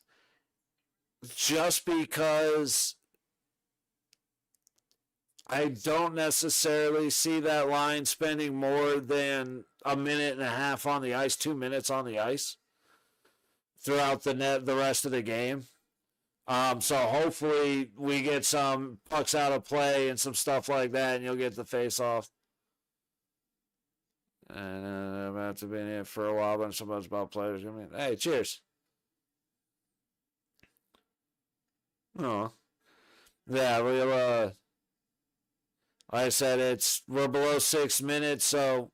just because I don't necessarily see that line spending more than a minute and a half on the ice, 2 minutes on the ice throughout the rest of the game. So hopefully we get some pucks out of play and some stuff like that, and you'll get the face-off. And I'm about to be in here for a while, but so much about players. I mean, hey, cheers. Oh, yeah. We'll. Like I said, we're below 6 minutes, so.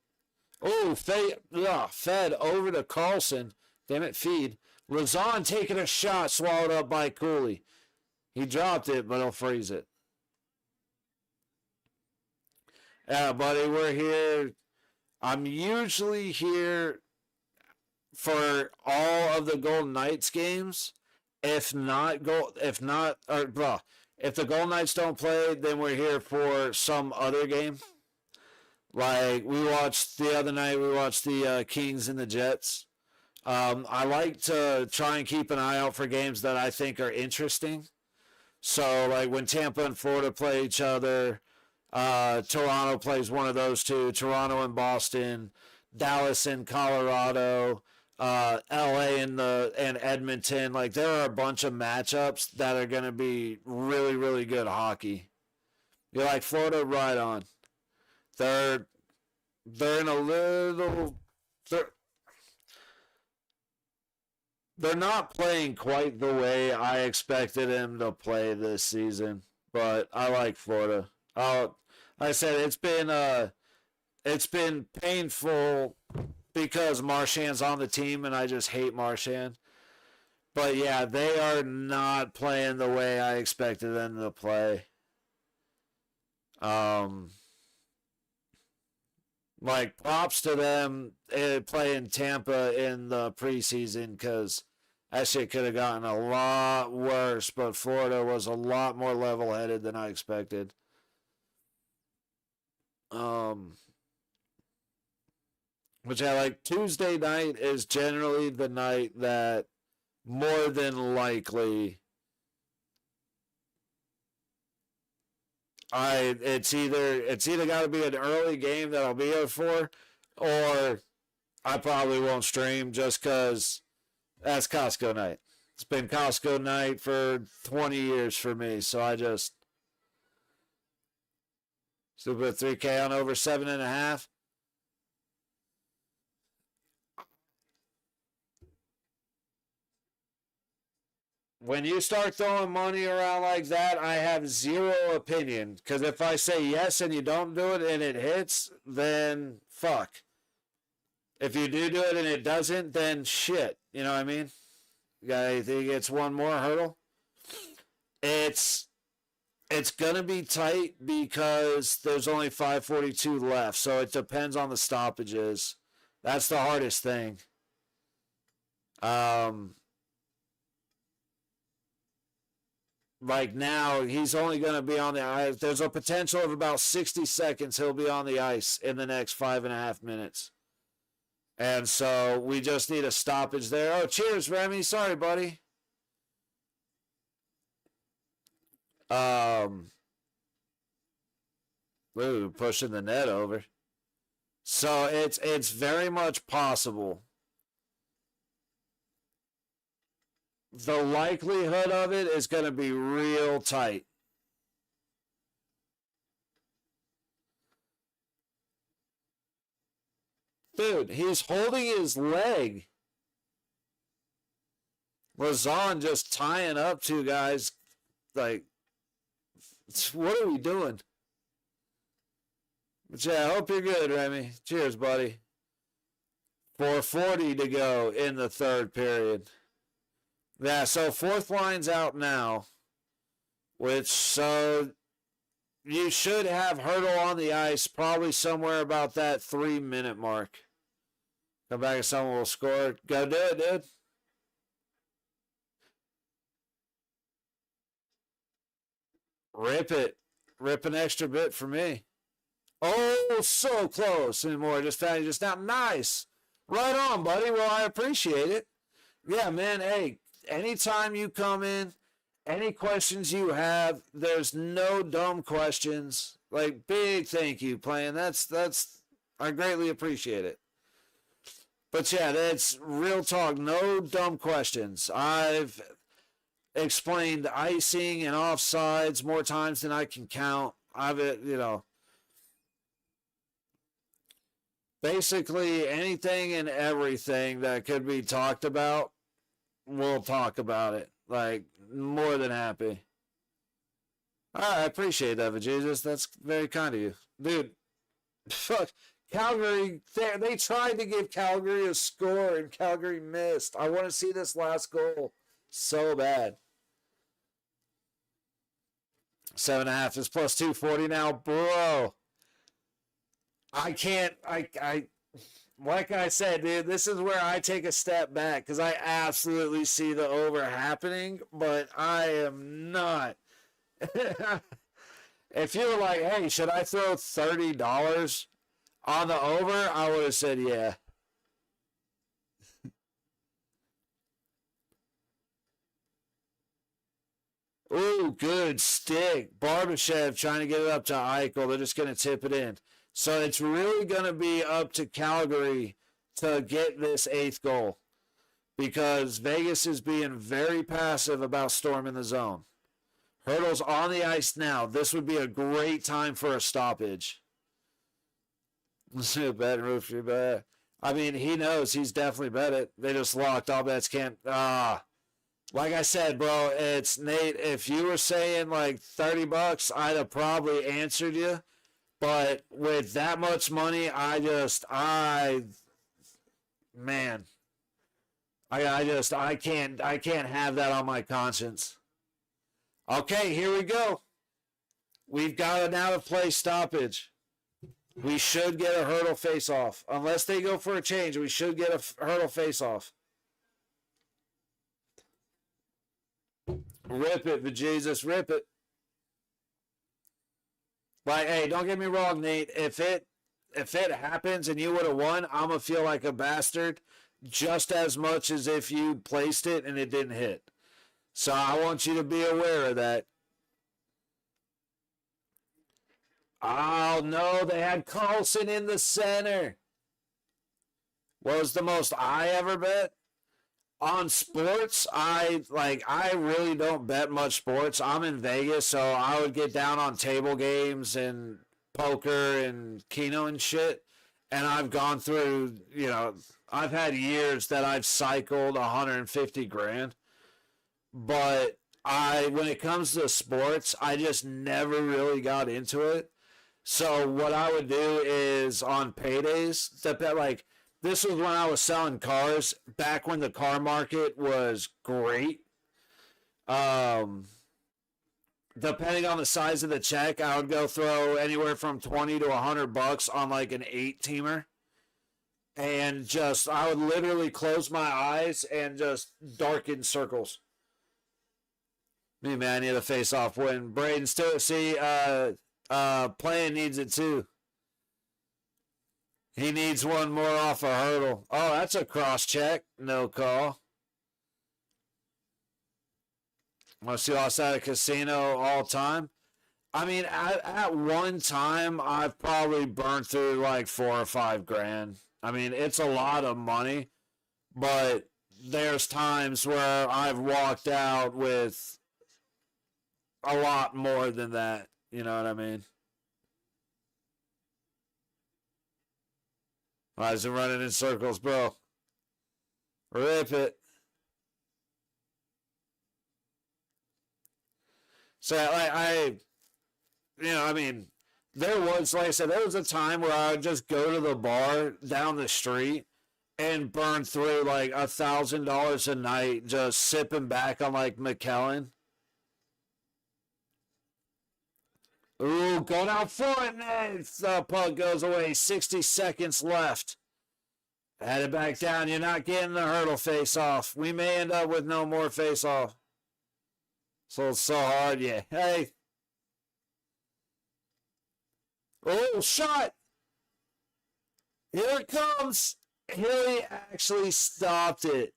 Oh, fed over to Carlson. Damn it, feed. Lazan taking a shot, swallowed up by Cooley. He dropped it, but he'll freeze it. Yeah, buddy, we're here. I'm usually here for all of the Golden Knights games. If the Golden Knights don't play, then we're here for some other game. Like we watched the other night, we watched the Kings and the Jets. I like to try and keep an eye out for games that I think are interesting. So, like when Tampa and Florida play each other, Toronto plays one of those two. Toronto and Boston, Dallas and Colorado, LA and Edmonton. Like there are a bunch of matchups that are going to be really, really good hockey. You like Florida? Right on. They're in a little. They're not playing quite the way I expected them to play this season, but I like Florida. Like I said, it's been painful because Marchand's on the team, and I just hate Marchand. But yeah, they are not playing the way I expected them to play. Like props to them playing Tampa in the preseason because that shit could have gotten a lot worse. But Florida was a lot more level-headed than I expected. Which I like. Tuesday night is generally the night that more than likely it's either got to be an early game that I'll be here for, or I probably won't stream just because that's Costco night. It's been Costco night for 20 years for me, so I just still put 3K on over 7.5. When you start throwing money around like that, I have zero opinion. Because if I say yes and you don't do it and it hits, then fuck. If you do it and it doesn't, then shit. You know what I mean? Guy gets one more hurdle. It's gonna be tight because there's only 5:42 left, so it depends on the stoppages. That's the hardest thing. Like now, he's only going to be on the ice. There's a potential of about 60 seconds he'll be on the ice in the next 5.5 minutes. And so we just need a stoppage there. Oh, cheers, Remy. Sorry, buddy. Ooh, pushing the net over. So it's very much possible. The likelihood of it is going to be real tight. Dude, he's holding his leg. Lazan just tying up two guys. Like, what are we doing? But yeah, I hope you're good, Remy. Cheers, buddy. 4:40 to go in the third period. Yeah, so fourth line's out now, which, so you should have Hurdle on the ice probably somewhere about that 3-minute mark. Come back and someone will score. Go do it, dude. Rip it. Rip an extra bit for me. Oh, so close anymore. Just found you just now. Nice. Right on, buddy. Well, I appreciate it. Yeah, man. Hey, anytime you come in, any questions you have, there's no dumb questions. Like, big thank you, playing. That's I greatly appreciate it. But yeah, that's real talk. No dumb questions. I've explained icing and offsides more times than I can count. Basically anything and everything that could be talked about, we'll talk about it. Like, more than happy. I appreciate that, Jesus. That's very kind of you. Dude, fuck. Calgary, they tried to give Calgary a score, and Calgary missed. I want to see this last goal so bad. 7.5 is plus 240 now. Bro, I can't, like I said, dude, this is where I take a step back because I absolutely see the over happening, but I am not. If you were like, hey, should I throw $30 on the over, I would have said yeah. Ooh, good stick. Barbashev trying to get it up to Eichel. They're just going to tip it in. So it's really going to be up to Calgary to get this 8th goal because Vegas is being very passive about storming the zone. Hurdle's on the ice now. This would be a great time for a stoppage. Bet roof, bet. I mean, he knows he's definitely bet it. They just locked. All bets can't. Like I said, bro, it's Nate. If you were saying like $30, I'd have probably answered you. But with that much money, I can't have that on my conscience. Okay, here we go. We've got an out of play stoppage. We should get a Hurdle face off. Unless they go for a change, we should get a Hurdle face off. Rip it, bejesus, rip it. Like, hey, don't get me wrong, Nate. If it happens and you would have won, I'm gonna feel like a bastard just as much as if you placed it and it didn't hit. So I want you to be aware of that. Oh no, they had Carlson in the center. What was the most I ever bet? On sports, I really don't bet much sports. I'm in Vegas, so I would get down on table games and poker and Keno and shit. And I've gone through, I've had years that I've cycled 150 grand. But when it comes to sports, I just never really got into it. So what I would do is on paydays, this was when I was selling cars, back when the car market was great. Depending on the size of the check, I would go throw anywhere from 20 to $100 on like an 8-teamer. And I would literally close my eyes and just darken circles. Me, man, I need a face-off win. Braden still, playing needs it too. He needs one more off a Hurdle. Oh, that's a cross check. No call. Want to see outside a casino all time? I mean, at one time, I've probably burned through like 4 or 5 grand. I mean, it's a lot of money, but there's times where I've walked out with a lot more than that. You know what I mean? Why is it running in circles, bro? Rip it. So, I mean, there was, like I said, there was a time where I would just go to the bar down the street and burn through like $1,000 a night just sipping back on like McKellen. Ooh, going out front, and the puck goes away. 60 seconds left. Head it back down. You're not getting the hurdle face off. We may end up with no more face off. So it's so hard, yeah. Hey. Oh, shot. Here it comes. He actually stopped it.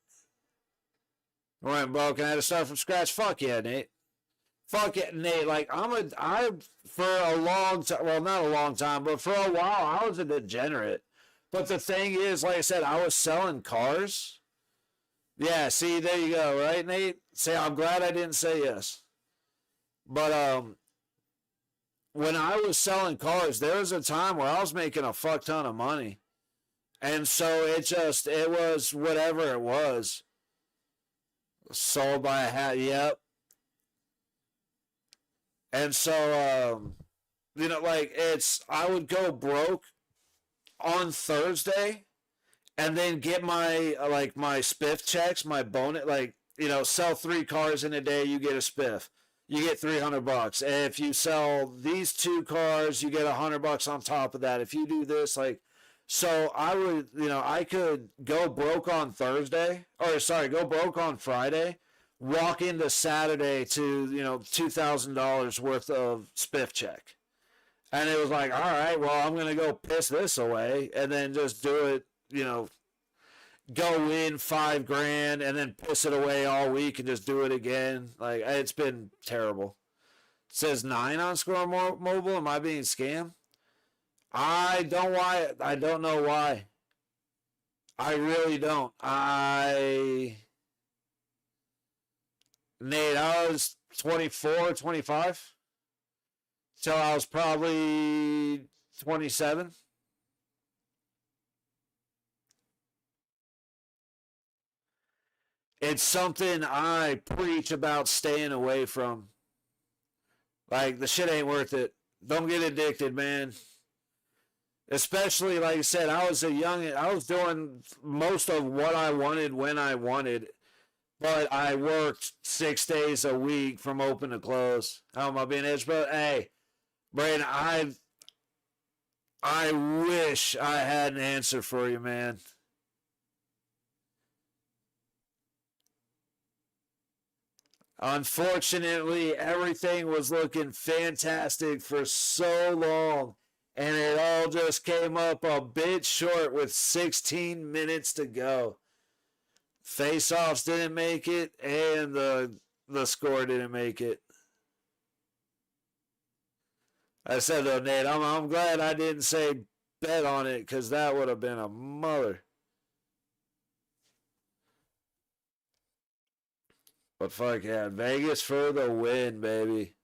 All right, bro. Can I have to start from scratch? Fuck yeah, Nate. Fuck it, Nate. Like, for a long time, well, not a long time, but for a while, I was a degenerate. But the thing is, like I said, I was selling cars. Yeah, see, there you go, right, Nate? See, I'm glad I didn't say yes. But, when I was selling cars, there was a time where I was making a fuck ton of money. And so it was whatever it was. Sold by a hat, yep. And so, like I would go broke on Thursday and then get my spiff checks, my bonus, sell 3 cars in a day, you get a spiff. You get $300. And if you sell these 2 cars, you get $100 on top of that. If you do this, so I would, I could go broke on go broke on Friday, walk into Saturday to, $2,000 worth of spiff check. And it was like, all right, well, I'm going to go piss this away and then just do it, go in 5 grand and then piss it away all week and just do it again. Like, it's been terrible. It says 9 on Score Mobile. Am I being scammed? I don't know why. I really don't. Nate, I was 24, 25. So I was probably 27. It's something I preach about staying away from. Like, the shit ain't worth it. Don't get addicted, man. Especially, like I said, I was doing most of what I wanted when I wanted, but I worked 6 days a week from open to close. How am I being edged, bro? Hey, Brandon, I wish I had an answer for you, man. Unfortunately, everything was looking fantastic for so long, and it all just came up a bit short with 16 minutes to go. Face-offs didn't make it, and the score didn't make it. I said, though, Nate, I'm glad I didn't say bet on it, because that would have been a mother. But fuck yeah, Vegas for the win, baby.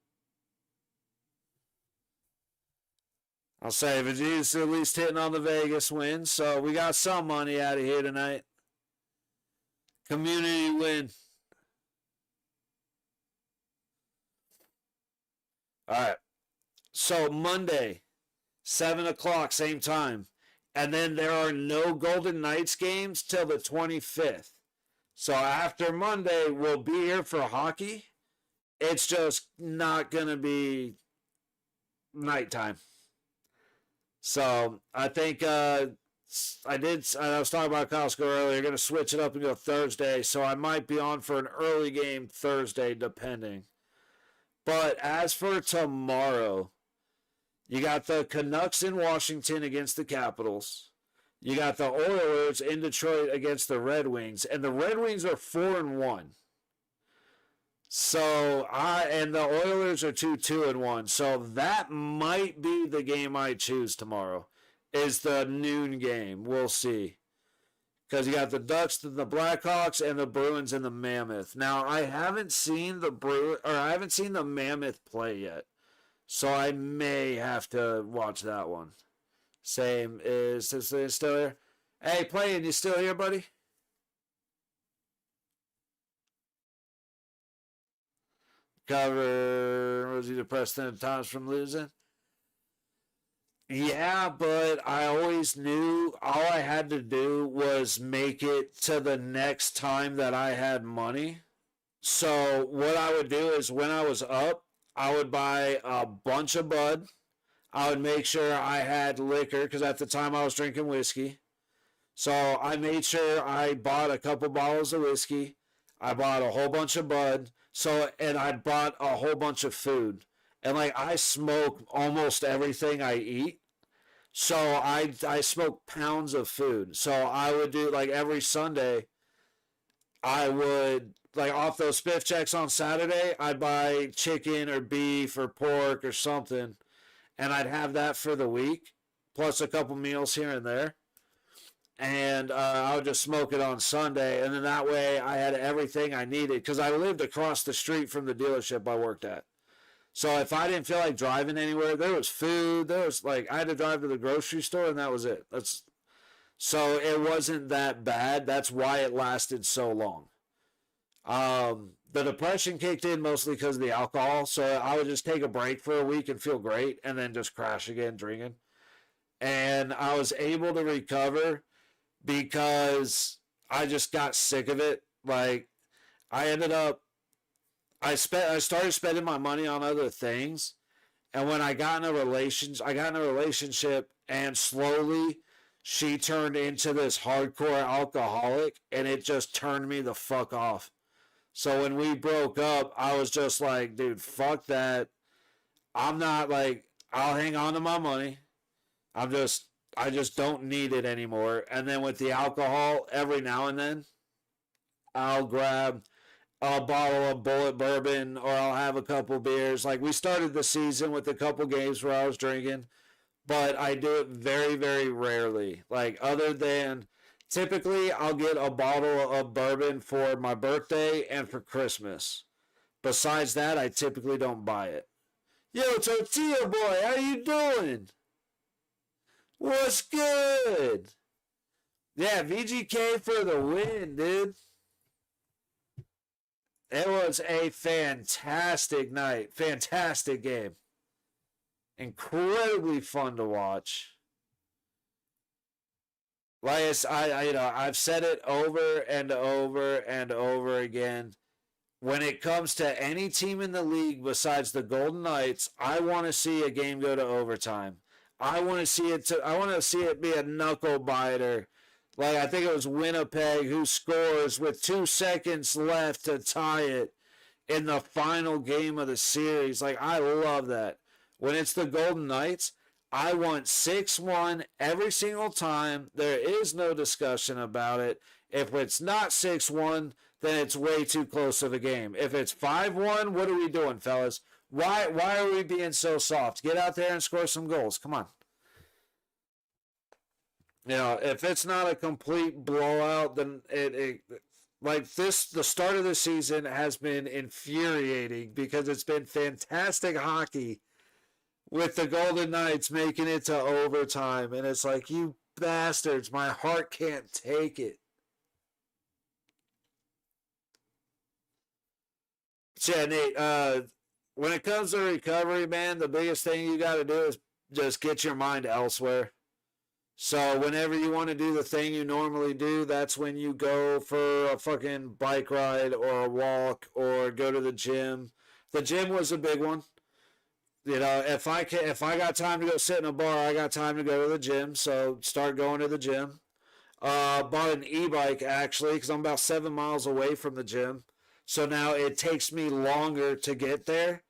I'll say Vegeta's at least hitting on the Vegas win, so we got some money out of here tonight. Community win. All right. So Monday, 7 o'clock, same time. And then there are no Golden Knights games till the 25th. So after Monday, we'll be here for hockey. It's just not going to be nighttime. So I think I was talking about Costco earlier, going to switch it up and go Thursday. So I might be on for an early game Thursday, depending. But as for tomorrow, you got the Canucks in Washington against the Capitals. You got the Oilers in Detroit against the Red Wings. And the Red Wings are 4-1. So and the Oilers are 2-2-1. So that might be the game I choose tomorrow. Is the noon game. We'll see. Because you got the Ducks and the Blackhawks and the Bruins and the Mammoth. Now I haven't seen the Mammoth play yet. So I may have to watch that one. Same. Is this still here? Hey, playing, you still here, buddy? Cover was he depressed at times from losing? Yeah, but I always knew all I had to do was make it to the next time that I had money. So what I would do is when I was up, I would buy a bunch of Bud. I would make sure I had liquor because at the time I was drinking whiskey. So I made sure I bought a couple bottles of whiskey. I bought a whole bunch of Bud. And I bought a whole bunch of food. And like I smoke almost everything I eat. So I smoke pounds of food. So I would do like every Sunday, I would like off those spiff checks on Saturday, I'd buy chicken or beef or pork or something. And I'd have that for the week, plus a couple meals here and there. And I would just smoke it on Sunday. And then that way I had everything I needed because I lived across the street from the dealership I worked at. So if I didn't feel like driving anywhere, there was food. There was like I had to drive to the grocery store and that was it. So it wasn't that bad. That's why it lasted so long. The depression kicked in mostly because of the alcohol. So I would just take a break for a week and feel great and then just crash again drinking. And I was able to recover because I just got sick of it. Like I ended up I started spending my money on other things. And when I got in a relationship and slowly she turned into this hardcore alcoholic and it just turned me the fuck off. So when we broke up, I was just like, dude, fuck that. I'm not like, I'll hang on to my money. I just don't need it anymore. And then with the alcohol, every now and then, I'll grab a bottle of Bullet Bourbon or I'll have a couple beers. Like we started the season with a couple games where I was drinking, but I do it very, very rarely. Like other than typically I'll get a bottle of bourbon for my birthday and for Christmas. Besides that, I typically don't buy it. Yo, Tortilla Boy, how you doing? What's good? Yeah, VGK for the win, dude. It was a fantastic night. Fantastic game. Incredibly fun to watch. Like I've said it over and over and over again. When it comes to any team in the league besides the Golden Knights, I want to see a game go to overtime. I want to see it be a knuckle biter. Like I think it was Winnipeg who scores with 2 seconds left to tie it in the final game of the series. Like I love that. When it's the Golden Knights, I want 6-1 every single time. There is no discussion about it. If it's not 6-1, then it's way too close of a game. If it's 5-1, what are we doing, fellas? Why are we being so soft? Get out there and score some goals. Come on. You know, if it's not a complete blowout, then the start of the season has been infuriating because it's been fantastic hockey with the Golden Knights making it to overtime. And it's like, you bastards, my heart can't take it. So yeah, Nate, when it comes to recovery, man, the biggest thing you got to do is just get your mind elsewhere. So whenever you want to do the thing you normally do, that's when you go for a fucking bike ride or a walk or go to the gym. The gym was a big one. You know, if I got time to go sit in a bar, I got time to go to the gym. So start going to the gym. Bought an e-bike actually because I'm about 7 miles away from the gym. So now it takes me longer to get there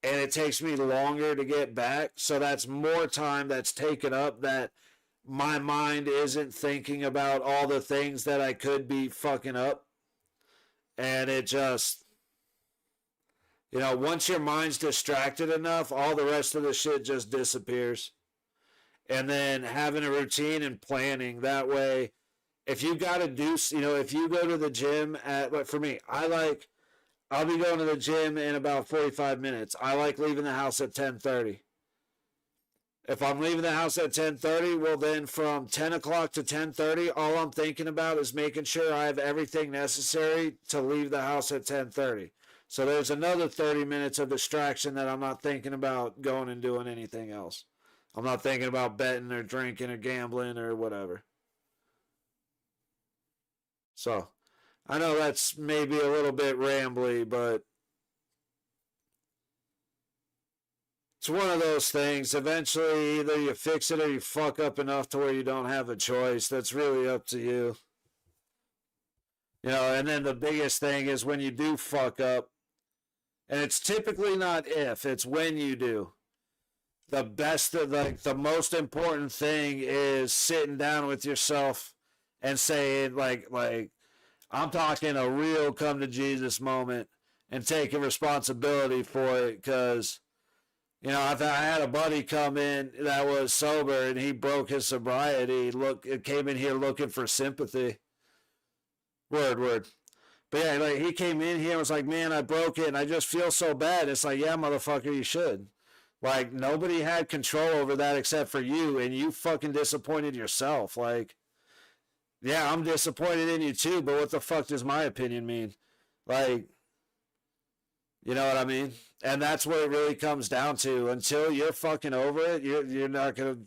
and it takes me longer to get back. So that's more time that's taken up that my mind isn't thinking about all the things that I could be fucking up. And it just, You know, once your mind's distracted enough, all the rest of the shit just disappears. And then having a routine and planning that way, if you got to do, you know, if you go to the gym at, like for me, I'll be going to the gym in about 45 minutes. I like leaving the house at 10:30. If I'm leaving the house at 10:30, well then from 10 o'clock to 10:30, all I'm thinking about is making sure I have everything necessary to leave the house at 10:30. So there's another 30 minutes of distraction that I'm not thinking about going and doing anything else. I'm not thinking about betting or drinking or gambling or whatever. So I know that's maybe a little bit rambly, but it's one of those things. Eventually, either you fix it or you fuck up enough to where you don't have a choice. That's really up to you. You know, and then the biggest thing is when you do fuck up, and it's typically not if, it's when you do. The best, like the most important thing is sitting down with yourself and saying, like I'm talking a real come to Jesus moment and taking responsibility for it, because you know, I had a buddy come in that was sober and he broke his sobriety. It came in here looking for sympathy. Word. But yeah, like he came in here and was like, man, I broke it and I just feel so bad. It's like, yeah, motherfucker, you should. Like, nobody had control over that except for you, and you fucking disappointed yourself. Like, yeah, I'm disappointed in you too, but what the fuck does my opinion mean? Like, you know what I mean? And that's what it really comes down to. Until you're fucking over it, you're not gonna.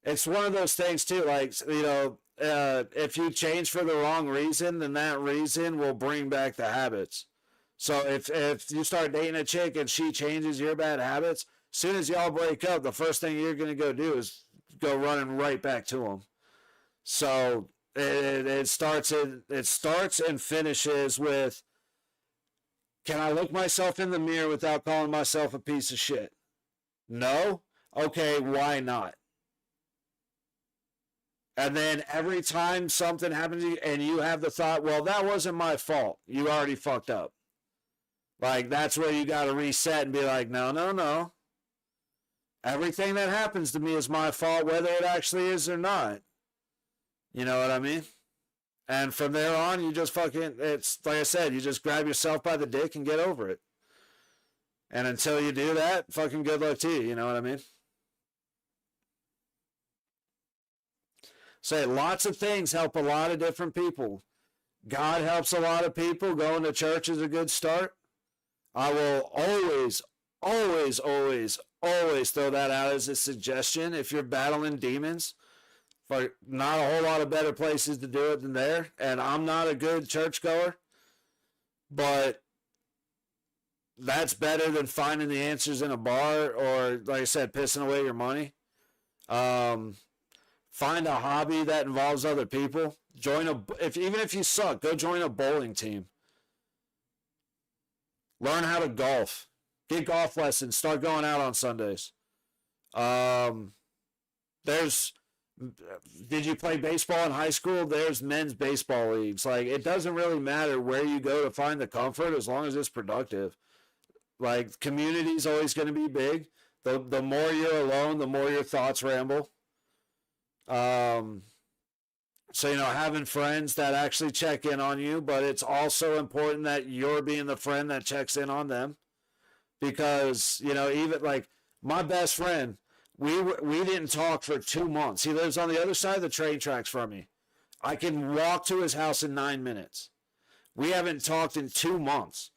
It's one of those things too. Like, you know, if you change for the wrong reason, then that reason will bring back the habits. So if you start dating a chick and she changes your bad habits, as soon as y'all break up, the first thing you're gonna go do is go running right back to them. So it starts and finishes with, can I look myself in the mirror without calling myself a piece of shit? No? Okay, why not? And then every time something happens to you and you have the thought, well, that wasn't my fault. You already fucked up. Like, that's where you got to reset and be like, no. Everything that happens to me is my fault, whether it actually is or not. You know what I mean? And from there on, you just fucking, it's like I said, you just grab yourself by the dick and get over it. And until you do that, fucking good luck to you. You know what I mean? Say, lots of things help a lot of different people. God helps a lot of people. Going to church is a good start. I will always throw that out as a suggestion. If you're battling demons, for not a whole lot of better places to do it than there. And I'm not a good churchgoer, but that's better than finding the answers in a bar or, like I said, pissing away your money. Find a hobby that involves other people. Even if you suck, go join a bowling team. Learn how to golf. Get golf lessons. Start going out on Sundays. Did you play baseball in high school? There's men's baseball leagues. Like, it doesn't really matter where you go to find the comfort as long as it's productive. Like, community's always going to be big. The more you're alone, the more your thoughts ramble. So, you know, having friends that actually check in on you, but it's also important that you're being the friend that checks in on them. Because, you know, even like my best friend, we didn't talk for 2 months. He lives on the other side of the train tracks from me. I can walk to his house in 9 minutes. We haven't talked in 2 months.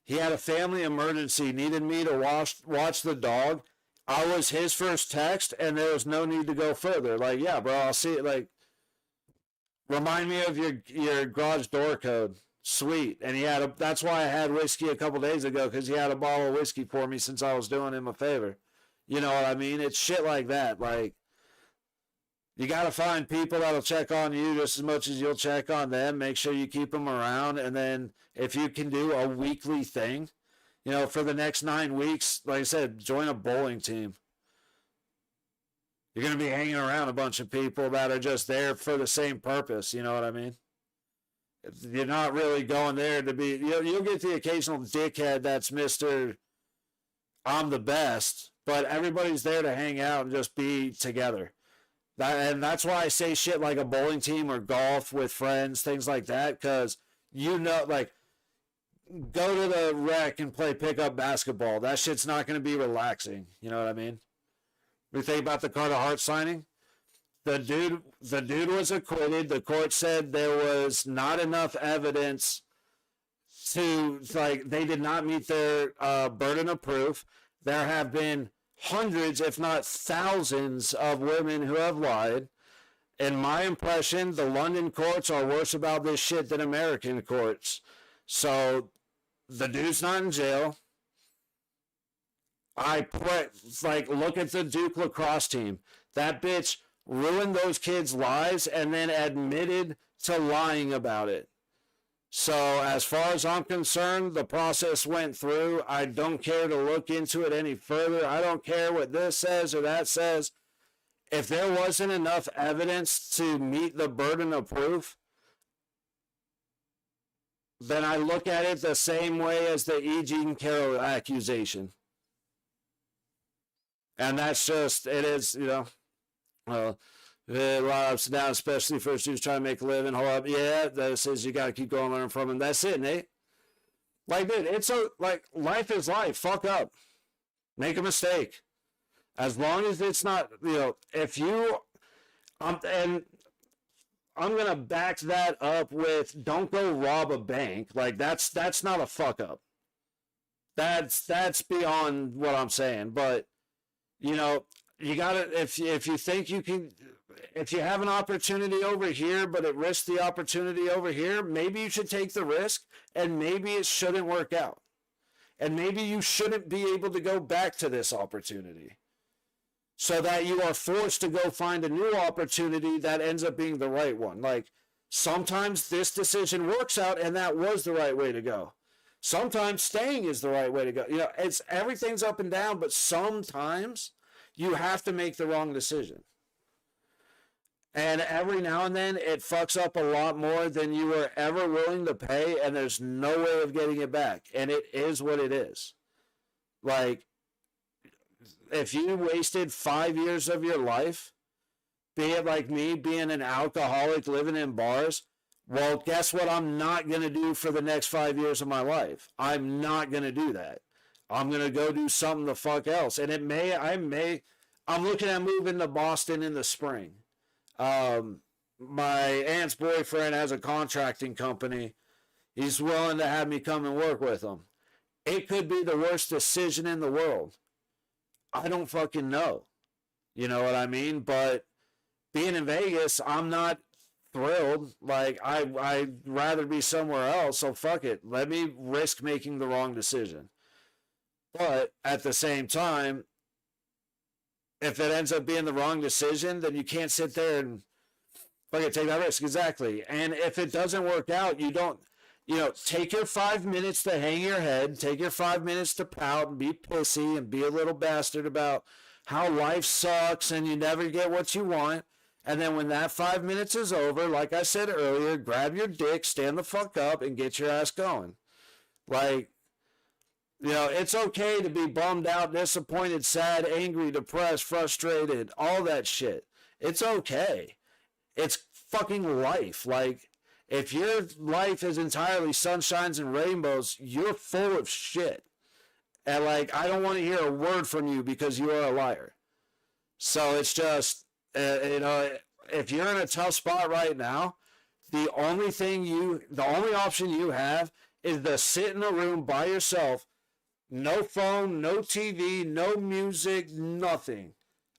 He had a family emergency, needed me to watch the dog. I was his first text, and there was no need to go further. Like, yeah, bro, I'll see it. Like, remind me of your garage door code. Sweet. And that's why I had whiskey a couple days ago, because he had a bottle of whiskey for me since I was doing him a favor. You know what I mean? It's shit like that. Like, you got to find people that'll check on you just as much as you'll check on them. Make sure you keep them around. And then if you can do a weekly thing, you know, for the next 9 weeks, like I said, join a bowling team. You're going to be hanging around a bunch of people that are just there for the same purpose. You know what I mean? You're not really going there to be, you'll get the occasional dickhead that's Mr. I'm the best, but everybody's there to hang out and just be together. And that's why I say shit like a bowling team or golf with friends, things like that, because like, go to the rec and play pickup basketball. That shit's not going to be relaxing. You know what I mean? We think about the Carter Hart signing. The dude was acquitted. The court said there was not enough evidence to, like, they did not meet their burden of proof. There have been hundreds, if not thousands, of women who have lied. In my impression, the London courts are worse about this shit than American courts. So the dude's not in jail. Look at the Duke lacrosse team. That bitch ruined those kids' lives and then admitted to lying about it. So as far as I'm concerned, the process went through. I don't care to look into it any further. I don't care what this says or that says. If there wasn't enough evidence to meet the burden of proof, then I look at it the same way as the E. Jean Carroll accusation. And that's just, it is, a lot of ups and downs, especially for dudes trying to make a living. Hold up. Yeah, that says you got to keep going, learning from him. That's it, Nate. Like, dude, life is life. Fuck up. Make a mistake. As long as it's not, if you, and I'm going to back that up with, don't go rob a bank. Like, that's not a fuck up. That's beyond what I'm saying. But, you gotta, if you think you can, if you have an opportunity over here, but it risks the opportunity over here, maybe you should take the risk, and maybe it shouldn't work out. And maybe you shouldn't be able to go back to this opportunity, so that you are forced to go find a new opportunity that ends up being the right one. Like, sometimes this decision works out and that was the right way to go. Sometimes staying is the right way to go. It's everything's up and down, but sometimes you have to make the wrong decision. And every now and then it fucks up a lot more than you were ever willing to pay, and there's no way of getting it back. And it is what it is. Like, if you wasted 5 years of your life, be it like me, being an alcoholic, living in bars, well, guess what I'm not going to do for the next 5 years of my life? I'm not going to do that. I'm going to go do something the fuck else. And I'm looking at moving to Boston in the spring. My aunt's boyfriend has a contracting company. He's willing to have me come and work with him. It could be the worst decision in the world. I don't fucking know. You know what I mean? But being in Vegas, I'm not thrilled. Like, I'd rather be somewhere else, so fuck it. Let me risk making the wrong decision. But at the same time, if it ends up being the wrong decision, then you can't sit there and fucking take that risk. Exactly. And if it doesn't work out, you don't, take your 5 minutes to hang your head, take your 5 minutes to pout and be pissy and be a little bastard about how life sucks and you never get what you want. And then when that 5 minutes is over, like I said earlier, grab your dick, stand the fuck up, and get your ass going. Like, it's okay to be bummed out, disappointed, sad, angry, depressed, frustrated, all that shit. It's okay. It's fucking life. Like, if your life is entirely sunshines and rainbows, you're full of shit. And, like, I don't want to hear a word from you because you are a liar. So it's just, if you're in a tough spot right now, the only option you have is to sit in a room by yourself. No phone, no TV, no music, nothing.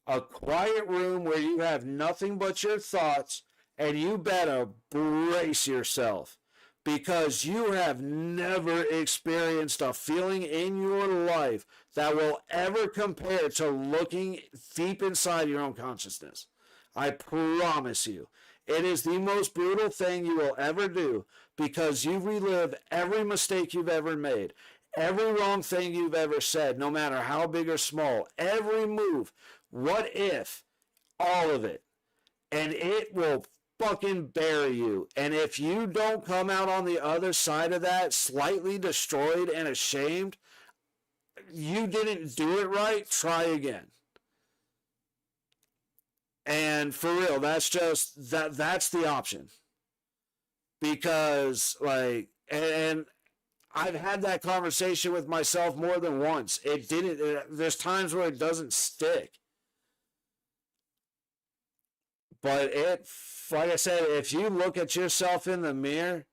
A quiet room where you have nothing but your thoughts, and you better brace yourself, because you have never experienced a feeling in your life that will ever compare to looking deep inside your own consciousness. I promise you. It is the most brutal thing you will ever do, because you relive every mistake you've ever made. Every wrong thing you've ever said, no matter how big or small, every move, what if, all of it. And it will fucking bury you. And if you don't come out on the other side of that slightly destroyed and ashamed, you didn't do it right, try again. And for real, that's just that's the option. Because like, and I've had that conversation with myself more than once. There's times where it doesn't stick. But like I said, if you look at yourself in the mirror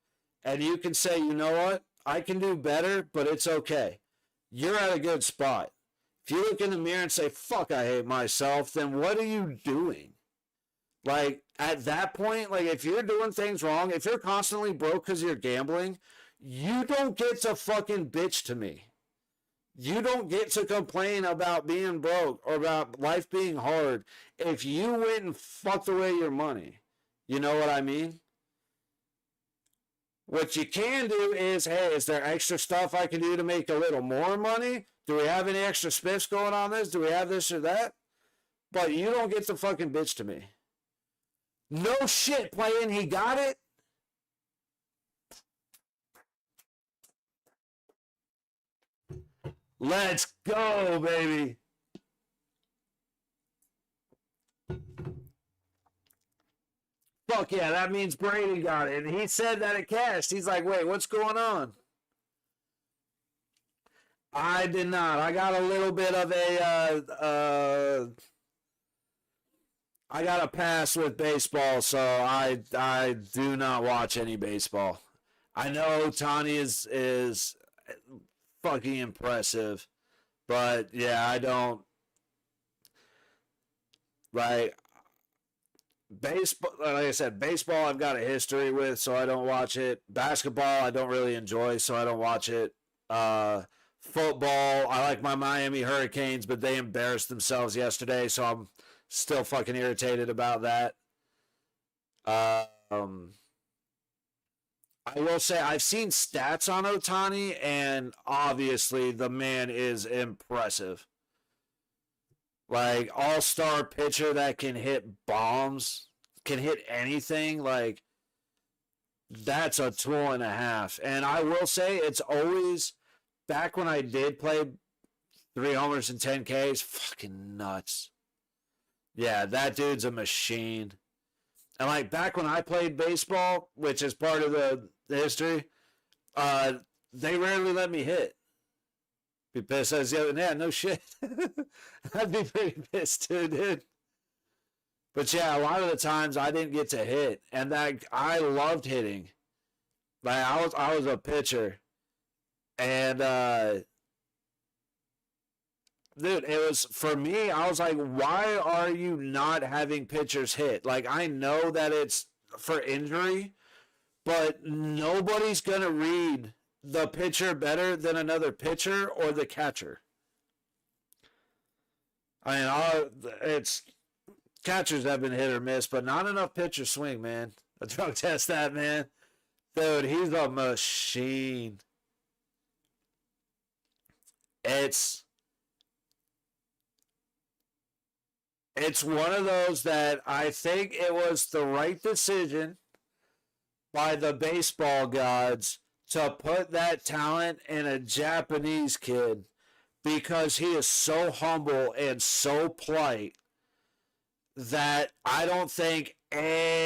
and you can say, you know what, I can do better, but it's okay. You're at a good spot. If you look in the mirror and say, fuck, I hate myself, then what are you doing? Like, at that point, like, if you're doing things wrong, if you're constantly broke because you're gambling, you don't get to fucking bitch to me. You don't get to complain about being broke or about life being hard if you went and fucked away your money. You know what I mean? What you can do is, hey, is there extra stuff I can do to make a little more money? Do we have any extra spiffs going on this? Do we have this or that? But you don't get to fucking bitch to me. No shit, playing, he got it. Let's go, baby. Fuck yeah, that means Brady got it. And he said that it cashed. He's like, wait, what's going on? I did not. I got a little bit of I got a pass with baseball, so I do not watch any baseball. I know Ohtani is fucking impressive, but yeah, I don't like baseball. Like I said, baseball I've got a history with, so I don't watch it. Basketball I don't really enjoy, so I don't watch it. Football, I like my Miami Hurricanes, but they embarrassed themselves yesterday, so I'm still fucking irritated about that. I will say I've seen stats on Ohtani, and obviously the man is impressive. Like, all-star pitcher that can hit bombs, can hit anything. Like, that's a tool and a half. And I will say it's always, back when I did play 3 homers and 10 Ks, fucking nuts. Yeah, that dude's a machine. And like back when I played baseball, which is part of the history, they rarely let me hit. Be pissed as the other, yeah, no shit. I'd be pretty pissed too, dude. But yeah, a lot of the times I didn't get to hit, and that I loved hitting. Like I was a pitcher, and dude, it was, for me, I was like, why are you not having pitchers hit? Like, I know that it's for injury, but nobody's going to read the pitcher better than another pitcher or the catcher. I mean, it's catchers have been hit or miss, but not enough pitchers swing, man. I drug test that, man. Dude, he's a machine. It's one of those that I think it was the right decision by the baseball gods to put that talent in a Japanese kid, because he is so humble and so polite that I don't think anybody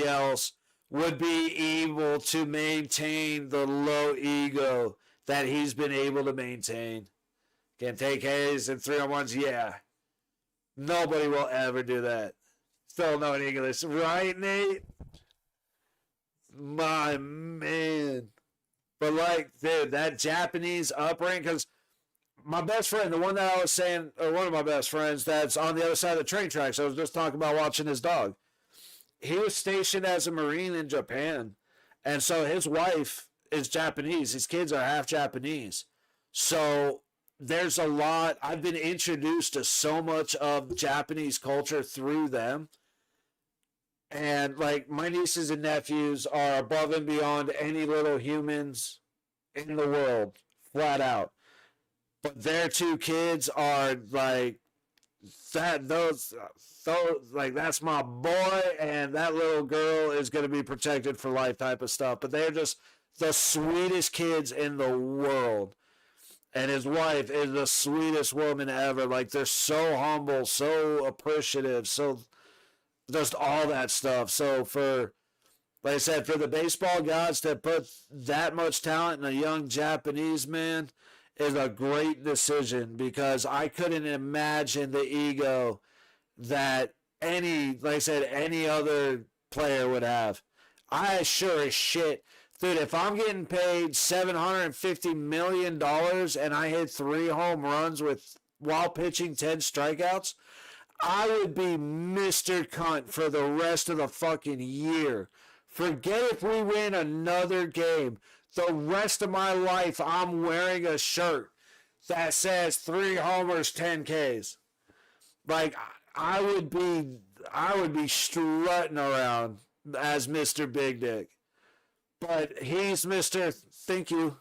else would be able to maintain the low ego that he's been able to maintain. Can take A's and 3-on-1s, yeah. Nobody will ever do that. Still no English, right, Nate? My man. But like, dude, that Japanese upbringing, because my best friend, the one that I was saying, or one of my best friends that's on the other side of the train tracks, I was just talking about watching his dog. He was stationed as a Marine in Japan. And so his wife is Japanese. His kids are half Japanese. So there's a lot, I've been introduced to so much of Japanese culture through them. And like, my nieces and nephews are above and beyond any little humans in the world, flat out. But their 2 kids are like that. Those that's my boy, and that little girl is going to be protected for life type of stuff. But they're just the sweetest kids in the world. And his wife is the sweetest woman ever. Like, they're so humble, so appreciative, so just all that stuff. So like I said, for the baseball gods to put that much talent in a young Japanese man is a great decision, because I couldn't imagine the ego that any other player would have. I sure as shit, dude, if I'm getting paid $750 million and I hit 3 home runs while pitching 10 strikeouts, I would be Mr. Cunt for the rest of the fucking year. Forget if we win another game. The rest of my life, I'm wearing a shirt that says 3 homers, 10 Ks. Like, I would be strutting around as Mr. Big Dick. But he's Mr. Thank you.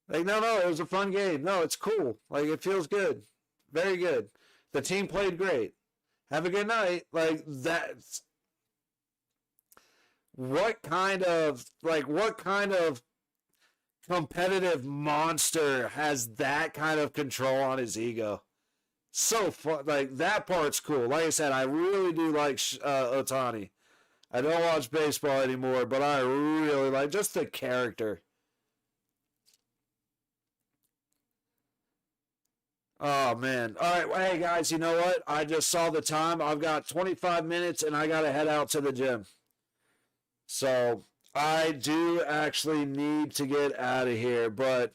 Like, no, it was a fun game. No, it's cool. Like, it feels good. Very good. The team played great. Have a good night. Like, that's... What kind of competitive monster has that kind of control on his ego? So fun. Like, that part's cool. Like I said, I really do like Ohtani. I don't watch baseball anymore, but I really like just the character. Oh, man. All right. Well, hey, guys, you know what? I just saw the time. I've got 25 minutes, and I got to head out to the gym. So I do actually need to get out of here. But,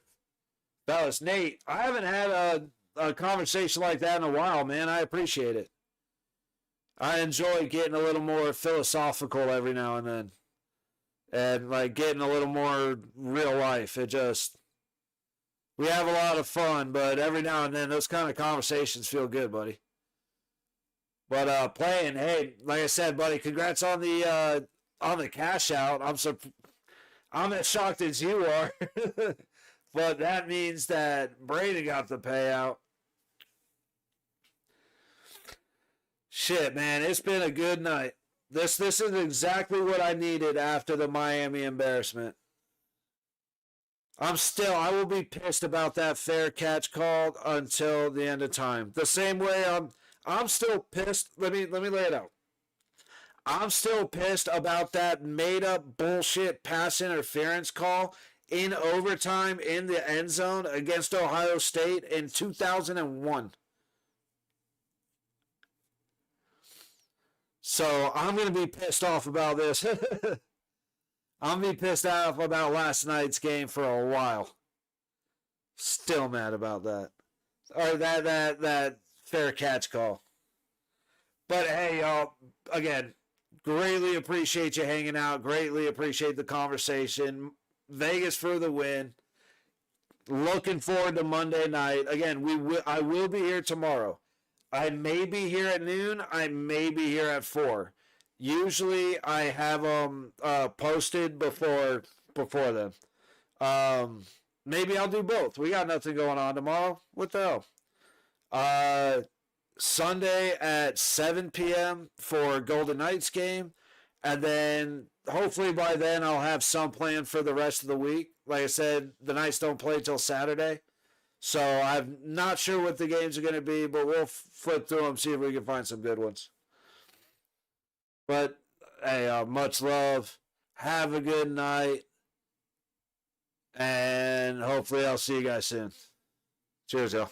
fellas, Nate, I haven't had a conversation like that in a while, man. I appreciate it. I enjoy getting a little more philosophical every now and then. And, like, getting a little more real life. We have a lot of fun, but every now and then those kind of conversations feel good, buddy. But playing, hey, like I said, buddy, congrats on the cash out. I'm as shocked as you are. But that means that Brady got the payout. Shit, man, it's been a good night. This is exactly what I needed after the Miami embarrassment. I will be pissed about that fair catch call until the end of time. The same way I'm still pissed. Let me lay it out. I'm still pissed about that made up bullshit pass interference call in overtime in the end zone against Ohio State in 2001. So I'm going to be pissed off about this. I'm going to be pissed off about last night's game for a while. Still mad about that. Or that fair catch call. But hey, y'all, again, greatly appreciate you hanging out. Greatly appreciate the conversation. Vegas for the win. Looking forward to Monday night. Again, I will be here tomorrow. I may be here at noon. I may be here at 4. Usually I have them posted before then. Maybe I'll do both. We got nothing going on tomorrow. What the hell? Sunday at 7 p.m. for Golden Knights game. And then hopefully by then I'll have some plan for the rest of the week. Like I said, the Knights don't play till Saturday. So I'm not sure what the games are going to be, but we'll flip through them, see if we can find some good ones. But, hey, much love. Have a good night. And hopefully I'll see you guys soon. Cheers, y'all.